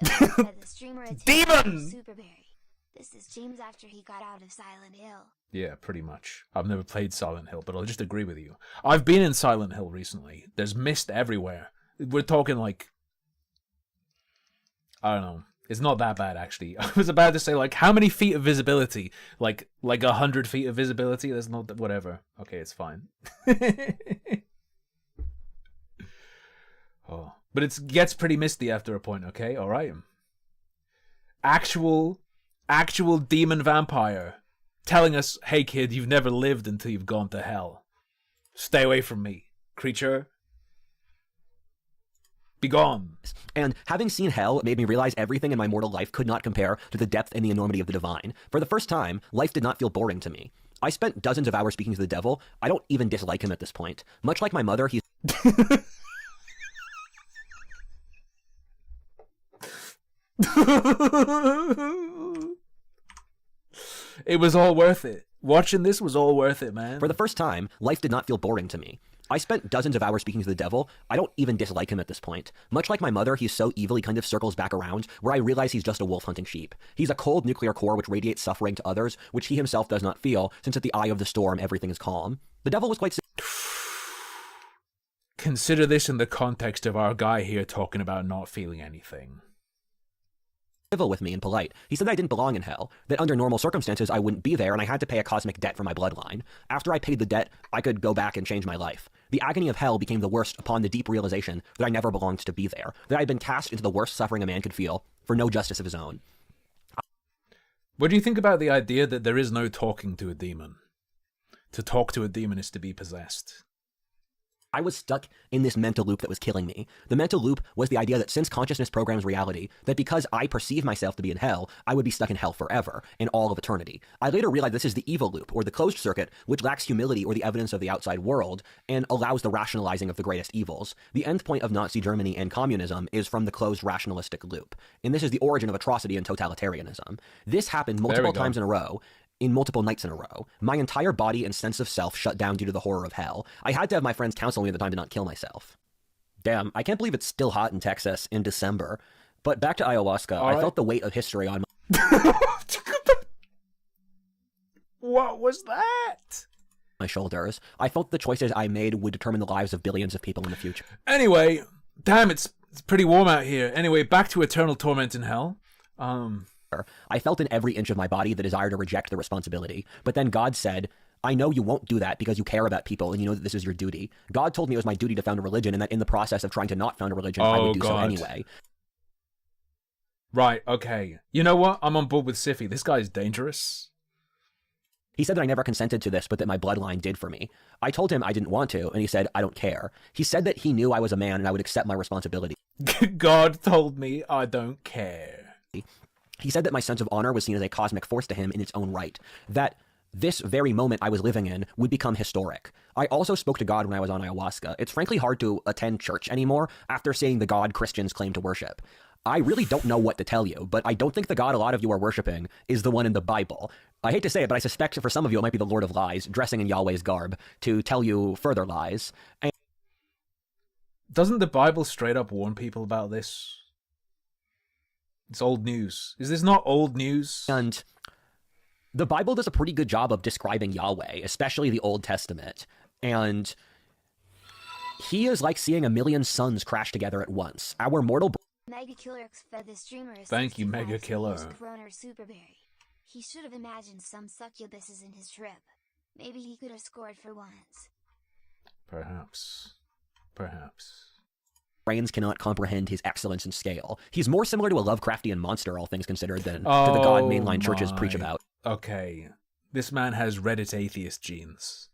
Demon! Superberry. This is James after he got out of Silent Hill. Yeah, pretty much. I've never played Silent Hill, but I'll just agree with you. I've been in Silent Hill recently. There's mist everywhere. We're talking like... I don't know. It's not that bad, actually. I was about to say, like, how many feet of visibility? Like 100 feet of visibility? That's not... Whatever. Okay, it's fine. Oh. But it gets pretty misty after a point, okay? Alright. Actual demon vampire telling us, hey kid, you've never lived until you've gone to hell. Stay away from me, creature. Be gone. And having seen hell made me realize everything in my mortal life could not compare to the depth and the enormity of the divine. For the first time, life did not feel boring to me. I spent dozens of hours speaking to the devil. I don't even dislike him at this point. Much like my mother, he's... It was all worth it. Watching this was all worth it, man. For the first time, life did not feel boring to me. I spent dozens of hours speaking to the devil. I don't even dislike him at this point. Much like my mother, he's so evil he kind of circles back around, where I realize he's just a wolf hunting sheep. He's a cold nuclear core which radiates suffering to others, which he himself does not feel, since at the eye of the storm everything is calm. The devil was quite... Consider this in the context of our guy here talking about not feeling anything. civil with me and polite. He said that I didn't belong in hell, that under normal circumstances I wouldn't be there and I had to pay a cosmic debt for my bloodline. After I paid the debt, I could go back and change my life. The agony of hell became the worst upon the deep realization that I never belonged to be there, that I had been cast into the worst suffering a man could feel for no justice of his own. What do you think about the idea that there is no talking to a demon? To talk to a demon is to be possessed. I was stuck in this mental loop that was killing me. The mental loop was the idea that since consciousness programs reality, that because I perceive myself to be in hell, I would be stuck in hell forever, in all of eternity. I later realized this is the evil loop, or the closed circuit, which lacks humility or the evidence of the outside world, and allows the rationalizing of the greatest evils. The end point of Nazi Germany and communism is from the closed rationalistic loop. And this is the origin of atrocity and totalitarianism. This happened multiple times in a row, in multiple nights in a row. My entire body and sense of self shut down due to the horror of hell. I had to have my friends counsel me at the time to not kill myself. Damn, I can't believe it's still hot in Texas in December. But back to ayahuasca, I felt the weight of history on What was that? my shoulders. I felt the choices I made would determine the lives of billions of people in the future. Anyway, damn, it's pretty warm out here. Anyway, back to eternal torment in hell. I felt in every inch of my body the desire to reject the responsibility. But then God said, I know you won't do that because you care about people and you know that this is your duty. God told me it was my duty to found a religion and that in the process of trying to not found a religion, I would do so anyway. Right, okay. You know what? I'm on board with Siffy. This guy is dangerous. He said that I never consented to this, but that my bloodline did for me. I told him I didn't want to, and he said, I don't care. He said that he knew I was a man and I would accept my responsibility. God told me I don't care. He said that my sense of honor was seen as a cosmic force to him in its own right, that this very moment I was living in would become historic. I also spoke to God when I was on ayahuasca. It's frankly hard to attend church anymore after seeing the God Christians claim to worship. I really don't know what to tell you, but I don't think the God a lot of you are worshiping is the one in the Bible. I hate to say it, but I suspect for some of you it might be the Lord of Lies, dressing in Yahweh's garb to tell you further lies. And Doesn't the Bible straight up warn people about this? It's old news. Is this not old news? And the Bible does a pretty good job of describing Yahweh, especially the Old Testament. And he is like seeing a million suns crash together at once. Our mortal... Mega Killer fed the streamer a Thank you, 65 Mega Killer. Kroner Superberry. He should have imagined some succubuses in his trip. Maybe he could have scored for once. Perhaps. Perhaps. brains cannot comprehend his excellence and scale. He's more similar to a Lovecraftian monster, all things considered, than to the god mainline churches preach about. Okay. This man has Reddit atheist genes.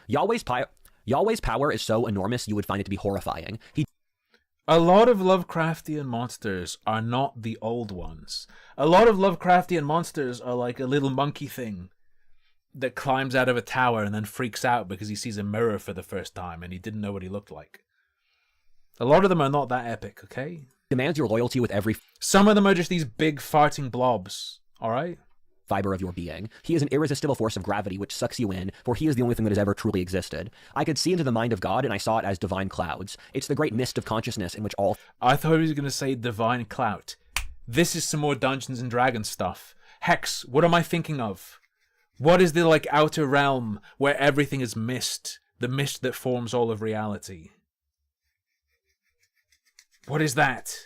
Yahweh's power is so enormous you would find it to be horrifying. A lot of Lovecraftian monsters are not the old ones. A lot of Lovecraftian monsters are like a little monkey thing that climbs out of a tower and then freaks out because he sees a mirror for the first time and he didn't know what he looked like. A lot of them are not that epic, okay? Demands your loyalty with every Some of them are just these big farting blobs, alright? fiber of your being. He is an irresistible force of gravity which sucks you in, for he is the only thing that has ever truly existed. I could see into the mind of God, and I saw it as divine clouds. It's the great mist of consciousness in which all... I thought he was going to say divine clout. This is some more Dungeons and Dragons stuff. Hex, what am I thinking of? What is the, like, outer realm where everything is mist? The mist that forms all of reality. What is that?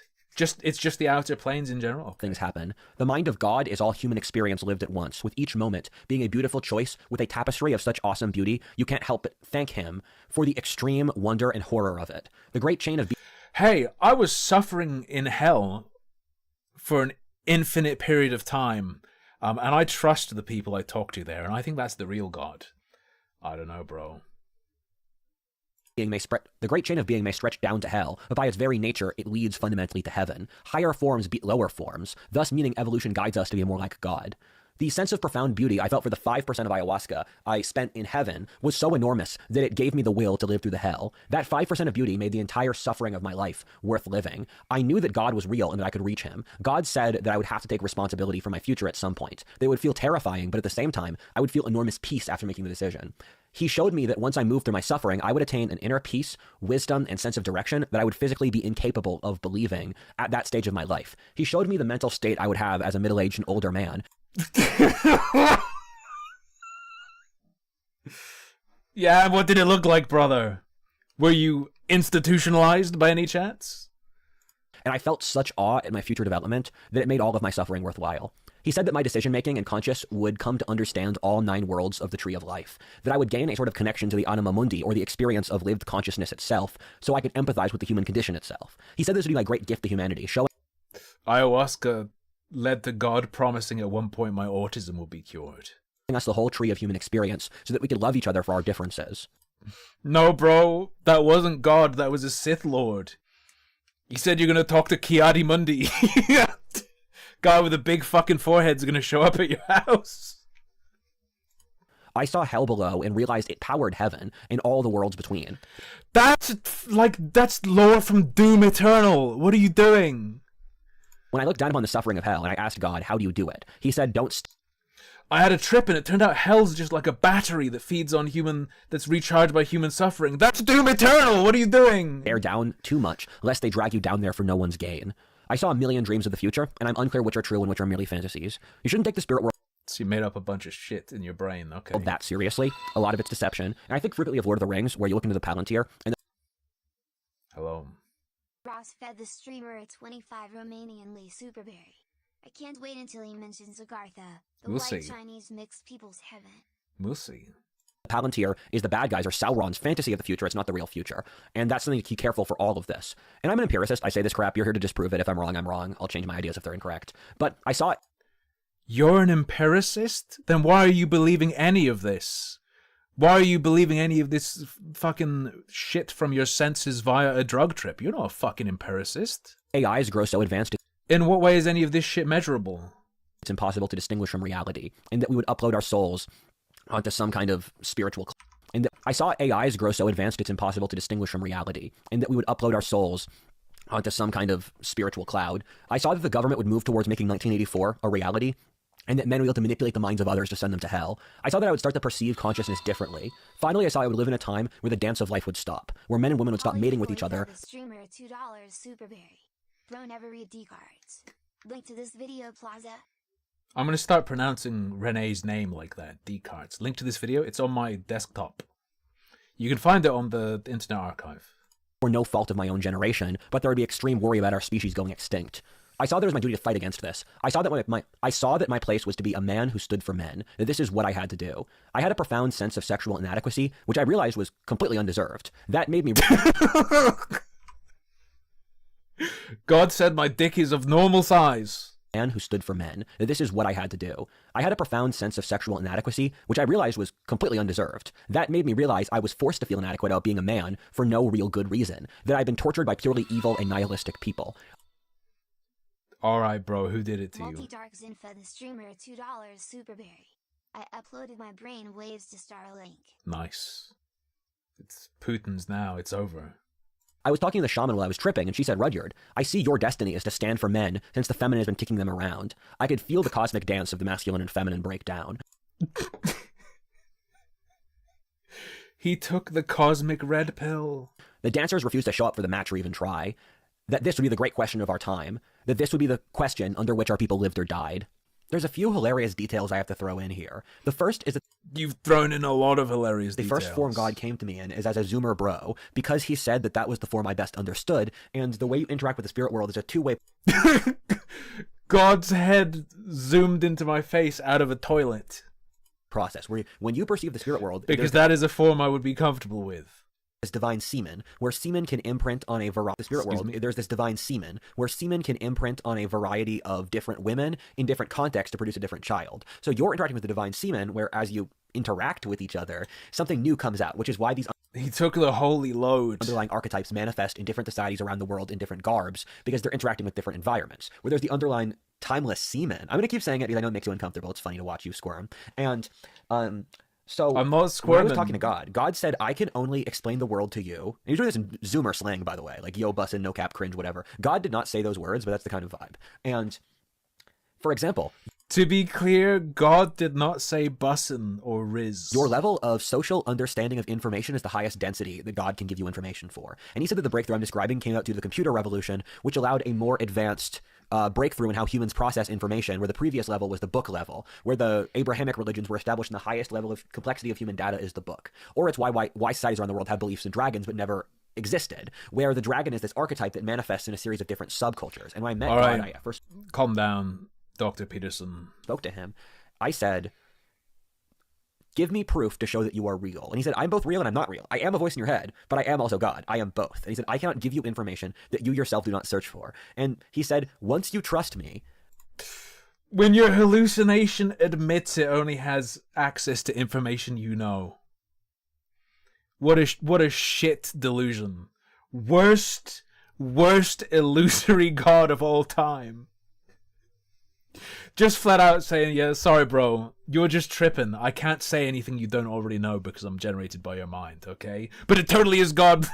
It's just the outer planes in general. things happen. The mind of God is all human experience lived at once, with each moment being a beautiful choice with a tapestry of such awesome beauty, you can't help but thank him for the extreme wonder and horror of it. The great chain of... Hey, I was suffering in hell for an infinite period of time, and I trust the people I talk to there, and I think that's the real God. I don't know, bro. The great chain of being may stretch down to hell, but by its very nature, it leads fundamentally to heaven. Higher forms beat lower forms, thus meaning evolution guides us to be more like God. The sense of profound beauty I felt for the 5% of ayahuasca I spent in heaven was so enormous that it gave me the will to live through the hell. That 5% of beauty made the entire suffering of my life worth living. I knew that God was real and that I could reach him. God said that I would have to take responsibility for my future at some point. They would feel terrifying, but at the same time, I would feel enormous peace after making the decision. He showed me that once I moved through my suffering, I would attain an inner peace, wisdom, and sense of direction that I would physically be incapable of believing at that stage of my life. He showed me the mental state I would have as a middle-aged and older man. Yeah, what did it look like, brother? Were you institutionalized by any chance? And I felt such awe at my future development that it made all of my suffering worthwhile. He said that my decision-making and conscience would come to understand all 9 worlds of the Tree of Life, that I would gain a sort of connection to the anima mundi, or the experience of lived consciousness itself, so I could empathize with the human condition itself. He said this would be my great gift to humanity, showing Ayahuasca led to God promising at one point my autism will be cured. us the whole tree of human experience, so that we could love each other for our differences. No, bro, that wasn't God, that was a Sith Lord. He said you're gonna talk to Kiadi Mundi. Guy with a big fucking forehead's gonna show up at your house. I saw hell below and realized it powered heaven and all the worlds between. That's lore from Doom Eternal. What are you doing? When I looked down upon the suffering of hell and I asked God, how do you do it? He said, I had a trip and it turned out hell's just like a battery that feeds on that's recharged by human suffering. That's Doom Eternal! What are you doing? Bear down too much, lest they drag you down there for no one's gain. I saw a million dreams of the future, and I'm unclear which are true and which are merely fantasies. You shouldn't take the spirit world So you made up a bunch of shit in your brain, okay. that seriously. A lot of it's deception. And I think frequently of Lord of the Rings, where you look into the Palantir, and Hello. Ross fed the streamer a 25 Romanian Lee Superberry. I can't wait until he mentions Agartha, the We'll white see. Chinese mixed people's heaven. We'll see. Palantir is the bad guys or Sauron's fantasy of the future. It's not the real future. And that's something to keep careful for all of this. And I'm an empiricist. I say this crap. You're here to disprove it. If I'm wrong, I'm wrong. I'll change my ideas if they're incorrect. But I saw it. You're an empiricist? Then why are you believing any of this? Why are you believing any of this fucking shit from your senses via a drug trip? You're not a fucking empiricist. AIs grow so advanced. In what way is any of this shit measurable? It's impossible to distinguish from reality, and that we would upload our souls onto some kind of spiritual and that I saw AIs grow so advanced it's impossible to distinguish from reality, and that we would upload our souls onto some kind of spiritual cloud. I saw that the government would move towards making 1984 a reality, and that men would be able to manipulate the minds of others to send them to hell. I saw that I would start to perceive consciousness differently. Finally, I saw I would live in a time where the dance of life would stop, where men and women would stop mating with each other. The streamer $2 Superberry. Bro never read D cards. Link to this video plaza. I'm going to start pronouncing Renee's name like that, D-cards. Link to this video, it's on my desktop. You can find it on the Internet Archive. For no fault of my own generation, but there would be extreme worry about our species going extinct. I saw that it was my duty to fight against this. I saw that my place was to be a man who stood for men, that this is what I had to do. I had a profound sense of sexual inadequacy, which I realized was completely undeserved. That made me... God said my dick is of normal size. Man who stood for men, that this is what I had to do. I had a profound sense of sexual inadequacy, which I realized was completely undeserved. That made me realize I was forced to feel inadequate about being a man for no real good reason, that I'd been tortured by purely evil and nihilistic people. Alright, bro, who did it to you? Multi-Darks Info the streamer $2 Superberry. I uploaded my brain waves to Starlink. Nice. It's Putin's now, it's over. I was talking to the shaman while I was tripping, and she said, Rudyard, I see your destiny is to stand for men, since the feminine has been kicking them around. I could feel the cosmic dance of the masculine and feminine break down. He took the cosmic red pill. The dancers refused to show up for the match or even try. That this would be the great question of our time. That this would be the question under which our people lived or died. There's a few hilarious details I have to throw in here. The first is that you've thrown in a lot of hilarious the details. first form God came to me in is as a Zoomer bro, because he said that that was the form I best understood, and the way you interact with the spirit world is a two-way... God's head zoomed into my face out of a toilet. ...process, where when you perceive the spirit world... Because that is a form I would be comfortable with. This divine semen, where semen can imprint on a variety... The spirit world, there's this divine semen, where semen can imprint on a variety of different women in different contexts to produce a different child. So you're interacting with the divine semen, where as you interact with each other, something new comes out, which is why these... He took the holy load. Underlying archetypes manifest in different societies around the world in different garbs, because they're interacting with different environments. Where there's the underlying timeless semen. I'm going to keep saying it because I know it makes you uncomfortable. It's funny to watch you squirm. And, so I'm not squirming. When I was talking to God, God said, I can only explain the world to you. And he's doing this in Zoomer slang, by the way, like yo bussin', no cap, cringe, whatever. God did not say those words, but that's the kind of vibe. And, for example... To be clear, God did not say bussin' or riz. Your level of social understanding of information is the highest density that God can give you information for. And he said that the breakthrough I'm describing came out due to the computer revolution, which allowed a more advanced breakthrough in how humans process information, where the previous level was the book level, where the Abrahamic religions were established in the highest level of complexity of human data is the book. Or it's why societies around the world have beliefs in dragons but never existed, where the dragon is this archetype that manifests in a series of different subcultures. And when I met God, I first... Calm down, Dr. Peterson. Spoke to him. I said, give me proof to show that you are real. And he said, I'm both real and I'm not real. I am a voice in your head, but I am also God. I am both. And he said, I cannot give you information that you yourself do not search for. And he said, once you trust me... When your hallucination admits it only has access to information you know. What a shit delusion. Worst illusory God of all time. Just flat out saying, yeah, sorry bro, you're just tripping. I can't say anything you don't already know because I'm generated by your mind, okay? But it totally is God.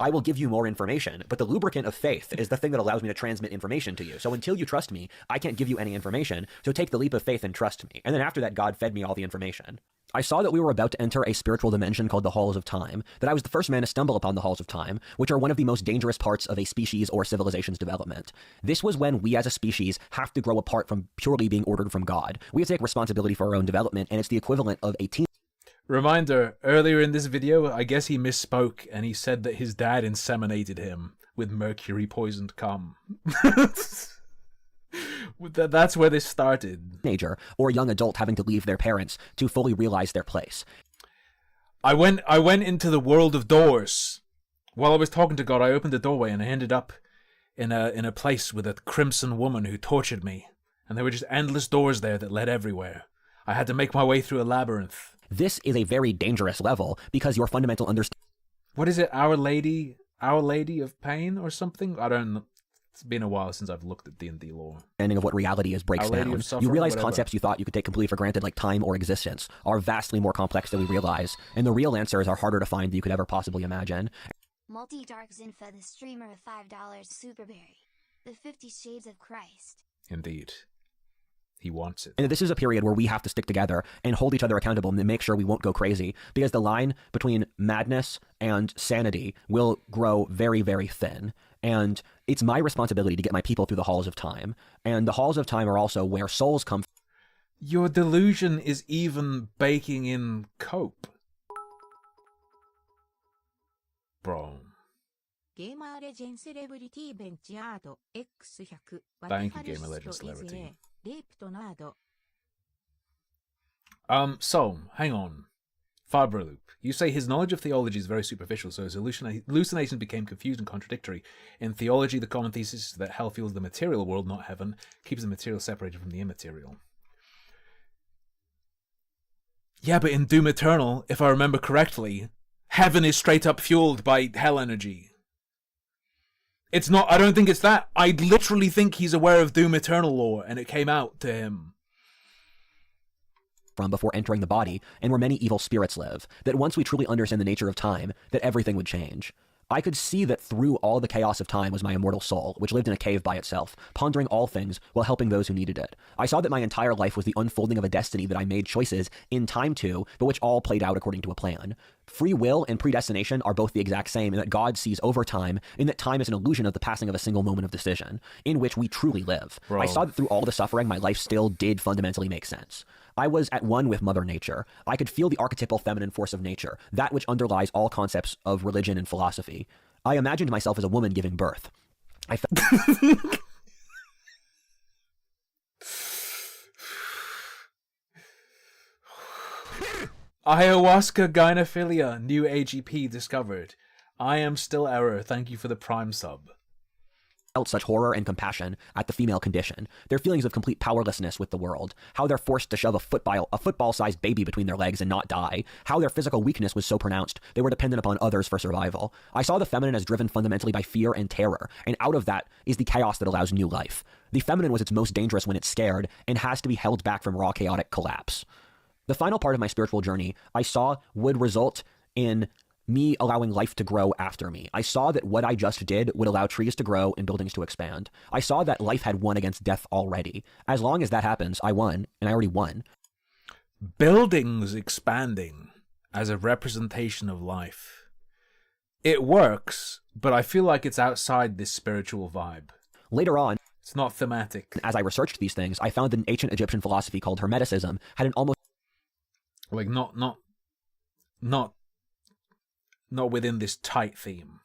I will give you more information, but the lubricant of faith is the thing that allows me to transmit information to you. So until you trust me, I can't give you any information, so take the leap of faith and trust me. And then after that, God fed me all the information. I saw that we were about to enter a spiritual dimension called the Halls of Time, that I was the first man to stumble upon the Halls of Time, which are one of the most dangerous parts of a species or civilization's development. This was when we as a species have to grow apart from purely being ordered from God. We have to take responsibility for our own development, and it's the equivalent of a Reminder, earlier in this video, I guess he misspoke and he said that his dad inseminated him with mercury-poisoned cum. That's where this started. Teenager or young adult having to leave their parents to fully realize their place. I went into the world of doors. While I was talking to God, I opened the doorway and I ended up in a place with a crimson woman who tortured me. And there were just endless doors there that led everywhere. I had to make my way through a labyrinth. This is a very dangerous level because your fundamental understanding... What is it? Our Lady of Pain or something? I don't know. It's been a while since I've looked at D&D lore. Understanding of what reality is breaks Our Lady down. of Suffering, You realize whatever. concepts you thought you could take completely for granted, like time or existence, are vastly more complex than we realize, and the real answers are harder to find than you could ever possibly imagine. Multi-Darks in for the streamer of $5 Superberry. The 50 Shades of Christ. Indeed. He wants it. And this is a period where we have to stick together and hold each other accountable and make sure we won't go crazy, because the line between madness and sanity will grow very, very thin. And it's my responsibility to get my people through the halls of time. And the halls of time are also where souls come from. Your delusion is even baking in cope. Bro. ゲーマーレジェンセレブリティベンチアート X100 Thank you, Gamer Legend Celebrity. レイプとナード So, hang on. Fiber Loop. You say his knowledge of theology is very superficial, so his hallucinations became confused and contradictory. In theology, the common thesis is that hell fuels the material world, not heaven, keeps the material separated from the immaterial. Yeah, but in Doom Eternal, if I remember correctly, heaven is straight up fueled by hell energy. It's not, I don't think it's that. I literally think he's aware of Doom Eternal lore, and it came out to him. From before entering the body, and where many evil spirits live, that once we truly understand the nature of time, that everything would change. I could see that through all the chaos of time was my immortal soul, which lived in a cave by itself, pondering all things while helping those who needed it. I saw that my entire life was the unfolding of a destiny that I made choices in time to, but which all played out according to a plan. Free will and predestination are both the exact same, in that God sees over time, in that time is an illusion of the passing of a single moment of decision, in which we truly live. Bro. I saw that through all the suffering, my life still did fundamentally make sense. I was at one with Mother Nature. I could feel the archetypal feminine force of nature, that which underlies all concepts of religion and philosophy. I imagined myself as a woman giving birth. I felt Ayahuasca gynophilia, new AGP discovered. I am still error. Thank you for the Prime sub. such horror and compassion at the female condition, their feelings of complete powerlessness with the world, how they're forced to shove a football-sized baby between their legs and not die, how their physical weakness was so pronounced they were dependent upon others for survival. I saw the feminine as driven fundamentally by fear and terror, and out of that is the chaos that allows new life. The feminine was its most dangerous when it's scared and has to be held back from raw chaotic collapse. The final part of my spiritual journey I saw would result in me allowing life to grow after me. I saw that what I just did would allow trees to grow and buildings to expand. I saw that life had won against death already. As long as that happens, I won, and I already won. Buildings expanding as a representation of life. It works, but I feel like it's outside this spiritual vibe. Later on, it's not thematic. As I researched these things, I found that an ancient Egyptian philosophy called Hermeticism had an almost like not within this tight theme.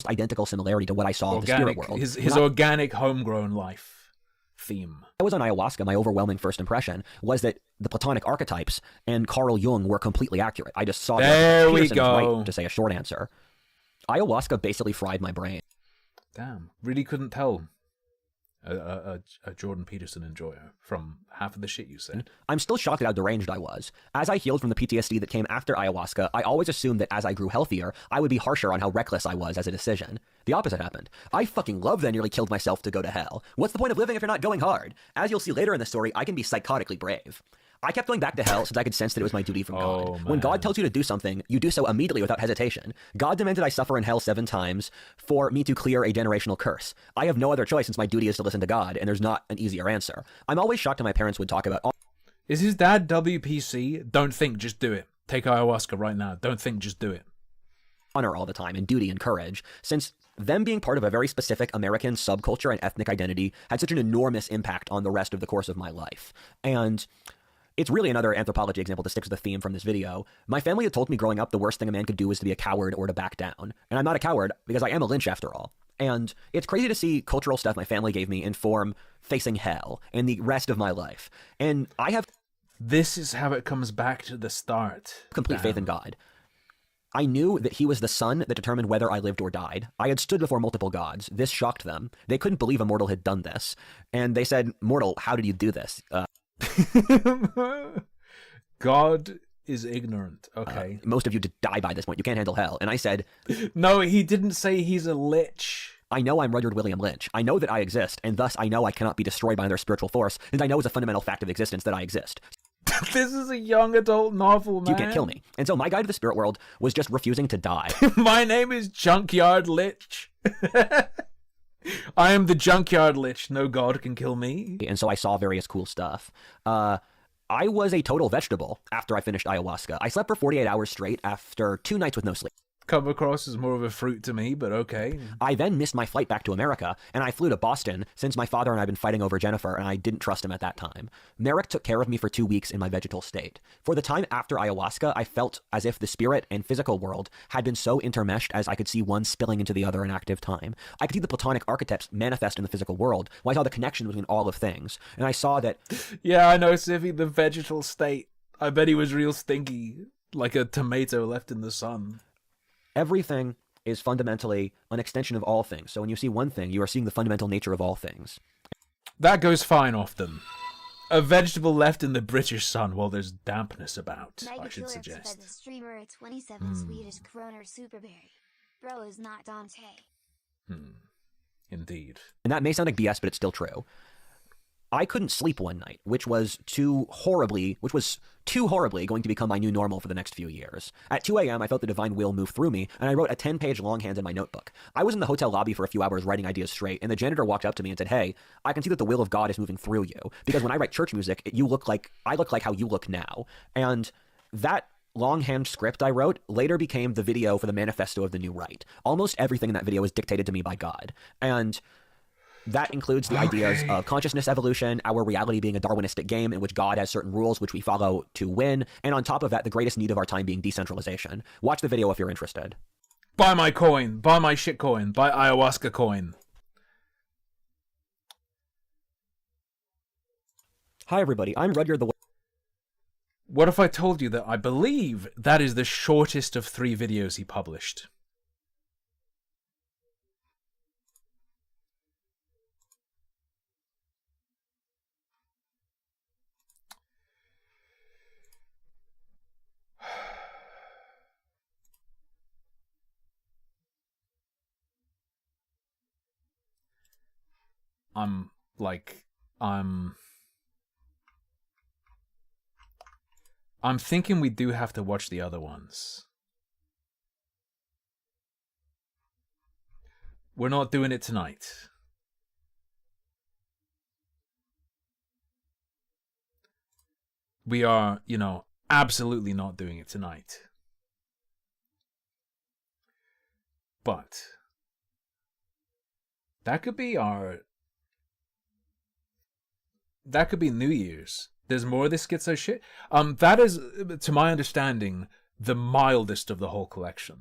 Identical similarity to what I saw of the spirit world. His organic homegrown life theme. I was on ayahuasca, my overwhelming first impression was that the Platonic archetypes and Carl Jung were completely accurate. I just saw there we Peterson go. Was right, to say a short answer. Ayahuasca basically fried my brain. Damn, really couldn't tell a Jordan Peterson enjoyer from half of the shit you said. I'm still shocked at how deranged I was. As I healed from the PTSD that came after ayahuasca, I always assumed that as I grew healthier, I would be harsher on how reckless I was as a decision. The opposite happened. I fucking love that I nearly killed myself to go to hell. What's the point of living if you're not going hard? As you'll see later in the story, I can be psychotically brave. I kept going back to hell since I could sense that it was my duty from God. Man. When God tells you to do something, you do so immediately without hesitation. God demanded I suffer in hell 7 times for me to clear a generational curse. I have no other choice since my duty is to listen to God, and there's not an easier answer. I'm always shocked when my parents would talk about... Is his dad WPC? Don't think, just do it. Take ayahuasca right now. Don't think, just do it. Honor all the time, and duty and courage, since them being part of a very specific American subculture and ethnic identity had such an enormous impact on the rest of the course of my life. And... it's really another anthropology example that sticks to the theme from this video. My family had told me growing up the worst thing a man could do was to be a coward or to back down. And I'm not a coward because I am a lynch after all. And it's crazy to see cultural stuff my family gave me inform facing hell and the rest of my life. And I have... this is how it comes back to the start. Complete faith in God. I knew that he was the sun that determined whether I lived or died. I had stood before multiple gods. This shocked them. They couldn't believe a mortal had done this. And they said, "Mortal, how did you do this?" God is ignorant. Okay. Most of you die by this point. You can't handle hell. And I said... no, he didn't say he's a lich. I know I'm Rudyard William Lynch. I know that I exist, and thus I know I cannot be destroyed by another spiritual force, and I know as a fundamental fact of existence that I exist. This is a young adult novel, man. You can't kill me. And so my guide to the spirit world was just refusing to die. My name is Junkyard Lich. I am the Junkyard Lich. No god can kill me. And so I saw various cool stuff. I was a total vegetable after I finished ayahuasca. I slept for 48 hours straight after 2 nights with no sleep. Come across as more of a fruit to me, but okay. I then missed my flight back to America, and I flew to Boston since my father and I had been fighting over Jennifer, and I didn't trust him at that time. Merrick took care of me for 2 weeks in my vegetal state. For the time after ayahuasca, I felt as if the spirit and physical world had been so intermeshed as I could see one spilling into the other in active time. I could see the Platonic archetypes manifest in the physical world, while I saw the connection between all of things. And I saw that... Yeah, I know, Siffy, the vegetal state. I bet he was real stinky, like a tomato left in the sun. Everything is fundamentally an extension of all things. So when you see one thing, you are seeing the fundamental nature of all things. That goes fine often. A vegetable left in the British sun while there's dampness about, I should suggest. By the streamer at 27 Swedish kroner superberry. Bro is not Dante. Indeed. And that may sound like BS, but it's still true. I couldn't sleep one night, which was too horribly going to become my new normal for the next few years. At 2 a.m., I felt the divine will move through me, and I wrote a 10-page longhand in my notebook. I was in the hotel lobby for a few hours writing ideas straight, and the janitor walked up to me and said, "Hey, I can see that the will of God is moving through you, because when I write church music, I look like how you look now." And that longhand script I wrote later became the video for the manifesto of the New Right. Almost everything in that video was dictated to me by God. And that includes the ideas of consciousness evolution, our reality being a Darwinistic game in which God has certain rules which we follow to win, and on top of that, the greatest need of our time being decentralization. Watch the video if you're interested. Buy my coin. Buy my shit coin. Buy ayahuasca coin. Hi, everybody. I'm Rudyard the... What if I told you that I believe that is the shortest of 3 videos he published? I'm thinking we do have to watch the other ones. We're not doing it tonight. We are, absolutely not doing it tonight. But that could be New Year's. There's more of this schizo shit. That is, to my understanding, the mildest of the whole collection.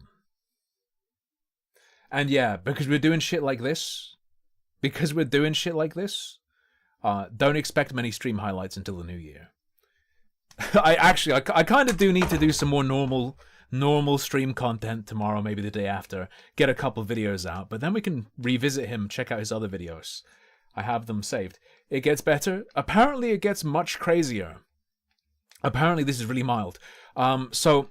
And yeah, because we're doing shit like this, don't expect many stream highlights until the new year. I kind of do need to do some more normal stream content tomorrow, maybe the day after. Get a couple videos out, but then we can revisit him, check out his other videos. I have them saved. It gets better. Apparently it gets much crazier. Apparently this is really mild. So,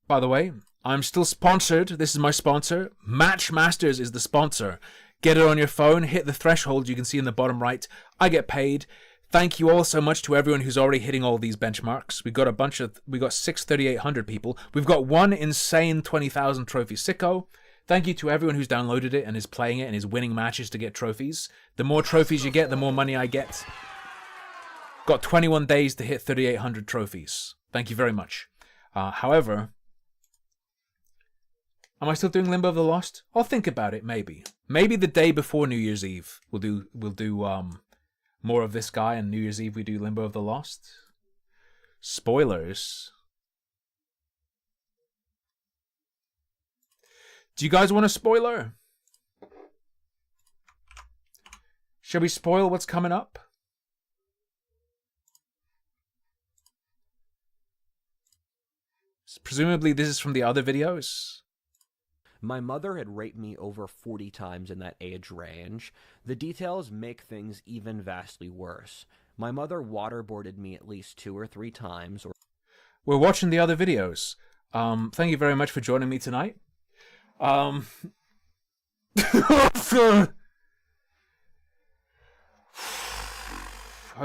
by the way, I'm still sponsored. This is my sponsor. Matchmasters is the sponsor. Get it on your phone. Hit the threshold you can see in the bottom right. I get paid. Thank you all so much to everyone who's already hitting all these benchmarks. We got 3,800 people. We've got one insane 20,000 trophy sicko. Thank you to everyone who's downloaded it and is playing it and is winning matches to get trophies. The more trophies you get, the more money I get. Got 21 days to hit 3,800 trophies. Thank you very much. However, am I still doing Limbo of the Lost? I'll think about it, maybe. Maybe the day before New Year's Eve we'll do more of this guy, and New Year's Eve we do Limbo of the Lost. Spoilers. Do you guys want a spoiler? Shall we spoil what's coming up? Presumably this is from the other videos. My mother had raped me over 40 times in that age range. The details make things even vastly worse. My mother waterboarded me at least 2 or 3 times. We're watching the other videos. Thank you very much for joining me tonight. Hope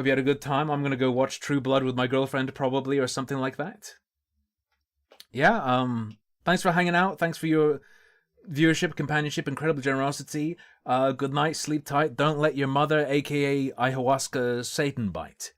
you had a good time. I'm gonna go watch True Blood with my girlfriend probably, or something like that. Yeah, thanks for hanging out. Thanks for your viewership, companionship, incredible generosity. Good night, sleep tight. Don't let your mother, aka ayahuasca Satan, bite.